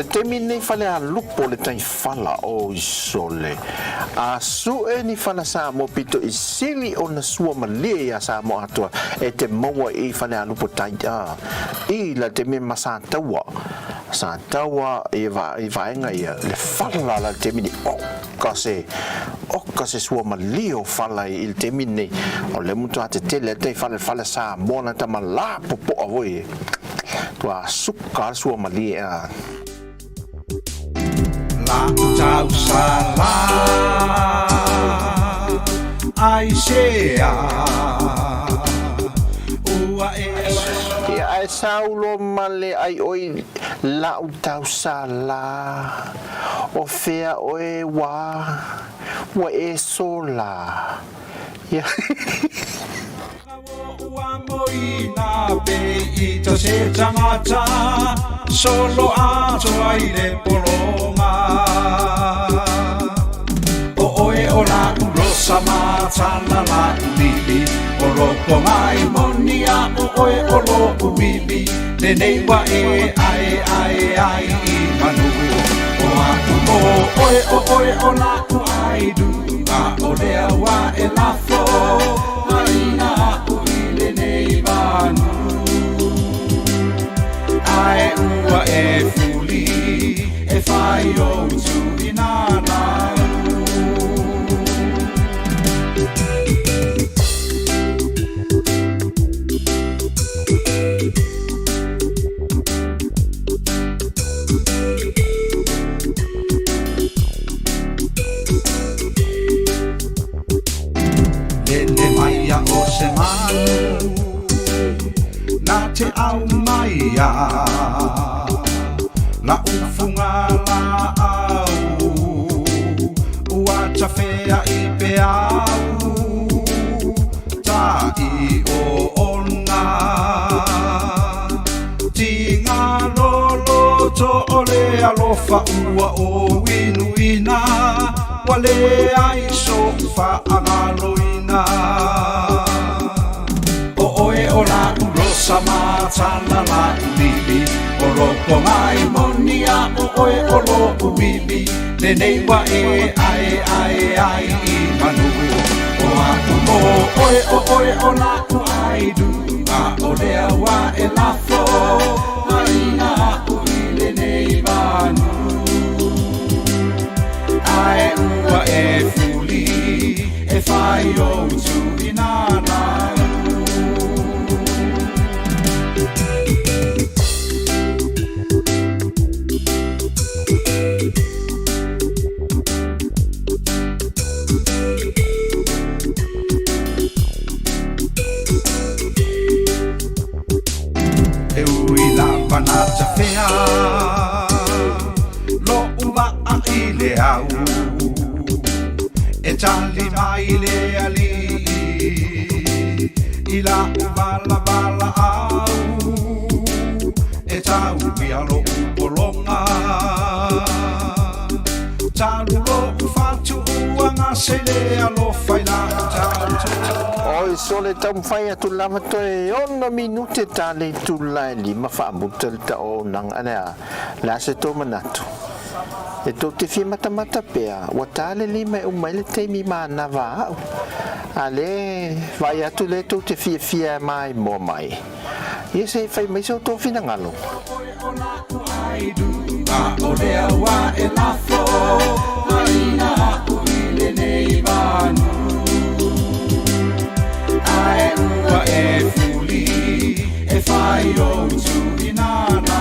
te mine fale a lupo le tai fala o isole. A su e ni fala sa mo pito i sili o na sua malie ya sa mo atua e te maua i fale a lupo tai a. I la te me masa taua. Sa taua i vaenga ia le fala la te mine o kase sua malio fala i te mine o le mutu ate tele te fale sa mo na tama la popo a voi. Tua suka sua malie a. La tau sala ai sea ua e ai saulo male ai oi la tau sala o fea oe wa e sola ya ua moina pe i ta se tangata solo a ai le polonga o oe o la rosa matana la bibi o roko mai monia o oe o lo bibi le nei wa e ai i manu o oe o la ai du a o le awa e la fo marina o le nei manu ai ua e fuli e fai o tu inana Lele maia o se manu na te au maia la ufunga la au ua tawhea i pe au ta i o ona tinga lolo to ole alofa ua o winuina wale ai so fa agaloina o la rosa matana la bibi o roko mai monia o oe o lo bibi le nei wa e ai i manu o oe o la ai du a o le awa e la fo marina o le nei manu ai ua e fuli e fai o tu inana Panata fea lo uva a ile au e tali mai le ali ila uva la bala au e tau pialo polonga talu lo fatu anga sele alo faila oi sole tam fai atu lama to e ona minute tale tu lai lima fa mutel ta o nang ana la se to manatu e to te fi mata pea wa tale lima o mai le te mi mana va ale vai atu le to te fi mai mo mai e se fai mai so to fina ngalo o le awa e la fo marina o ile nei manu ai ua e fuli e fai o tu inana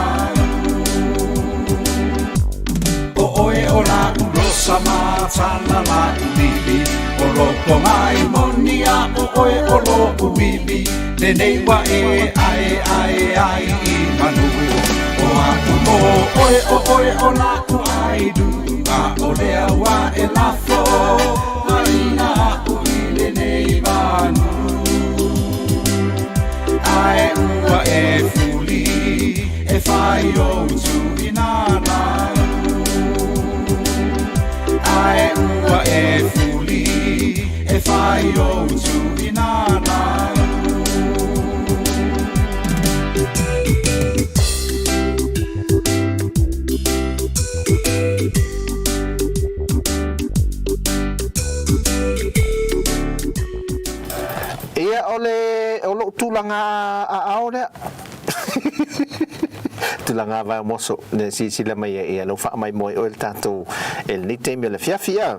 o oe o la rosa matana la bibi o roko mai monia o oe o lo bibi le nei wa e ai i manu oe o la ai du a o le awa e la fo marina o ile nei manu ai ua e fuli e fai o tu inana ai ua e fuli e fai o tu inana tulanga ao le tulanga va moso ne si sila mai e lo fa mai moi o el tato el ni te me le fiafia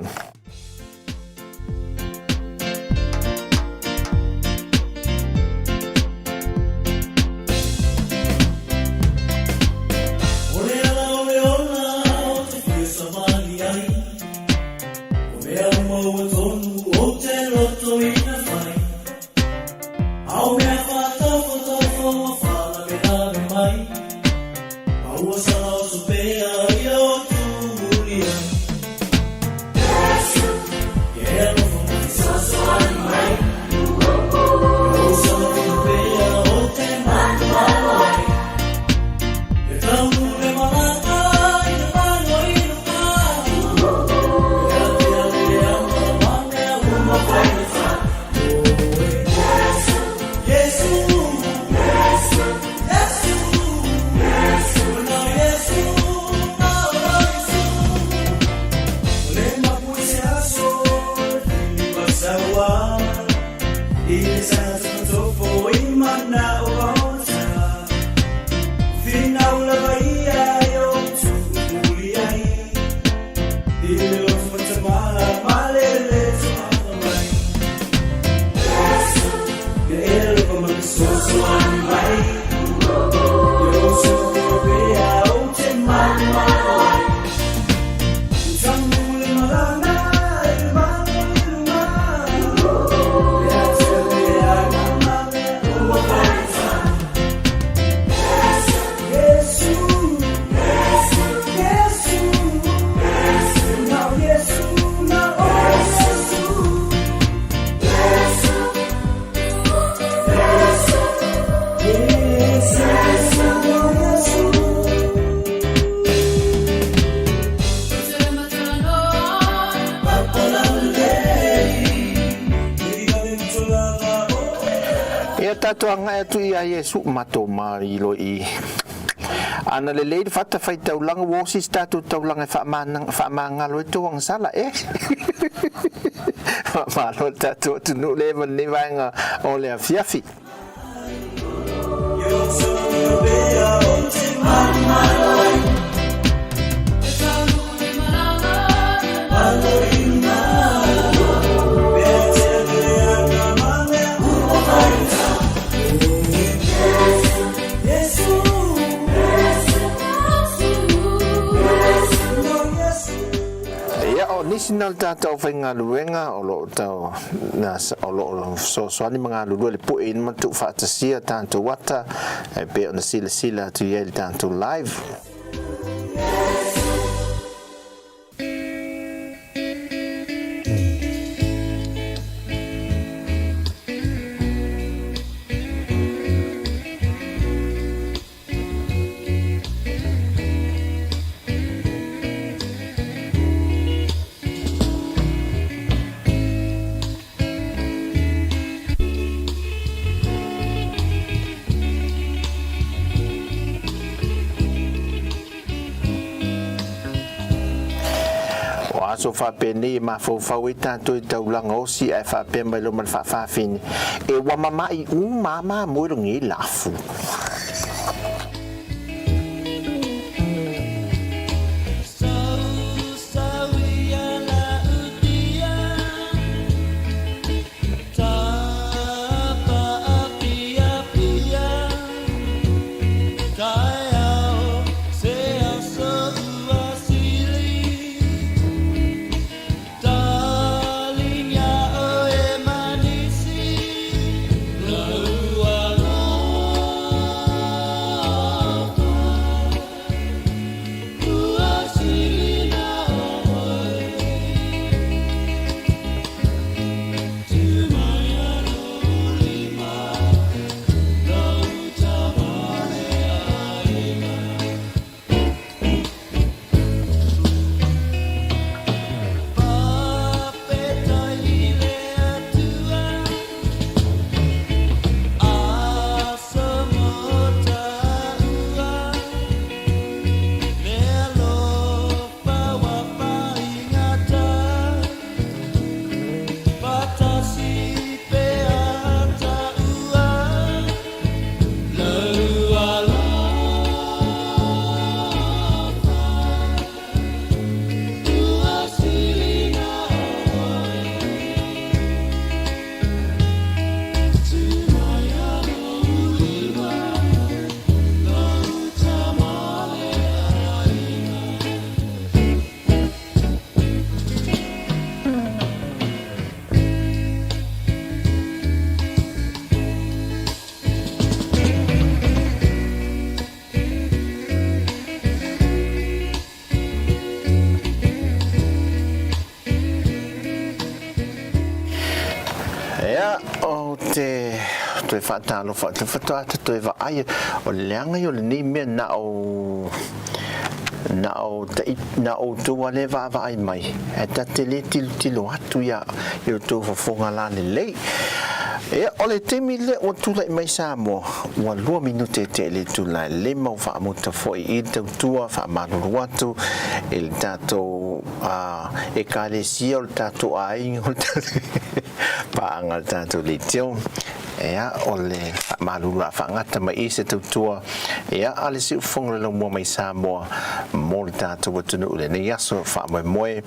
Tatuanga tu ia Yesu mato marilo I ana le le fata fai taulanga wosi statu taulanga fa mangalo tu ang sala malo tatu tu no le ni vanga o le fiafi National tata o whainga luenga o lo tau nas o lo so ani mga lulu le po in matu fatasia tanto wata e pe ona sila tu yel tanto live so fa peni ma fo fa wita to taulanga o si e fa pe mai lo man fa fin e wa mama I mama mo ngi lafu toi whaatalo whaatu whatua te toi wa ai o leanga yo le ni mea na o tua le wa ai mai e ta te le tilo atu ia yo tō whafonga la le lei e o le temi le o tūlai mai Samoa ua 2 minute te le tūlai le mau whaamuta foi i tautua whaamaruru atu e le tātou e ka le sia o le tātou a inga o le tātou paanga le tātou le teo ea o le whaamaruru a whaangata mai i se tautua ea ale si ufonga le mua mai Samoa mo le tātou watunu ule ne yaso whaamoe moe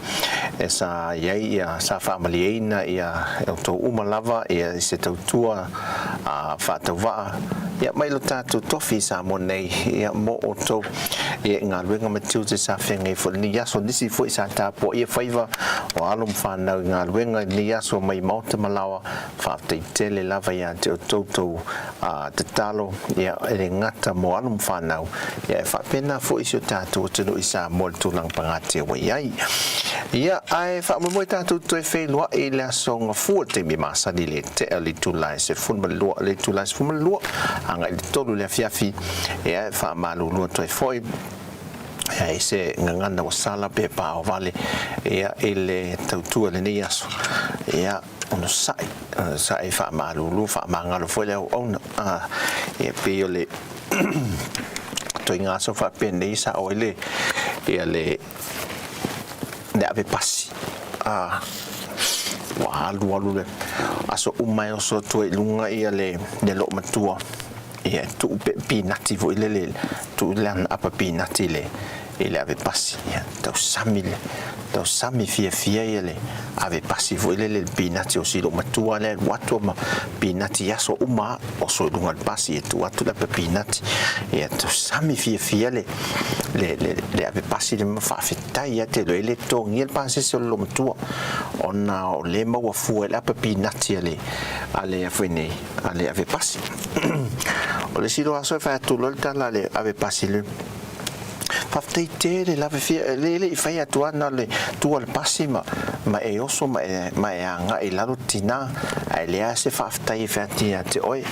e sa iai ia sa whaamaliaina ia e o tō umalava ia i se tautua whaatau waa ia mai lo tātou tofi Samoa nei ia mo o tō ia ngā luenga matiu te sa whengai fo ni yaso nisi fo i sa tāpo ia whaiva o alum whanau ngā luenga ni yaso mai mauta malawa whaatei tele lava ia te o tautou te talo ia e ngata mo alum whanau ia e whapena fo i sio tātou tunu i sa mo le tūlang pangate wa iai ia ai whaamoe tātou toi whenua i le asonga fua te mi masani le te ali tūlai se funmalua le tūlai se funmalua anga i le tolu le fiafi ia e whaamalulua toi foi ia e se ngangana o sala pe pa o vale ia e le tautua le nei aso ia ono sai whaamalulu whaamangalo foi le au ona ia pe o le toi ngā so whapene i sa oile ia le ave pasi wa alu le aso umai o so tu lunga ia le lo matua ia tu pinati vo ile tu lan apa pinati le ele ave pasi ia tau sami fia ele ave pasi vo ile pinati o si lo matua le watu ma pinati ya so uma o so lunga pasi e tu atu la pinati ia tau sami fia le ave pasi le fa fitai ia te lo ele to ngel pasi so lo matua ona o le mau fu ele apa pinati ale afene ale ave pasi o le silo aso fa tu lo tala le ave pasi le faftei te le lave fia le I fai atuana le tua le pasi ma e oso ma e anga I lalo tina ai lea se faftei fatia te oi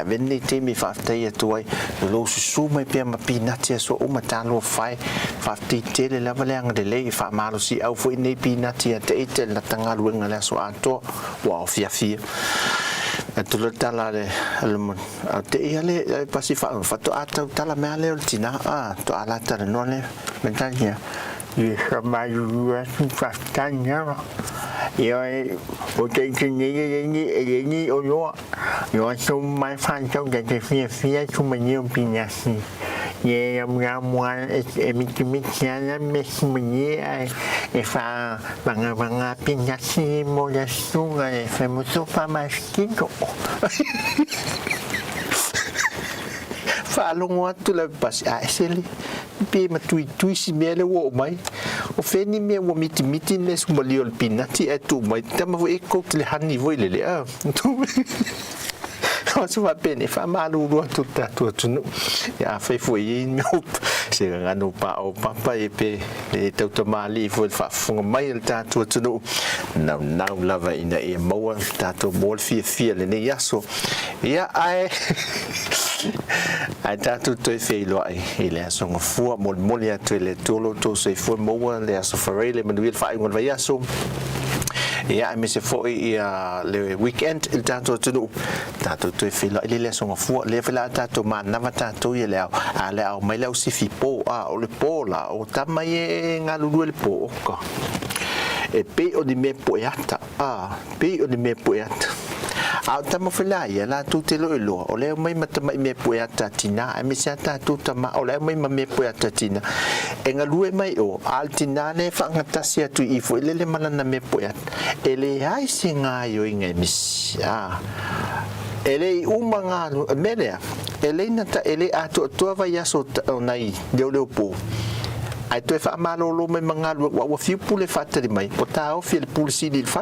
venne te mi faftei atuai lo susu mai pia ma pinati so uma talo fai faftei te le lava le anga de le fa malo si au fo nei pinati te te la tanga luenga le so ato wa fia tu le tala le te ia le pasi fa to ata tala me ale tina to ala tala no le mentania i mai ua fa tanya io o te ni o yo so mai fa so que fia tu me ni pinasi ye amwa e mi tiana me e fa vanga pinasi mo le sunga e fa muso fa maschino fa longo tu la pas a sele pe ma tui si mele wo mai o feni me wo miti ne su malio il pinati e tu mai tama vo e ko le hani vo le tu so va bene fa malu tutta tu ya fai foi in meu se ngano pa o papa e pe e TAUTUA MAI vo fa funga mai il tatu tu now lava ina e mo tatu mol fia le ne yaso ya ai tatu to fe lo ai ele so fu mol ya to le tolo to se fu mo le aso farele manuel fa ngon va yaso ia me se foi le weekend il tanto tu to fila ile so fu le fila tanto ma na vata to ile ale au mai le si fi po o le po la o tamaye ngalu le po ko e pe o di me poiata pe o di me poiata a tamo fila ia la tu te lo o le mai mata mai me poiata tina e me sa ta tu tama o le mai me poiata tina e ngalu mai o altina ne fa ngata sia tu I fo le mana na me poiata ele ai singa yo inga mis ele umanga melea ele nata ele ato to va yaso nai de po ai to fa malo lo me manga wa fiu pule fatta di mai o ta o fil pulsi di fa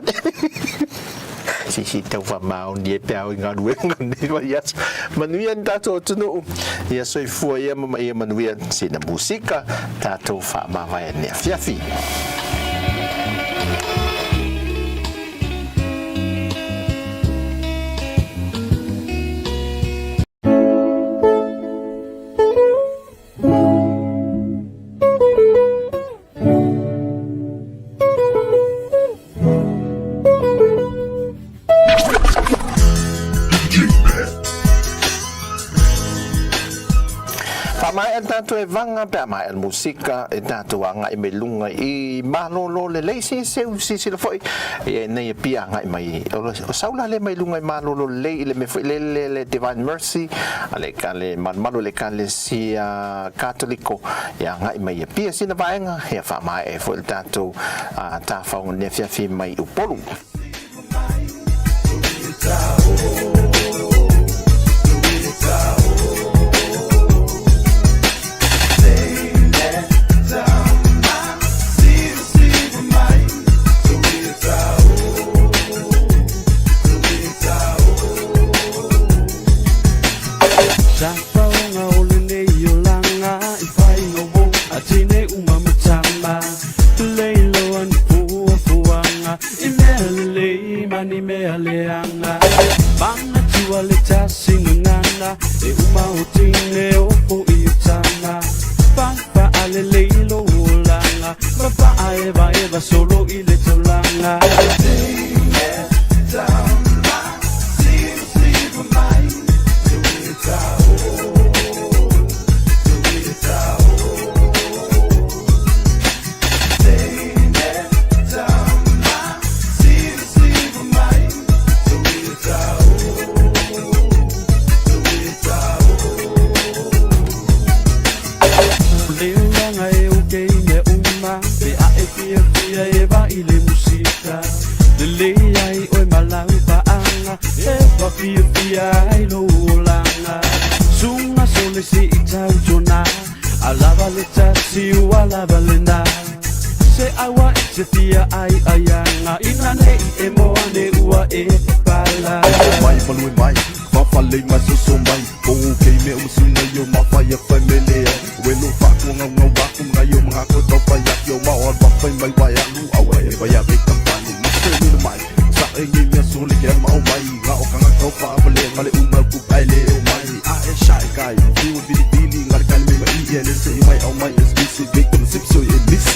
si tau fa mau ni pe au nga duwe ni wa yas manuian tato tunu ya so fu ya mama ya manuian si na musika tato fa ma va ne fiafi tātou e vanga pe mai al musika e tātou anga I me lunga I malolo le leisi seu sisi le foi e nei pia ngai mai o saula le mai lunga I malolo le le me foi le Divine Mercy ale kale malo le kale sia katoliko ya ngai mai pia sina vaenga e fa mai e foi tātou ta fa un ne fiafi mai upolu Banga tua le tasi nunana e uma utine opo iutana Papa ale leilo ulanga Papa eva solo ile tolanga Fia lo langa sunga sole si itaujona alava le tasi alava le na se awa se fia ai ayanga inane e moane ua e pala mai balui mai fa fale mai so mai o ke me o singa yo ma fa ya family we no fa ko nga wa ko nga yo ma ko to fa ya yo ma or ba fa mai wa ya lu awa e ba ya be kampani ni mai sa e ni me so le ke ma o mai ga o kanga ko fa bale male uma ku baile o mai a e shy guy you be bili ngar kan me mai ya le se mai o mai is busy big and sip so you miss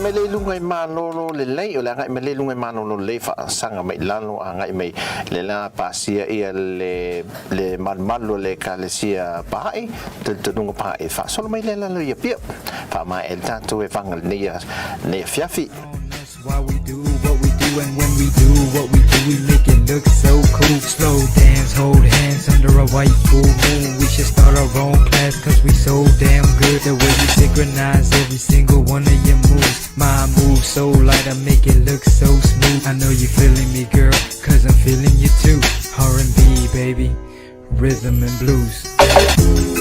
mele lungai manolo le lei o le ngai mele lungai manolo le fa sanga mai lano ngai mai le la pasia ia le malmalo le kalesia pai te nunga pai fa solo mai le la ia pia fa mai el tanto e fanga ne fiafi why we do what we do and when we do what we do we make it look so cool slow dance hold hands under a white full moon we should start our own class cause we so damn good the way we synchronize every single one of your moves my moves so light I make it look so smooth I know you feeling me girl cause I'm feeling you too R&B baby rhythm and blues